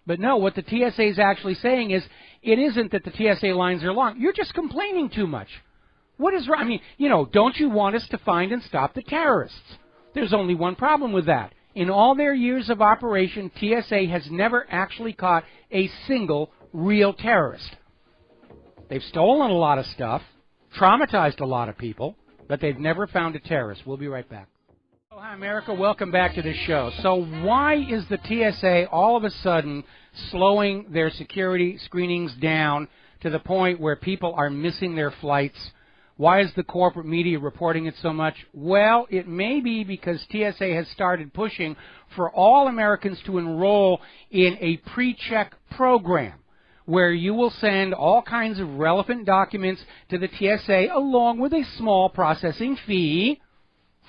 But no, what the TSA is actually saying is it isn't that the TSA lines are long. You're just complaining too much. What is wrong? I mean, you know, don't you want us to find and stop the terrorists? There's only one problem with that. In all their years of operation, TSA has never actually caught a single real terrorist. They've stolen a lot of stuff, traumatized a lot of people, but they've never found a terrorist. We'll be right back. Oh, hi, America. Welcome back to the show. So why is the TSA all of a sudden slowing their security screenings down to the point where people are missing their flights? Why is the corporate media reporting it so much? Well, it may be because TSA has started pushing for all Americans to enroll in a pre-check program where you will send all kinds of relevant documents to the TSA along with a small processing fee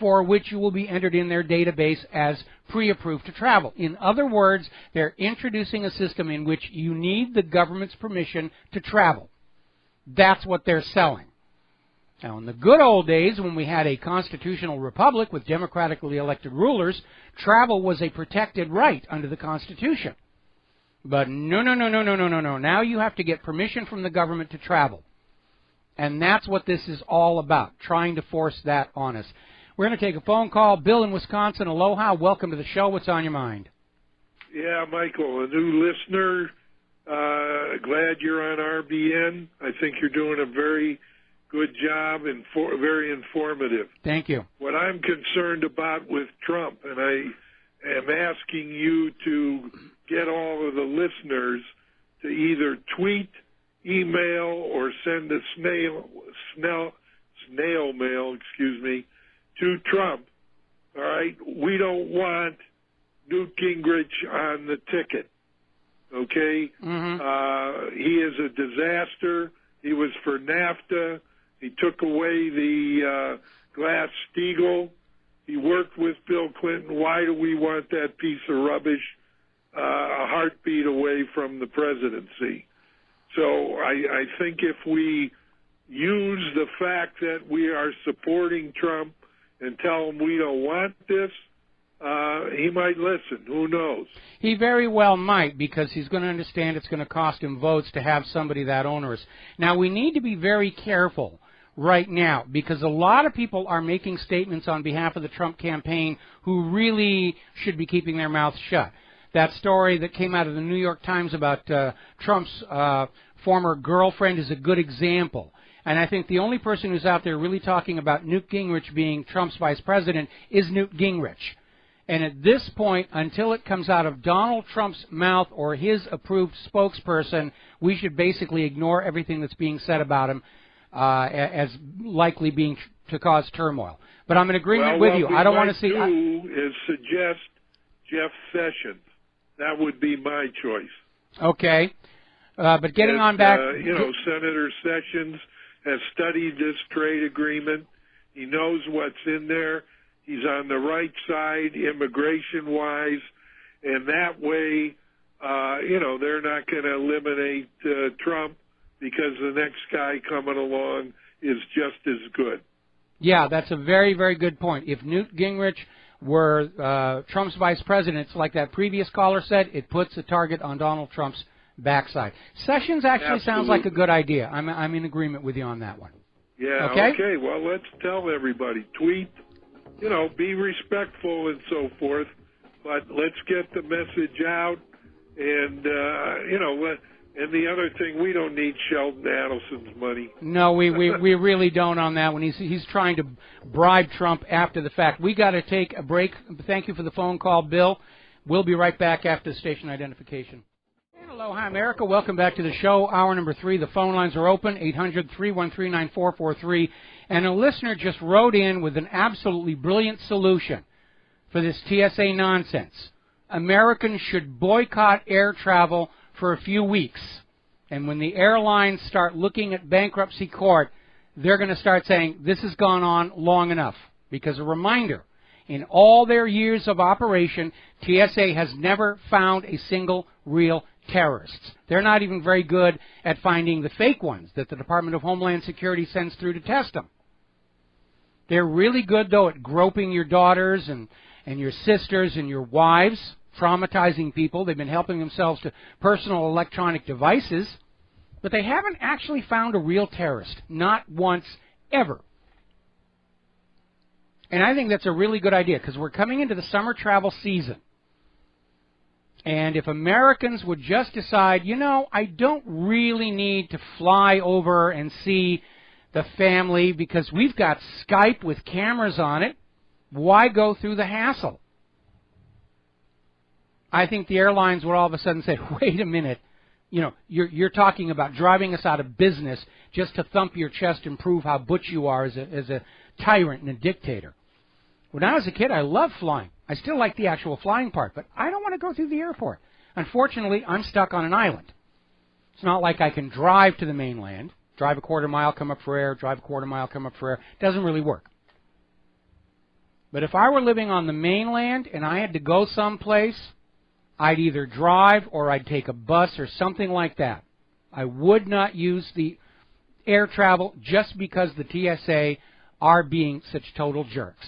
for which you will be entered in their database as pre-approved to travel. In other words, they're introducing a system in which you need the government's permission to travel. That's what they're selling. Now, in the good old days, when we had a constitutional republic with democratically elected rulers, travel was a protected right under the Constitution. But no. Now you have to get permission from the government to travel. And that's what this is all about, trying to force that on us. We're going to take a phone call. Bill in Wisconsin, aloha. Welcome to the show. What's on your mind? Yeah, Michael, a new listener. Glad you're on RBN. I think you're doing a very good job and very informative. Thank you. What I'm concerned about with Trump, and I am asking you to get all of the listeners to either tweet, email, or send a snail mail, to Trump. All right? We don't want Newt Gingrich on the ticket. okay? He is a disaster. He was for NAFTA. He took away the Glass-Steagall. He worked with Bill Clinton. Why do we want that piece of rubbish a heartbeat away from the presidency? So I think if we use the fact that we are supporting Trump and tell him we don't want this, he might listen. Who knows? He very well might, because he's going to understand it's going to cost him votes to have somebody that onerous. Now, we need to be very careful right now, because a lot of people are making statements on behalf of the Trump campaign who really should be keeping their mouths shut. That story that came out of the New York Times about Trump's former girlfriend is a good example. And I think the only person who's out there really talking about Newt Gingrich being Trump's vice president is Newt Gingrich. And at this point, until it comes out of Donald Trump's mouth or his approved spokesperson, we should basically ignore everything that's being said about him as likely being to cause turmoil. But I'm in agreement with you. I don't want to see. What we might do is suggest Jeff Sessions. That would be my choice. Okay. But getting on back. Senator Sessions has studied this trade agreement. He knows what's in there. He's on the right side immigration-wise. And that way, they're not going to eliminate Trump, because the next guy coming along is just as good. Yeah, that's a very, very good point. If Newt Gingrich were Trump's vice president, it's like that previous caller said, it puts a target on Donald Trump's backside. Sessions actually sounds like a good idea. I'm in agreement with you on that one. Yeah, okay. Well, let's tell everybody. Tweet, be respectful and so forth, but let's get the message out. And, and the other thing, we don't need Sheldon Adelson's money. No, we really don't on that one. He's trying to bribe Trump after the fact. We got to take a break. Thank you for the phone call, Bill. We'll be right back after the station identification. And aloha, America. Welcome back to the show. Hour number 3. The phone lines are open, 800-313-9443. And a listener just wrote in with an absolutely brilliant solution for this TSA nonsense. Americans should boycott air travel for a few weeks. And when the airlines start looking at bankruptcy court, they're going to start saying, this has gone on long enough. Because a reminder, in all their years of operation, TSA has never found a single real terrorist. They're not even very good at finding the fake ones that the Department of Homeland Security sends through to test them. They're really good, though, at groping your daughters and your sisters and your wives, traumatizing people. They've been helping themselves to personal electronic devices, but they haven't actually found a real terrorist, not once, ever. And I think that's a really good idea, because we're coming into the summer travel season. And if Americans would just decide, I don't really need to fly over and see the family because we've got Skype with cameras on it, why go through the hassle? I think the airlines would all of a sudden say, wait a minute, you're talking about driving us out of business just to thump your chest and prove how butch you are as a tyrant and a dictator. When I was a kid, I loved flying. I still like the actual flying part, but I don't want to go through the airport. Unfortunately, I'm stuck on an island. It's not like I can drive to the mainland, drive a quarter mile, come up for air, drive a quarter mile, come up for air. It doesn't really work. But if I were living on the mainland and I had to go someplace, I'd either drive or I'd take a bus or something like that. I would not use the air travel just because the TSA are being such total jerks.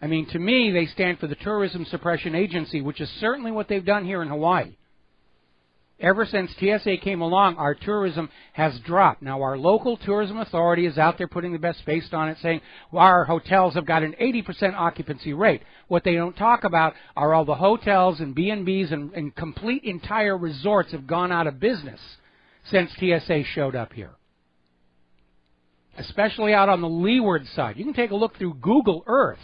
I mean, to me, they stand for the Tourism Suppression Agency, which is certainly what they've done here in Hawaii. Ever since TSA came along, our tourism has dropped. Now, our local tourism authority is out there putting the best face on it, saying our hotels have got an 80% occupancy rate. What they don't talk about are all the hotels and B&Bs and complete entire resorts have gone out of business since TSA showed up here, especially out on the leeward side. You can take a look through Google Earth.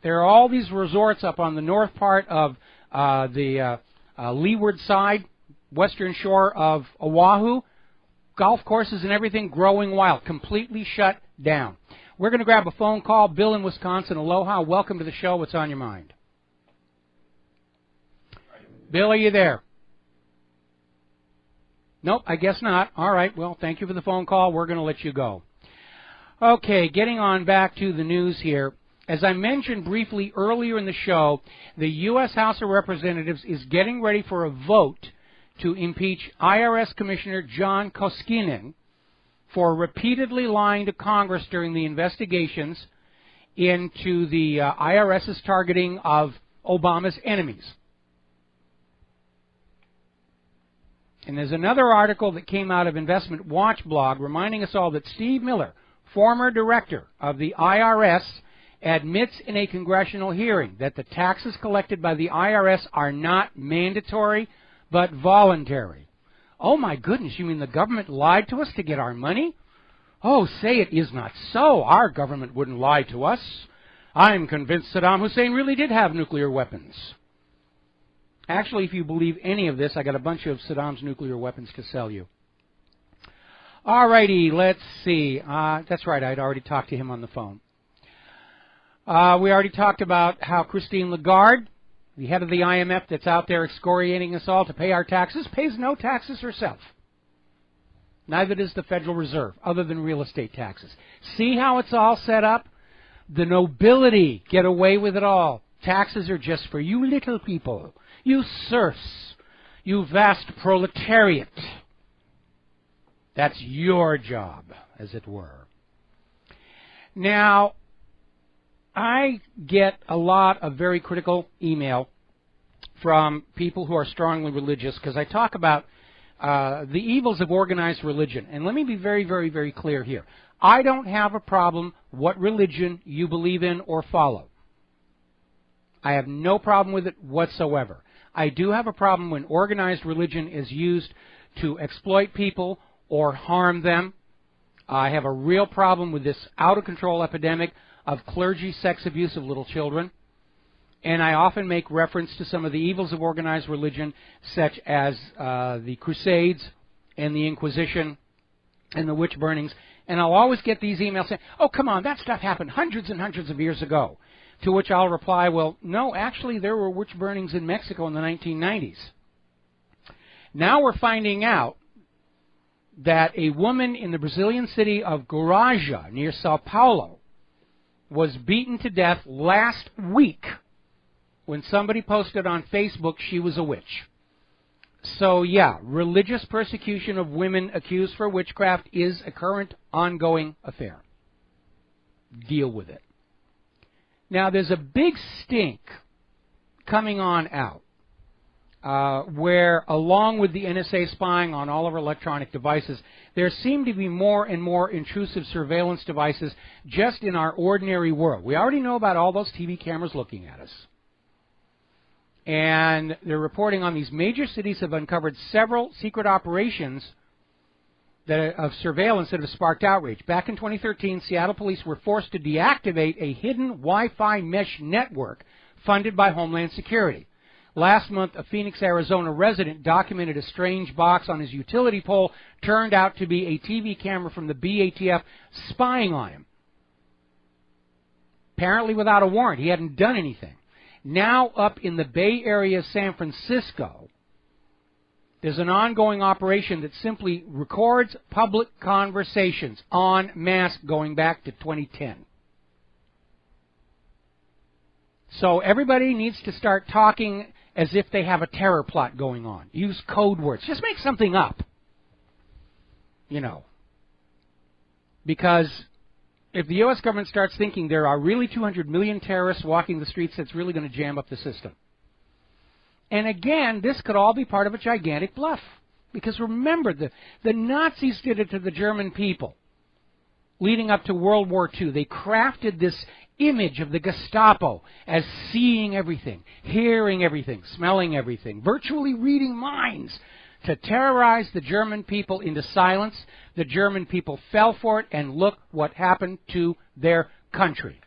There are all these resorts up on the north part of the leeward side, western shore of Oahu, golf courses and everything growing wild, completely shut down. We're going to grab a phone call. Bill in Wisconsin. Aloha. Welcome to the show. What's on your mind? Bill, are you there? Nope, I guess not. All right, well, thank you for the phone call. We're going to let you go. Okay, getting on back to the news here. As I mentioned briefly earlier in the show, the U.S. House of Representatives is getting ready for a vote to impeach IRS Commissioner John Koskinen for repeatedly lying to Congress during the investigations into the IRS's targeting of Obama's enemies. And there's another article that came out of Investment Watch blog reminding us all that Steve Miller, former director of the IRS, admits in a congressional hearing that the taxes collected by the IRS are not mandatory but voluntary. Oh my goodness, you mean the government lied to us to get our money? Oh, say it is not so. Our government wouldn't lie to us. I'm convinced Saddam Hussein really did have nuclear weapons. Actually, if you believe any of this, I got a bunch of Saddam's nuclear weapons to sell you. All righty, let's see. That's right, I'd already talked to him on the phone. We already talked about how Christine Lagarde, the head of the IMF that's out there excoriating us all to pay our taxes, pays no taxes herself. Neither does the Federal Reserve, other than real estate taxes. See how it's all set up? The nobility get away with it all. Taxes are just for you little people, you serfs, you vast proletariat. That's your job, as it were. Now, I get a lot of very critical email from people who are strongly religious because I talk about the evils of organized religion. And let me be very, very, very clear here. I don't have a problem what religion you believe in or follow. I have no problem with it whatsoever. I do have a problem when organized religion is used to exploit people or harm them. I have a real problem with this out-of-control epidemic of clergy sex abuse of little children. And I often make reference to some of the evils of organized religion, such as the Crusades and the Inquisition and the witch burnings. And I'll always get these emails saying, oh, come on, that stuff happened hundreds and hundreds of years ago. To which I'll reply, well, no, actually there were witch burnings in Mexico in the 1990s. Now we're finding out that a woman in the Brazilian city of Guarujá, near Sao Paulo, was beaten to death last week when somebody posted on Facebook she was a witch. So, yeah, religious persecution of women accused for witchcraft is a current, ongoing affair. Deal with it. Now, there's a big stink coming on out where, along with the NSA spying on all of our electronic devices, there seem to be more and more intrusive surveillance devices just in our ordinary world. We already know about all those TV cameras looking at us. And they're reporting on these major cities have uncovered several secret operations of surveillance that have sparked outrage. Back in 2013, Seattle police were forced to deactivate a hidden Wi-Fi mesh network funded by Homeland Security. Last month, a Phoenix, Arizona resident documented a strange box on his utility pole turned out to be a TV camera from the BATF spying on him. Apparently without a warrant. He hadn't done anything. Now up in the Bay Area of San Francisco, there's an ongoing operation that simply records public conversations en masse going back to 2010. So everybody needs to start talking as if they have a terror plot going on. Use code words. Just make something up. You know. Because if the U.S. government starts thinking there are really 200 million terrorists walking the streets, that's really going to jam up the system. And again, this could all be part of a gigantic bluff. Because remember, the Nazis did it to the German people leading up to World War II. They crafted this image of the Gestapo as seeing everything, hearing everything, smelling everything, virtually reading minds to terrorize the German people into silence. The German people fell for it, and look what happened to their country.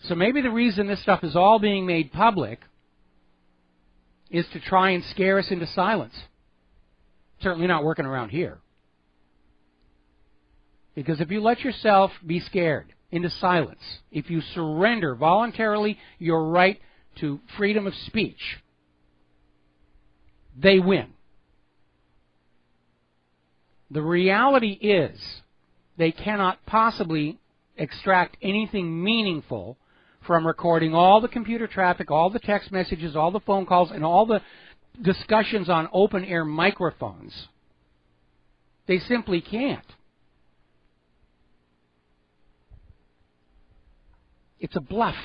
So maybe the reason this stuff is all being made public is to try and scare us into silence. Certainly not working around here. Because if you let yourself be scared into silence, if you surrender voluntarily your right to freedom of speech, they win. The reality is they cannot possibly extract anything meaningful from recording all the computer traffic, all the text messages, all the phone calls, and all the discussions on open-air microphones. They simply can't. It's a bluff.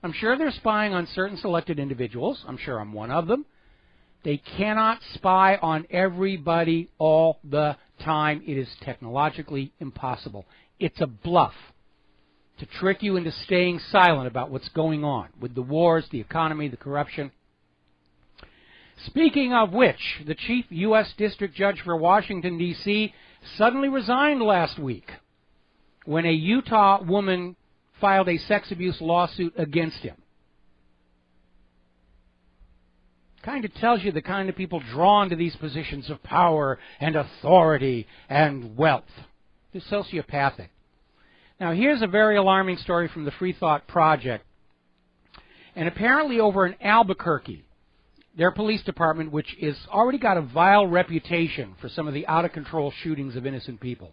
I'm sure they're spying on certain selected individuals. I'm sure I'm one of them. They cannot spy on everybody all the time. It is technologically impossible. It's a bluff to trick you into staying silent about what's going on with the wars, the economy, the corruption. Speaking of which, the chief U.S. District Judge for Washington, D.C. suddenly resigned last week when a Utah woman filed a sex abuse lawsuit against him. Kind of tells you the kind of people drawn to these positions of power and authority and wealth. They're sociopathic. Now, here's a very alarming story from the Free Thought Project. And apparently over in Albuquerque, their police department, which is already got a vile reputation for some of the out-of-control shootings of innocent people,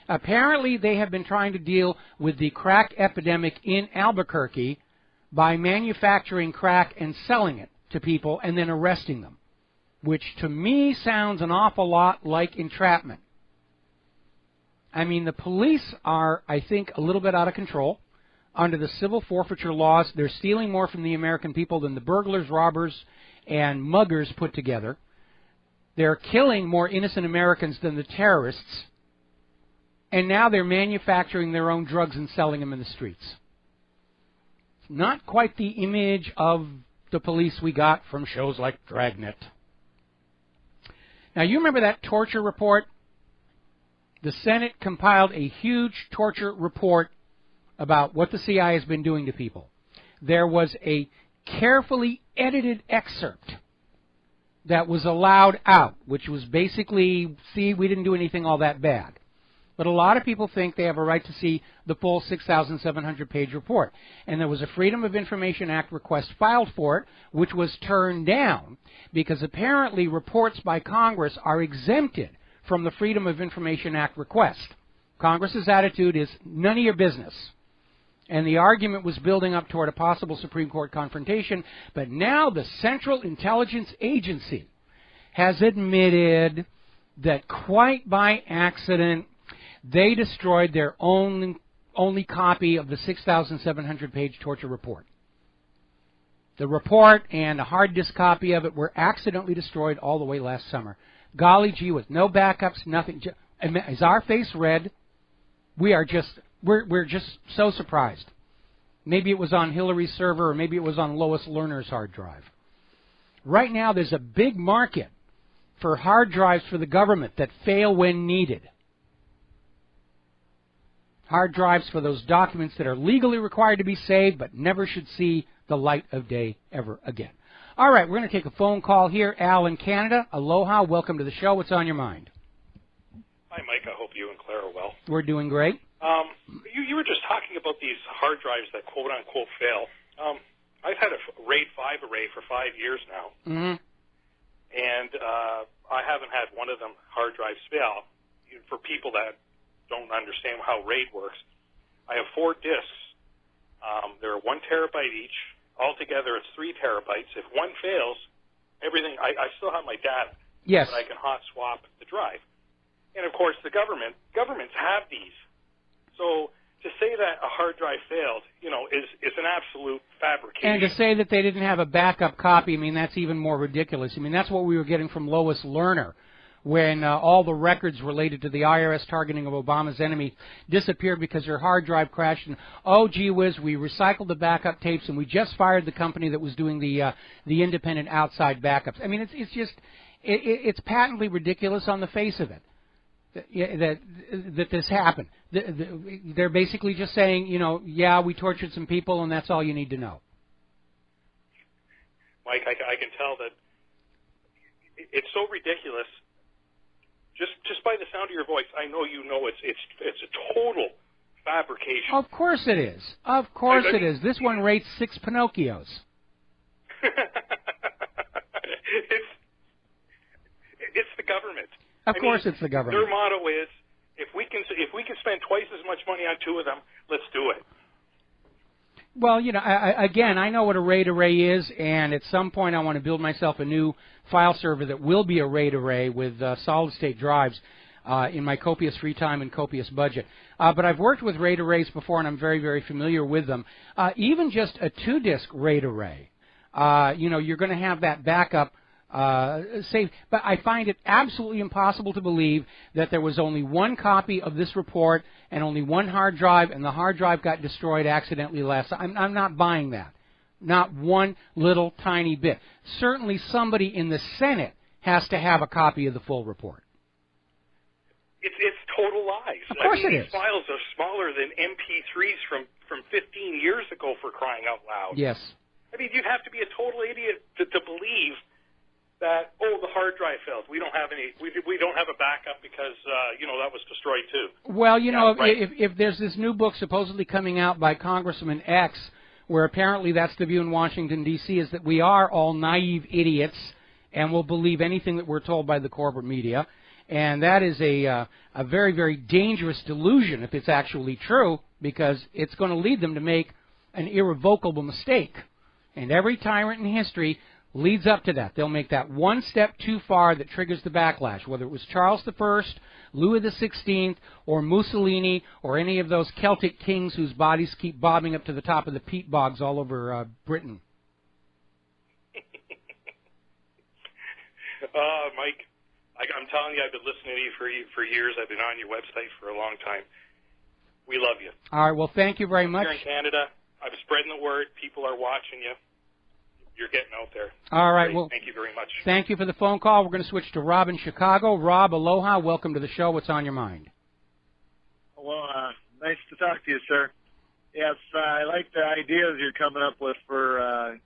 apparently they have been trying to deal with the crack epidemic in Albuquerque by manufacturing crack and selling it to people and then arresting them, which to me sounds an awful lot like entrapment. I mean, the police are, I think, a little bit out of control. Under the civil forfeiture laws, they're stealing more from the American people than the burglars, robbers, and muggers put together. They're killing more innocent Americans than the terrorists. And now they're manufacturing their own drugs and selling them in the streets. Not quite the image of the police we got from shows like Dragnet. Now, you remember that torture report? The Senate compiled a huge torture report about what the CIA has been doing to people. There was a carefully edited excerpt that was allowed out, which was basically, see, we didn't do anything all that bad. But a lot of people think they have a right to see the full 6,700-page report. And there was a Freedom of Information Act request filed for it, which was turned down because apparently reports by Congress are exempted from the Freedom of Information Act request. Congress's attitude is none of your business. And the argument was building up toward a possible Supreme Court confrontation. But now the Central Intelligence Agency has admitted that quite by accident, they destroyed their only copy of the 6,700-page torture report. The report and a hard disk copy of it were accidentally destroyed all the way last summer. Golly gee, with no backups, nothing. Is our face red? We're just so surprised. Maybe it was on Hillary's server, or maybe it was on Lois Lerner's hard drive. Right now, there's a big market for hard drives for the government that fail when needed. Hard drives for those documents that are legally required to be saved but never should see the light of day ever again. All right, we're going to take a phone call here. Al in Canada. Aloha. Welcome to the show. What's on your mind? Hi, Mike. I hope you and Claire are well. We're doing great. You were just talking about these hard drives that quote-unquote fail. I've had a RAID 5 array for 5 years now, and I haven't had one of them hard drives fail. For people that don't understand how RAID works, I have 4 disks. They're 1 terabyte each. Altogether, it's 3 terabytes. If one fails, everything, I still have my data. Yes. But I can hot swap the drive. And, of course, governments have these. So to say that a hard drive failed, is an absolute fabrication. And to say that they didn't have a backup copy, I mean, that's even more ridiculous. I mean, that's what we were getting from Lois Lerner when all the records related to the IRS targeting of Obama's enemy disappeared because her hard drive crashed. And, oh, gee whiz, we recycled the backup tapes, and we just fired the company that was doing the independent outside backups. I mean, it's patently ridiculous on the face of it that this happened. They're basically just saying, yeah, we tortured some people, and that's all you need to know. Mike, I can tell that it's so ridiculous. Just by the sound of your voice, I know you know it's a total fabrication. Of course it is. Of course it is. This one rates 6 Pinocchios. It's the government. Of course, it's the government. Their motto is, if we can spend twice as much money on two of them, let's do it. Well, you know, again, I know what a RAID array is, and at some point I want to build myself a new file server that will be a RAID array with solid-state drives in my copious free time and copious budget. But I've worked with RAID arrays before, and I'm very, very familiar with them. Even just a 2-disk RAID array, you know, you're going to have that backup saved. But I find it absolutely impossible to believe that there was only one copy of this report and only one hard drive, and the hard drive got destroyed accidentally last. I'm not buying that. Not one little tiny bit. Certainly somebody in the Senate has to have a copy of the full report. It's total lies. Of course it is. These files are smaller than MP3s from 15 years ago, for crying out loud. Yes. I mean, you'd have to be a total idiot to believe that, oh, the hard drive failed. We don't have we don't have a backup because you know, that was destroyed too. Well, you know, right. if there's this new book supposedly coming out by Congressman X, where apparently that's the view in Washington D.C., is that we are all naive idiots and will believe anything that we're told by the corporate media, and that is a very, very dangerous delusion if it's actually true, because it's going to lead them to make an irrevocable mistake, and every tyrant in history leads up to that. They'll make that one step too far that triggers the backlash, whether it was Charles I, Louis XVI, or Mussolini, or any of those Celtic kings whose bodies keep bobbing up to the top of the peat bogs all over Britain. Mike, I'm telling you, I've been listening to you for years. I've been on your website for a long time. We love you. All right, well, thank you very much. Here in Canada, I'm spreading the word. People are watching you. You're getting out there. All right. Great. Well, thank you very much. Thank you for the phone call. We're going to switch to Rob in Chicago. Rob, aloha. Welcome to the show. What's on your mind? Well, nice to talk to you, sir. Yes, I like the ideas you're coming up with for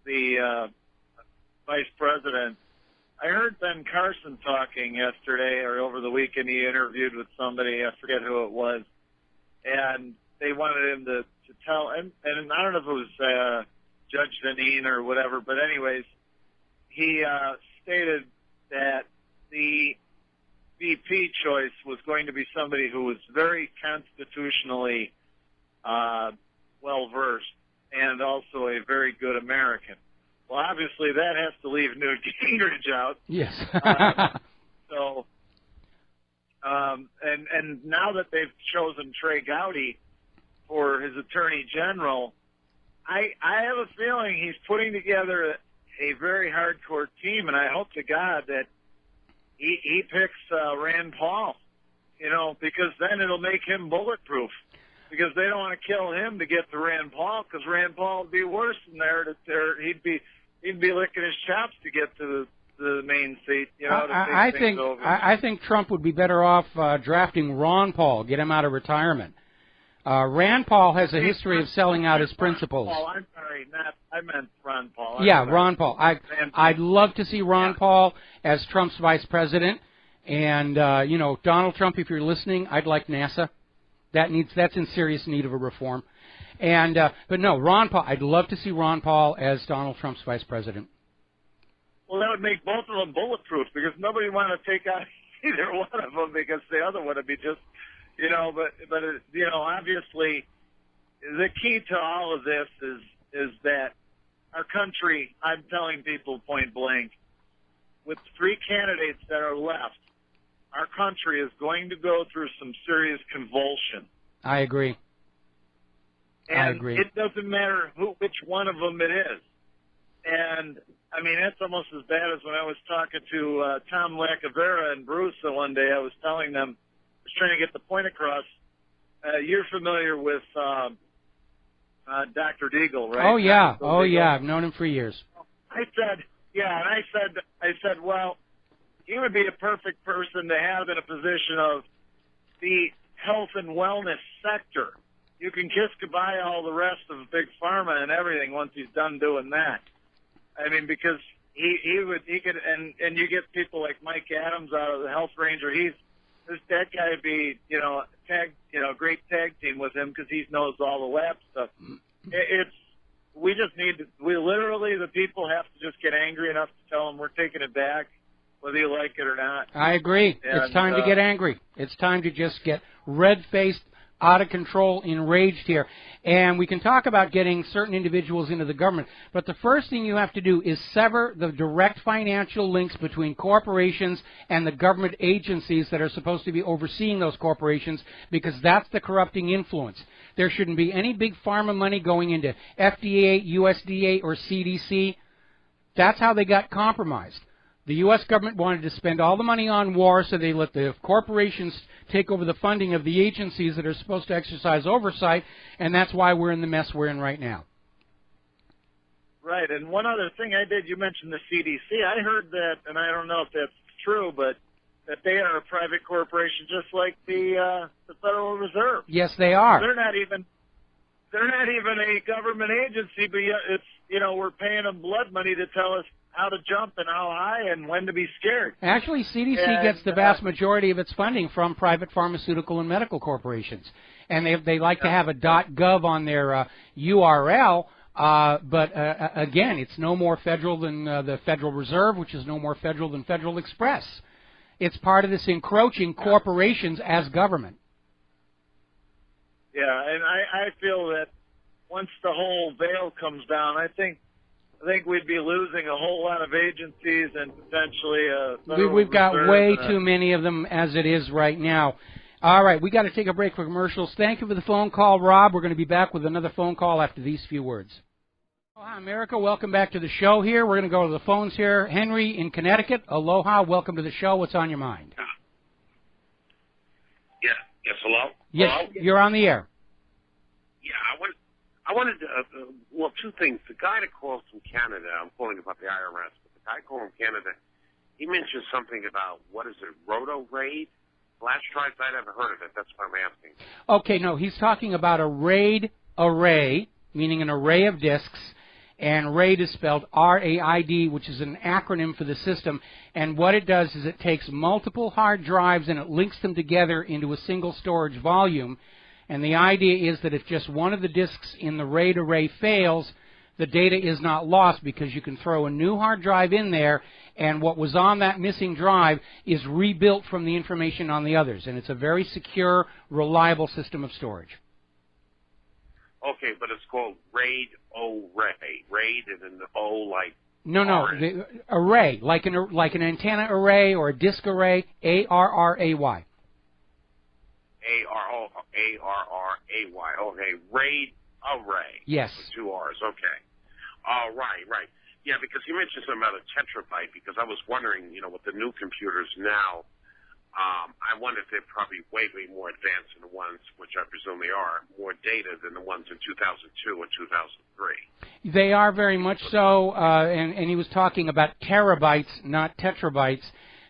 the vice president. I heard Ben Carson talking yesterday or over the weekend. He interviewed with somebody. I forget who it was. And they wanted him to tell, and I don't know if it was Judge Deneen or whatever, but anyways, he stated that the VP choice was going to be somebody who was very constitutionally well-versed and also a very good American. Well, obviously, that has to leave Newt Gingrich out. Yes. And now that they've chosen Trey Gowdy for his attorney general, I have a feeling he's putting together a very hardcore team, and I hope to God that he picks Rand Paul, you know, because then it'll make him bulletproof, because they don't want to kill him to get to Rand Paul, because Rand Paul would be worse than he'd be licking his chops to get to the main seat, you know. I think Trump would be better off drafting Ron Paul, get him out of retirement. Rand Paul has a history of selling out his principles. Paul, I'm sorry, I meant Ron Paul. Ron Paul. I'd love to see Ron Paul as Trump's vice president, and you know, Donald Trump, if you're listening, I'd like NASA. That's in serious need of a reform. And but no, Ron Paul. I'd love to see Ron Paul as Donald Trump's vice president. Well, that would make both of them bulletproof, because nobody would want to take out either one of them, because the other one would be just. You know, but you know, obviously, the key to all of this is that our country, I'm telling people point blank, with 3 candidates that are left, our country is going to go through some serious convulsion. I agree. And it doesn't matter which one of them it is. And, I mean, that's almost as bad as when I was talking to Tom Lacavera and Bruce one day. I was telling them, I was trying to get the point across. You're familiar with Dr. Deagle, right? Oh, yeah. I've known him for years. I said, well, he would be a perfect person to have in a position of the health and wellness sector. You can kiss goodbye all the rest of Big Pharma and everything once he's done doing that. I mean, because he could, and you get people like Mike Adams out of the Health Ranger. That guy would be, great tag team with him, because he knows all the lab stuff. We literally, the people have to just get angry enough to tell him we're taking it back. whether you like it or not. I agree. And, it's time to get angry. It's time to just get red-faced, out of control, enraged here. And we can talk about getting certain individuals into the government, but the first thing you have to do is sever the direct financial links between corporations and the government agencies that are supposed to be overseeing those corporations, because that's the corrupting influence. There shouldn't be any big pharma money going into FDA, USDA, or CDC. That's how they got compromised. The U.S. government wanted to spend all the money on war, so they let the corporations take over the funding of the agencies that are supposed to exercise oversight, and that's why we're in the mess we're in right now. Right, and one other thing I did, you mentioned the CDC. I heard that, and I don't know if that's true, but that they are a private corporation just like the Federal Reserve. Yes, they are. They're not even a government agency, but it's, you know, we're paying them blood money to tell us how to jump and how high and when to be scared. Actually, CDC gets the vast majority of its funding from private pharmaceutical and medical corporations. And they like to have a .gov on their URL, but again, it's no more federal than the Federal Reserve, which is no more federal than Federal Express. It's part of this encroaching corporations as government. Yeah, and I feel that once the whole veil comes down, I think we'd be losing a whole lot of agencies and potentially we've got way too many of them as it is right now. All right, we got to take a break for commercials. Thank you for the phone call, Rob. We're going to be back with another phone call after these few words. Aloha, America. Welcome back to the show here. We're going to go to the phones here. Henry in Connecticut. Aloha. Welcome to the show. What's on your mind? Yeah. Yes, hello? Yes, hello? You're on the air. Yeah, I wanted to, well, two things. The guy that calls from Canada, I'm calling about the IRS, but the guy calling from Canada, he mentioned something about, what is it, roto-raid? Flash drives? I never heard of it. That's what I'm asking. Okay, no, he's talking about a RAID array, meaning an array of disks, and RAID is spelled R-A-I-D, which is an acronym for the system, and what it does is it takes multiple hard drives and it links them together into a single storage volume. And the idea is that if just one of the disks in the RAID array fails, the data is not lost because you can throw a new hard drive in there and what was on that missing drive is rebuilt from the information on the others. And it's a very secure, reliable system of storage. Okay, but it's called RAID-O-Ray. RAID and then the O like... No, the array, like an antenna array or a disk array, A-R-R-A-Y. A-R-R-A-Y. Okay, RAID array. Yes. With two R's. Okay. Right. Yeah, because you mentioned something about a terabyte. Because I was wondering, you know, with the new computers now, I wonder if they're probably way more advanced than the ones, which I presume they are, more data than the ones in 2002 or 2003. They are very much so, and he was talking about terabytes, not tetrabytes.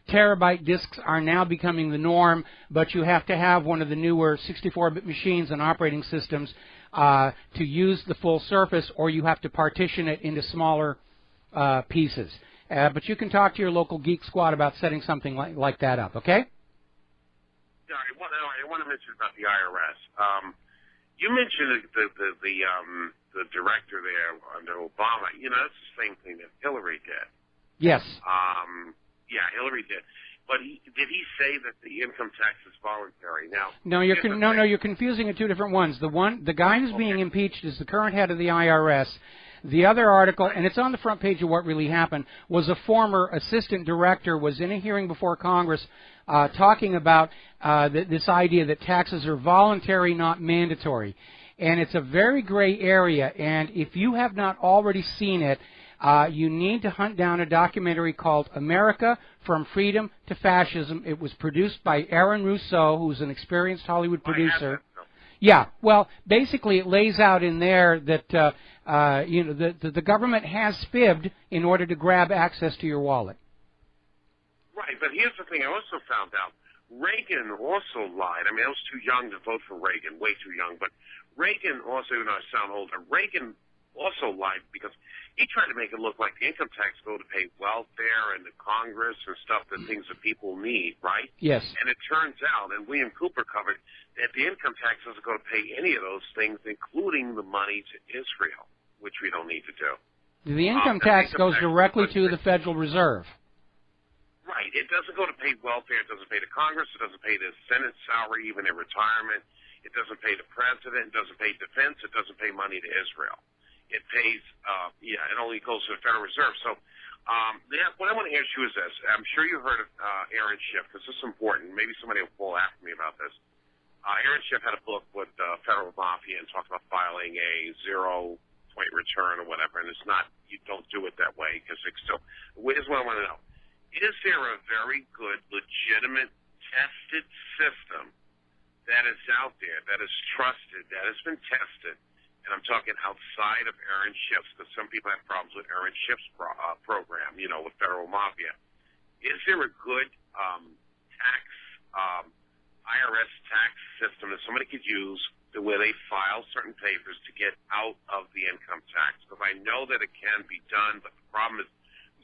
Terabyte disks are now becoming the norm, but you have to have one of the newer 64-bit machines and operating systems to use the full surface, or you have to partition it into smaller pieces. But you can talk to your local Geek Squad about setting something like that up, okay? Yeah, I want to mention about the IRS. You mentioned the director there under Obama. You know, that's the same thing that Hillary did. Yes. Yeah, Hillary did. But did he say that the income tax is voluntary? Now, no, you're confusing the two different ones. The guy who's being impeached is the current head of the IRS. The other article, and it's on the front page of What Really Happened, was a former assistant director, was in a hearing before Congress talking about this idea that taxes are voluntary, not mandatory. And it's a very gray area, and if you have not already seen it, you need to hunt down a documentary called America From Freedom to Fascism. It was produced by Aaron Russo, who's an experienced Hollywood producer. Yeah, well, basically it lays out in there that the government has fibbed in order to grab access to your wallet. Right, but here's the thing. I also found out Reagan also lied. I mean, I was too young to vote for Reagan, way too young. But Reagan also, even though I sound older, Reagan also lied because he tried to make it look like the income tax go to pay welfare and the Congress and stuff, the things that people need, right? Yes. And it turns out, and William Cooper covered, that the income tax doesn't go to pay any of those things, including the money to Israel, which we don't need to do. The income tax goes directly to the Federal Reserve. Right. It doesn't go to pay welfare. It doesn't pay the Congress. It doesn't pay the Senate salary, even in retirement. It doesn't pay the president. It doesn't pay defense. It doesn't pay money to Israel. It pays, it only goes to the Federal Reserve. So what I want to ask you is this. I'm sure you heard of Aaron Schiff, because this is important. Maybe somebody will call after me about this. Aaron Schiff had a book with Federal Mafia and talked about filing a 0-point return or whatever, and it's not, you don't do it that way, because it's still, here's what I want to know. Is there a very good, legitimate, tested system that is out there, that is trusted, that has been tested, and I'm talking outside of Aaron Schiff's, because some people have problems with Aaron Schiff's program, you know, with Federal Mafia. Is there a good IRS tax system that somebody could use where they file certain papers to get out of the income tax? Because I know that it can be done, but the problem is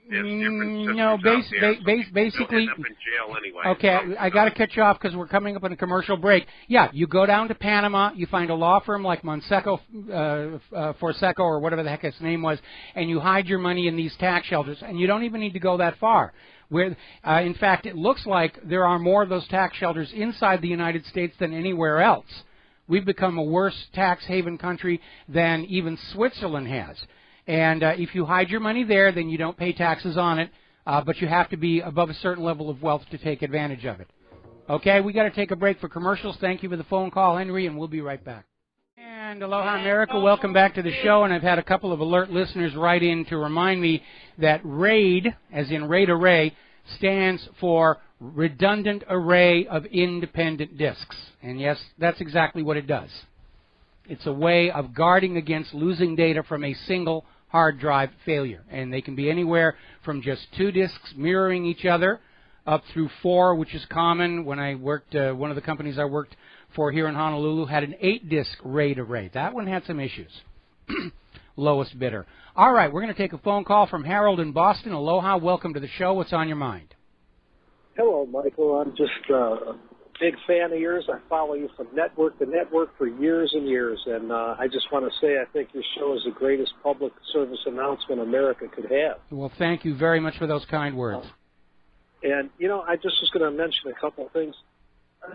there's different systems out there, so basically, end up in jail anyway. Okay, I got to cut you off because we're coming up on a commercial break. Yeah, you go down to Panama, you find a law firm like Fonseca or whatever the heck its name was, and you hide your money in these tax shelters, and you don't even need to go that far. Where, in fact, it looks like there are more of those tax shelters inside the United States than anywhere else. We've become a worse tax haven country than even Switzerland has. And if you hide your money there, then you don't pay taxes on it, but you have to be above a certain level of wealth to take advantage of it. Okay, we got to take a break for commercials. Thank you for the phone call, Henry, and we'll be right back. And aloha, America. Welcome back to the show. And I've had a couple of alert listeners write in to remind me that RAID, as in RAID Array, stands for Redundant Array of Independent Disks. And yes, that's exactly what it does. It's a way of guarding against losing data from a single hard drive failure. And they can be anywhere from just 2 disks mirroring each other up through 4, which is common. When I worked, one of the companies I worked for here in Honolulu had an 8-disk RAID array. That one had some issues. Lowest bidder. All right, we're going to take a phone call from Harold in Boston. Aloha, welcome to the show. What's on your mind? Hello, Michael. I'm just a big fan of yours. I follow you from network to network for years and years, and I just want to say I think your show is the greatest public service announcement America could have. Well, thank you very much for those kind words. And, you know, I just was going to mention a couple of things.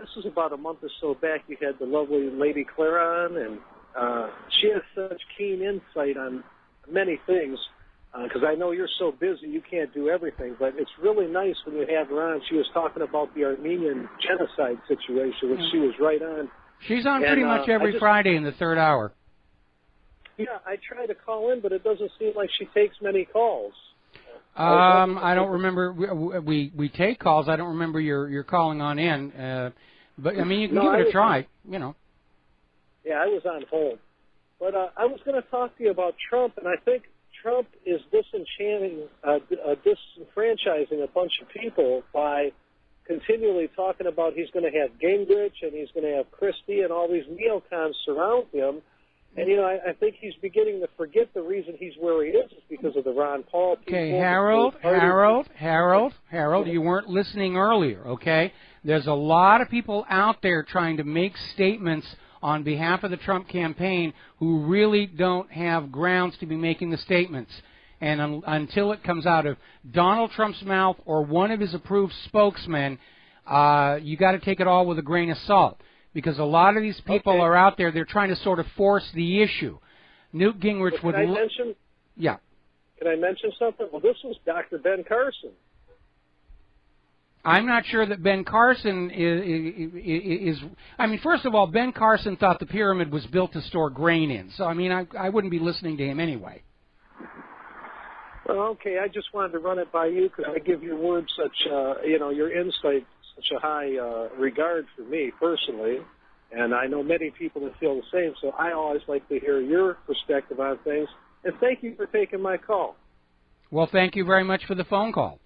This was about a month or so back. You had the lovely Lady Clara on, and she has such keen insight on many things, because I know you're so busy you can't do everything, but it's really nice when you have her on. She was talking about the Armenian genocide situation, which she was right on. She's on pretty much every Friday in the 3rd hour. Yeah, I try to call in, but it doesn't seem like she takes many calls. I don't remember. We take calls. I don't remember your calling on in. But, I mean, you can give it a try, you know. Yeah, I was on hold. But I was going to talk to you about Trump, and I think Trump is disenfranchising a bunch of people by continually talking about he's going to have Gingrich and he's going to have Christie and all these neocons surround him. And, you know, I think he's beginning to forget the reason he's where he is because of the Ron Paul people. Okay, Harold, you weren't listening earlier, okay? There's a lot of people out there trying to make statements on behalf of the Trump campaign who really don't have grounds to be making the statements. And until it comes out of Donald Trump's mouth or one of his approved spokesmen, you got to take it all with a grain of salt. Because a lot of these people are out there, they're trying to sort of force the issue. Newt Gingrich would... Can I mention? Yeah. Can I mention something? Well, this was Dr. Ben Carson. I'm not sure that Ben Carson is... I mean, first of all, Ben Carson thought the pyramid was built to store grain in. So, I mean, I wouldn't be listening to him anyway. Well, okay, I just wanted to run it by you because I give your words such, you know, your insight such a high regard for me personally. And I know many people that feel the same, so I always like to hear your perspective on things. And thank you for taking my call. Well, thank you very much for the phone call.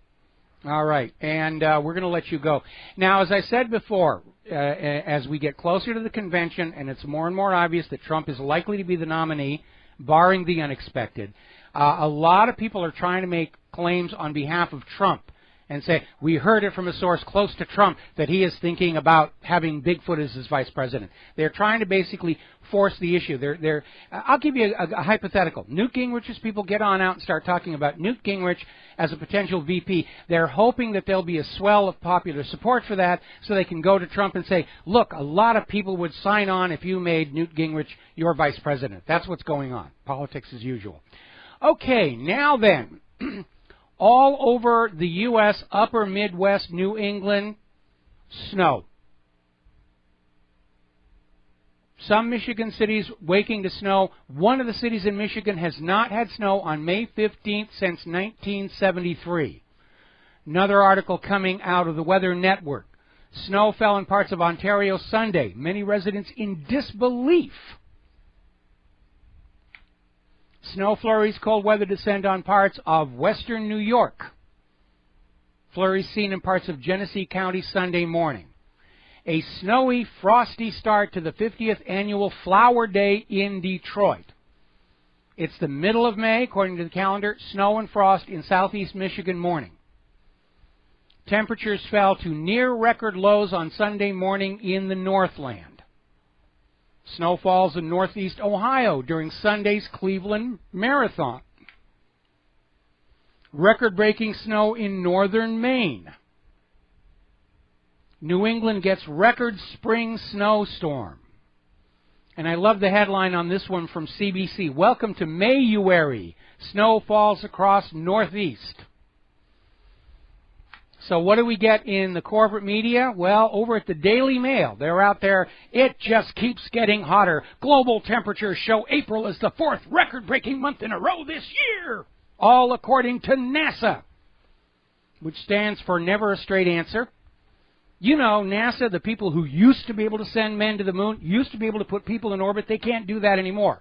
All right, and we're going to let you go. Now, as I said before, as we get closer to the convention and it's more and more obvious that Trump is likely to be the nominee, barring the unexpected, a lot of people are trying to make claims on behalf of Trump. and say, we heard it from a source close to Trump that he is thinking about having Bigfoot as his vice president. They're trying to basically force the issue. I'll give you a hypothetical. Newt Gingrich's people get on out and start talking about Newt Gingrich as a potential VP. They're hoping that there'll be a swell of popular support for that so they can go to Trump and say, look, a lot of people would sign on if you made Newt Gingrich your vice president. That's what's going on. Politics as usual. Okay, now then, all over the U.S., upper Midwest, New England, snow. Some Michigan cities waking to snow. One of the cities in Michigan has not had snow on May 15th since 1973. Another article coming out of the Weather Network. Snow fell in parts of Ontario Sunday. Many residents in disbelief. Snow flurries, cold weather descend on parts of western New York. Flurries seen in parts of Genesee County Sunday morning. A snowy, frosty start to the 50th annual Flower Day in Detroit. It's the middle of May, according to the calendar. Snow and frost in southeast Michigan morning. Temperatures fell to near record lows on Sunday morning in the Northland. Snow falls in northeast Ohio during Sunday's Cleveland Marathon. Record-breaking snow in northern Maine. New England gets record spring snowstorm. And I love the headline on this one from CBC. Welcome to Mayuary. Snow falls across northeast. So what do we get in the corporate media? Well, over at the Daily Mail, they're out there. It just keeps getting hotter. Global temperatures show April is the 4th record-breaking month in a row this year. All according to NASA, which stands for Never a Straight Answer. You know, NASA, the people who used to be able to send men to the moon, used to be able to put people in orbit, they can't do that anymore.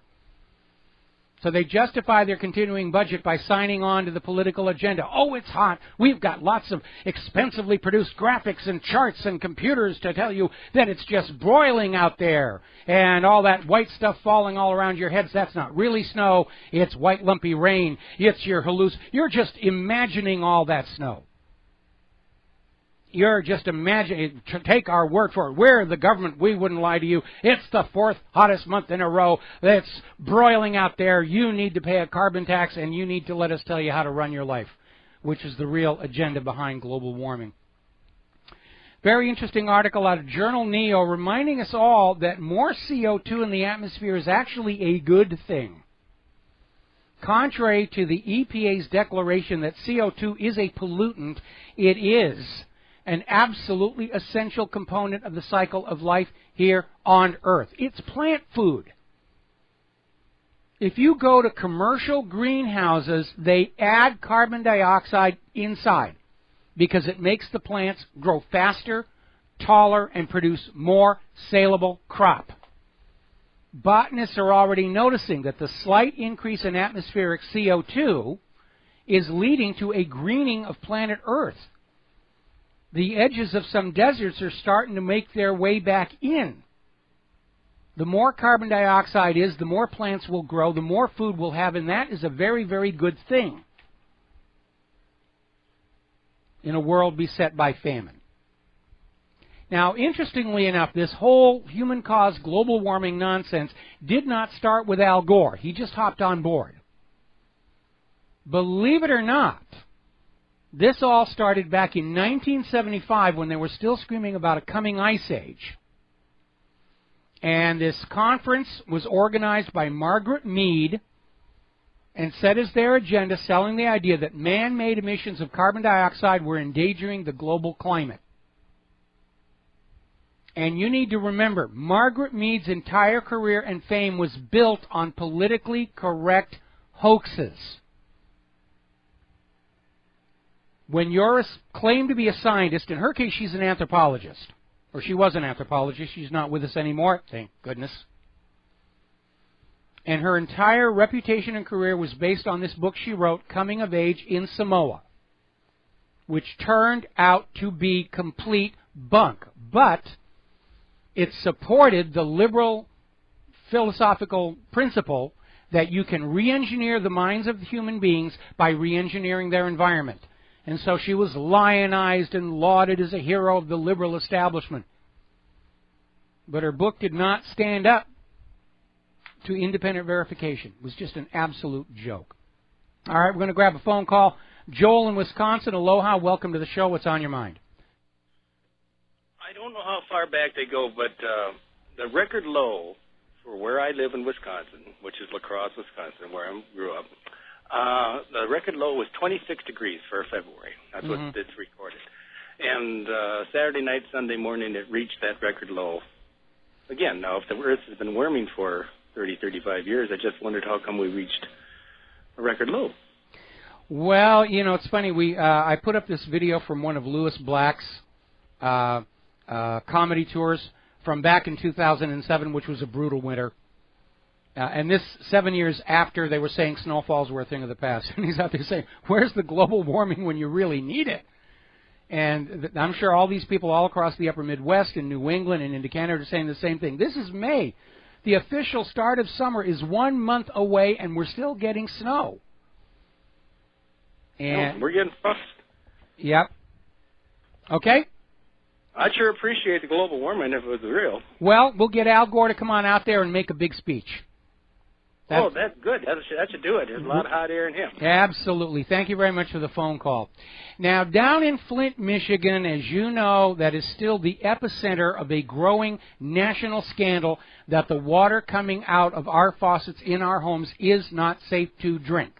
So they justify their continuing budget by signing on to the political agenda. Oh, it's hot. We've got lots of expensively produced graphics and charts and computers to tell you that it's just broiling out there. And all that white stuff falling all around your heads, that's not really snow. It's white lumpy rain. It's your You're just imagining all that snow. You're just imagining, take our word for it. We're the government. We wouldn't lie to you. It's the 4th hottest month in a row. It's broiling out there. You need to pay a carbon tax, and you need to let us tell you how to run your life, which is the real agenda behind global warming. Very interesting article out of Journal Neo reminding us all that more CO2 in the atmosphere is actually a good thing. Contrary to the EPA's declaration that CO2 is a pollutant, it is an absolutely essential component of the cycle of life here on Earth. It's plant food. If you go to commercial greenhouses, they add carbon dioxide inside because it makes the plants grow faster, taller, and produce more saleable crop. Botanists are already noticing that the slight increase in atmospheric CO2 is leading to a greening of planet Earth. The edges of some deserts are starting to make their way back in. The more carbon dioxide is, the more plants will grow, the more food we'll have, and that is a very, very good thing in a world beset by famine. Now, interestingly enough, this whole human-caused global warming nonsense did not start with Al Gore. He just hopped on board. Believe it or not, this all started back in 1975 when they were still screaming about a coming ice age. And this conference was organized by Margaret Mead and set as their agenda selling the idea that man-made emissions of carbon dioxide were endangering the global climate. And you need to remember, Margaret Mead's entire career and fame was built on politically correct hoaxes. When you're claimed to be a scientist, in her case she's an anthropologist, or she was an anthropologist, she's not with us anymore, thank goodness. And her entire reputation and career was based on this book she wrote, Coming of Age in Samoa, which turned out to be complete bunk. But it supported the liberal philosophical principle that you can re-engineer the minds of human beings by re-engineering their environment. And so she was lionized and lauded as a hero of the liberal establishment. But her book did not stand up to independent verification. It was just an absolute joke. All right, we're going to grab a phone call. Joel in Wisconsin, aloha, welcome to the show. What's on your mind? I don't know how far back they go, but the record low for where I live in Wisconsin, which is La Crosse, Wisconsin, where I grew up, the record low was 26 degrees for February. That's what it's recorded. And Saturday night, Sunday morning, it reached that record low. Again, now, if the Earth has been warming for 30, 35 years, I just wondered how come we reached a record low. Well, you know, it's funny. I put up this video from one of Lewis Black's comedy tours from back in 2007, which was a brutal winter. And this 7 years after they were saying snowfalls were a thing of the past. And he's out there saying, where's the global warming when you really need it? And I'm sure all these people all across the upper Midwest and New England and into Canada are saying the same thing. This is May. The official start of summer is 1 month away, and we're still getting snow. And we're getting frost. Yep. Okay. I'd sure appreciate the global warming if it was real. Well, we'll get Al Gore to come on out there and make a big speech. That's good. That should do it. There's a lot of hot air in him. Absolutely. Thank you very much for the phone call. Now, down in Flint, Michigan, as you know, that is still the epicenter of a growing national scandal that the water coming out of our faucets in our homes is not safe to drink.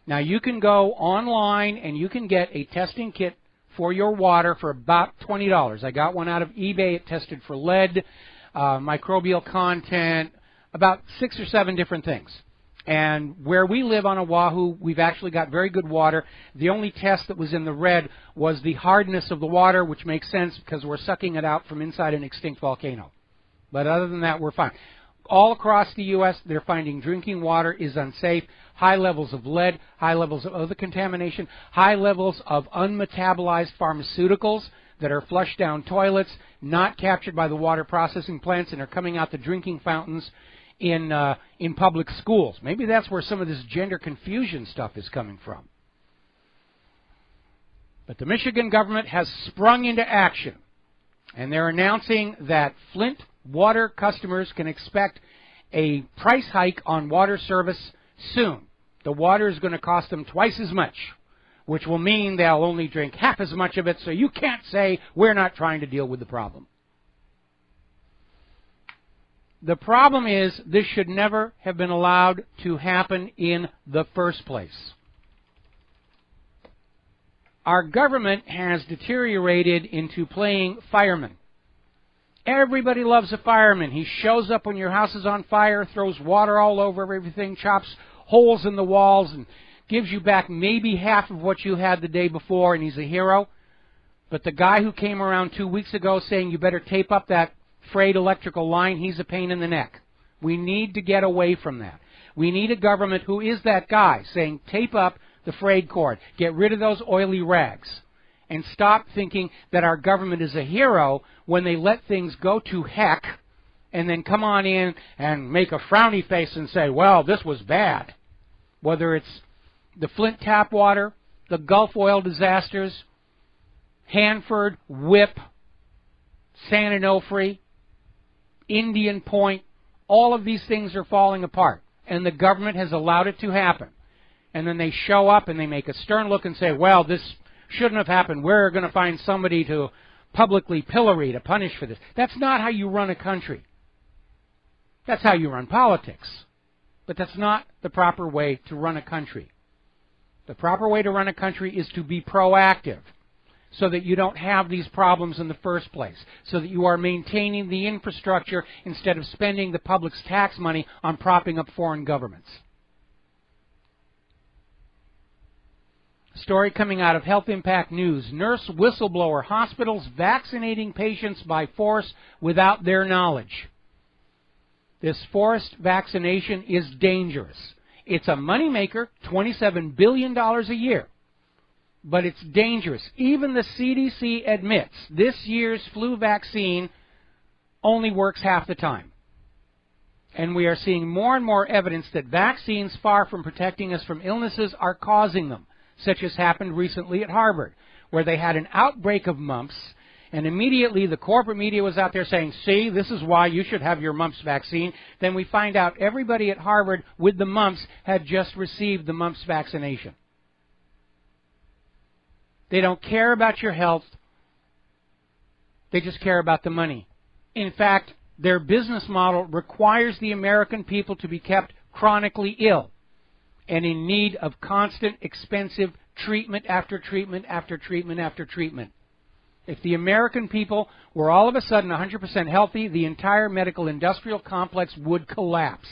Now, you can go online and you can get a testing kit for your water for about $20. I got one out of eBay. It tested for lead, microbial content, about 6 or 7 different things. And where we live on Oahu, we've actually got very good water. The only test that was in the red was the hardness of the water, which makes sense because we're sucking it out from inside an extinct volcano. But other than that, we're fine. All across the U.S., they're finding drinking water is unsafe. High levels of lead, high levels of other contamination, high levels of unmetabolized pharmaceuticals that are flushed down toilets, not captured by the water processing plants, and are coming out the drinking fountains in public schools. Maybe that's where some of this gender confusion stuff is coming from. But the Michigan government has sprung into action, and they're announcing that Flint water customers can expect a price hike on water service soon. The water is going to cost them twice as much, which will mean they'll only drink half as much of it, so you can't say we're not trying to deal with the problem. The problem is this should never have been allowed to happen in the first place. Our government has deteriorated into playing fireman. Everybody loves a fireman. He shows up when your house is on fire, throws water all over everything, chops holes in the walls, and gives you back maybe half of what you had the day before, and he's a hero. But the guy who came around 2 weeks ago saying you better tape up that frayed electrical line, he's a pain in the neck. We need to get away from that. We need a government who is that guy saying tape up the frayed cord, get rid of those oily rags, and stop thinking that our government is a hero when they let things go to heck and then come on in and make a frowny face and say, well, this was bad. Whether it's the Flint tap water, the Gulf oil disasters, Hanford, Whip, San Onofre, Indian Point, all of these things are falling apart, and the government has allowed it to happen. And then they show up and they make a stern look and say, well, this shouldn't have happened. We're going to find somebody to publicly pillory to punish for this. That's not how you run a country. That's how you run politics. But that's not the proper way to run a country. The proper way to run a country is to be proactive, so that you don't have these problems in the first place, so that you are maintaining the infrastructure instead of spending the public's tax money on propping up foreign governments. Story coming out of Health Impact News. Nurse whistleblower, hospitals vaccinating patients by force without their knowledge. This forced vaccination is dangerous. It's a moneymaker, $27 billion a year. But it's dangerous. Even the CDC admits this year's flu vaccine only works half the time. And we are seeing more and more evidence that vaccines, far from protecting us from illnesses, are causing them. such as happened recently at Harvard, where they had an outbreak of mumps, and immediately the corporate media was out there saying, see, this is why you should have your mumps vaccine. Then we find out everybody at Harvard with the mumps had just received the mumps vaccination. They don't care about your health. They just care about the money. In fact, their business model requires the American people to be kept chronically ill and in need of constant, expensive treatment after treatment after treatment after treatment. If the American people were all of a sudden 100% healthy, the entire medical industrial complex would collapse.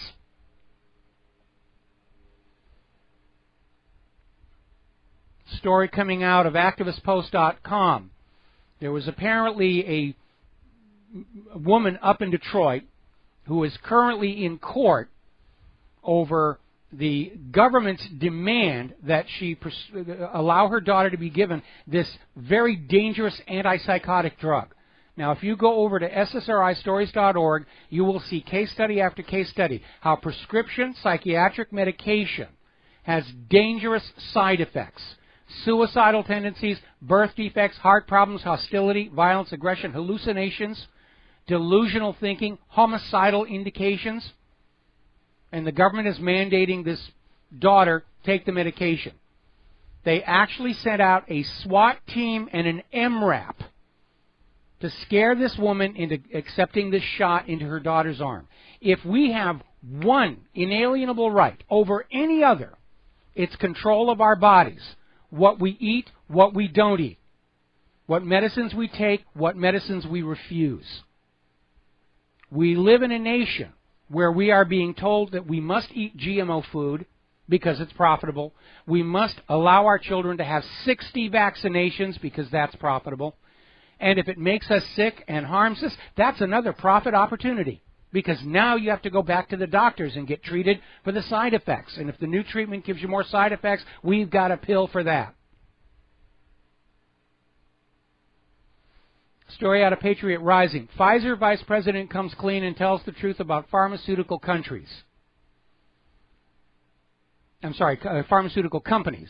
Story coming out of activistpost.com. There was apparently a woman up in Detroit who is currently in court over the government's demand that she allow her daughter to be given this very dangerous antipsychotic drug. Now, if you go over to ssristories.org, you will see case study after case study how prescription psychiatric medication has dangerous side effects. Suicidal tendencies, birth defects, heart problems, hostility, violence, aggression, hallucinations, delusional thinking, homicidal indications. And the government is mandating this daughter take the medication. They actually sent out a SWAT team and an MRAP to scare this woman into accepting this shot into her daughter's arm. If we have one inalienable right over any other, it's control of our bodies. What we eat, what we don't eat. What medicines we take, what medicines we refuse. We live in a nation where we are being told that we must eat GMO food because it's profitable. We must allow our children to have 60 vaccinations because that's profitable. And if it makes us sick and harms us, that's another profit opportunity. Because now you have to go back to the doctors and get treated for the side effects. And if the new treatment gives you more side effects, we've got a pill for that. Story out of Patriot Rising. Pfizer vice president comes clean and tells the truth about pharmaceutical countries. Pharmaceutical companies.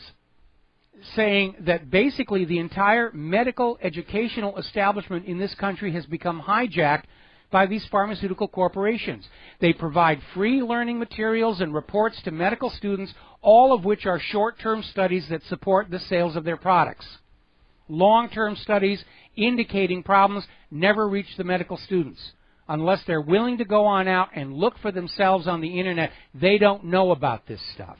Saying that basically the entire medical educational establishment in this country has become hijacked by these pharmaceutical corporations. They provide free learning materials and reports to medical students, all of which are short-term studies that support the sales of their products. Long-term studies indicating problems never reach the medical students. Unless they're willing to go on out and look for themselves on the internet, they don't know about this stuff.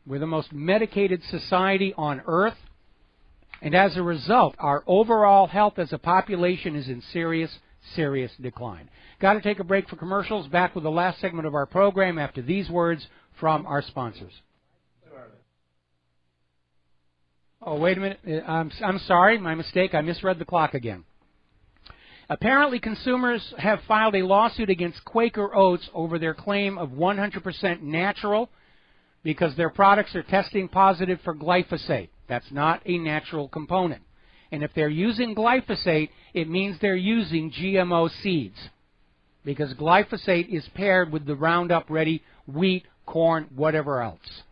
We're the most medicated society on earth. And as a result, our overall health as a population is in serious, serious decline. Got to take a break for commercials. Back with the last segment of our program after these words from our sponsors. Oh, wait a minute. I'm sorry. My mistake. I misread the clock again. Apparently, consumers have filed a lawsuit against Quaker Oats over their claim of 100% natural because their products are testing positive for glyphosate. That's not a natural component. And if they're using glyphosate, it means they're using GMO seeds. Because glyphosate is paired with the Roundup Ready wheat, corn, whatever else.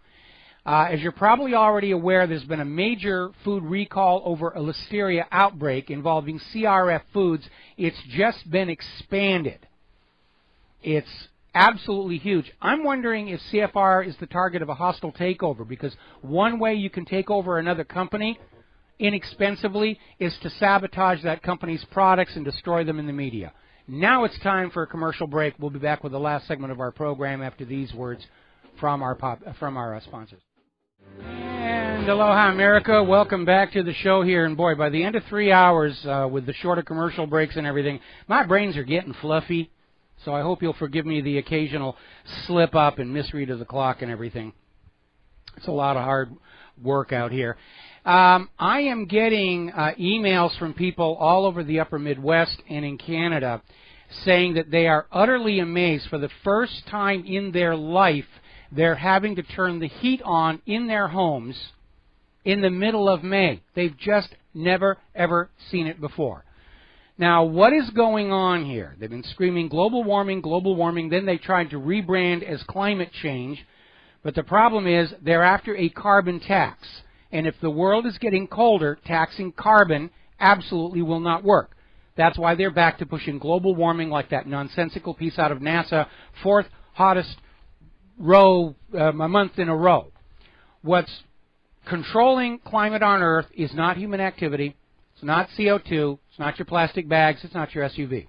As you're probably already aware, there's been a major food recall over a listeria outbreak involving CRF Foods. It's just been expanded. It's absolutely huge. I'm wondering if CFR is the target of a hostile takeover, because one way you can take over another company inexpensively is to sabotage that company's products and destroy them in the media. Now it's time for a commercial break. We'll be back with the last segment of our program after these words from our sponsors. And aloha, America. Welcome back to the show here. And boy, by the end of 3 hours, with the shorter commercial breaks and everything, my brains are getting fluffy. So I hope you'll forgive me the occasional slip up and misread of the clock and everything. It's a lot of hard work out here. I am getting emails from people all over the upper Midwest and in Canada saying that they are utterly amazed. For the first time in their life, they're having to turn the heat on in their homes in the middle of May. They've just never, ever seen it before. Now, what is going on here? They've been screaming global warming, then they tried to rebrand as climate change. But the problem is they're after a carbon tax. And if the world is getting colder, taxing carbon absolutely will not work. That's why they're back to pushing global warming like that nonsensical piece out of NASA, fourth hottest a month in a row. What's controlling climate on Earth is not human activity. It's not CO2. It's not your plastic bags. It's not your SUV.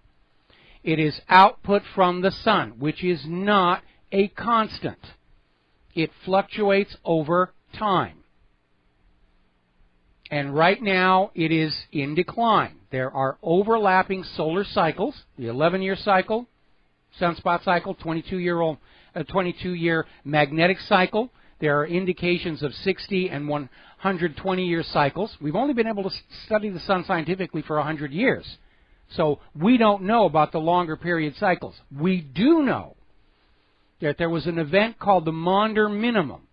It is output from the sun, which is not a constant. It fluctuates over time. And right now, it is in decline. There are overlapping solar cycles, the 11-year cycle, sunspot cycle, 22-year magnetic cycle. There are indications of 60 and 120-year cycles. We've only been able to study the sun scientifically for 100 years. So we don't know about the longer period cycles. We do know that there was an event called the Maunder Minimum.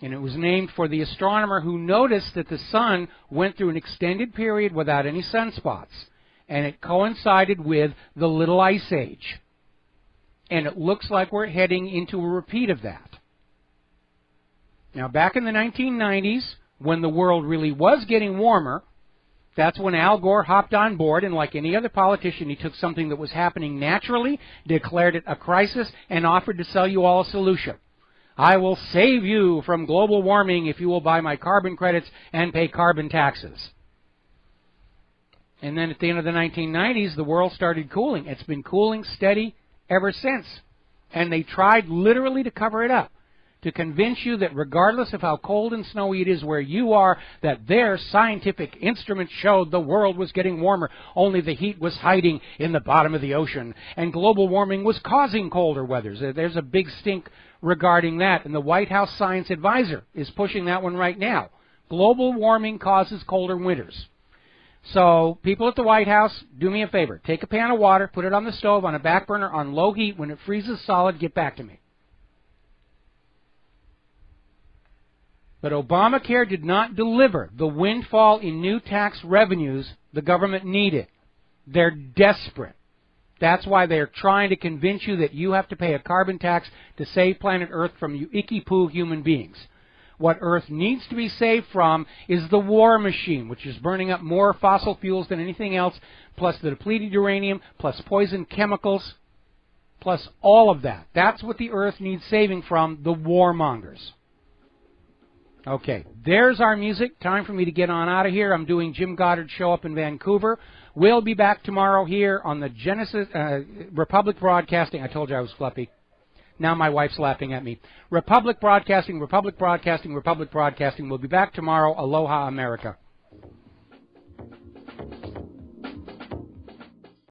And it was named for the astronomer who noticed that the sun went through an extended period without any sunspots. And it coincided with the Little Ice Age. And it looks like we're heading into a repeat of that. Now, back in the 1990s, when the world really was getting warmer, that's when Al Gore hopped on board, and like any other politician, he took something that was happening naturally, declared it a crisis, and offered to sell you all a solution. I will save you from global warming if you will buy my carbon credits and pay carbon taxes. And then at the end of the 1990s, the world started cooling. It's been cooling steady ever since. And they tried literally to cover it up, to convince you that regardless of how cold and snowy it is where you are, that their scientific instruments showed the world was getting warmer, only the heat was hiding in the bottom of the ocean, and global warming was causing colder weathers. There's a big stink regarding that, and the White House Science Advisor is pushing that one right now. Global warming causes colder winters. So people at the White House, do me a favor. Take a pan of water, put it on the stove on a back burner on low heat. When it freezes solid, get back to me. But Obamacare did not deliver the windfall in new tax revenues the government needed. They're desperate. That's why they're trying to convince you that you have to pay a carbon tax to save planet Earth from you icky-poo human beings. What Earth needs to be saved from is the war machine, which is burning up more fossil fuels than anything else, plus the depleted uranium, plus poison chemicals, plus all of that. That's what the Earth needs saving from, the warmongers. Okay, there's our music. Time for me to get on out of here. I'm doing Jim Goddard's show up in Vancouver. We'll be back tomorrow here on the Genesis Republic Broadcasting. I told you I was fluffy. Now my wife's laughing at me. Republic Broadcasting, Republic Broadcasting, Republic Broadcasting. We'll be back tomorrow. Aloha, America.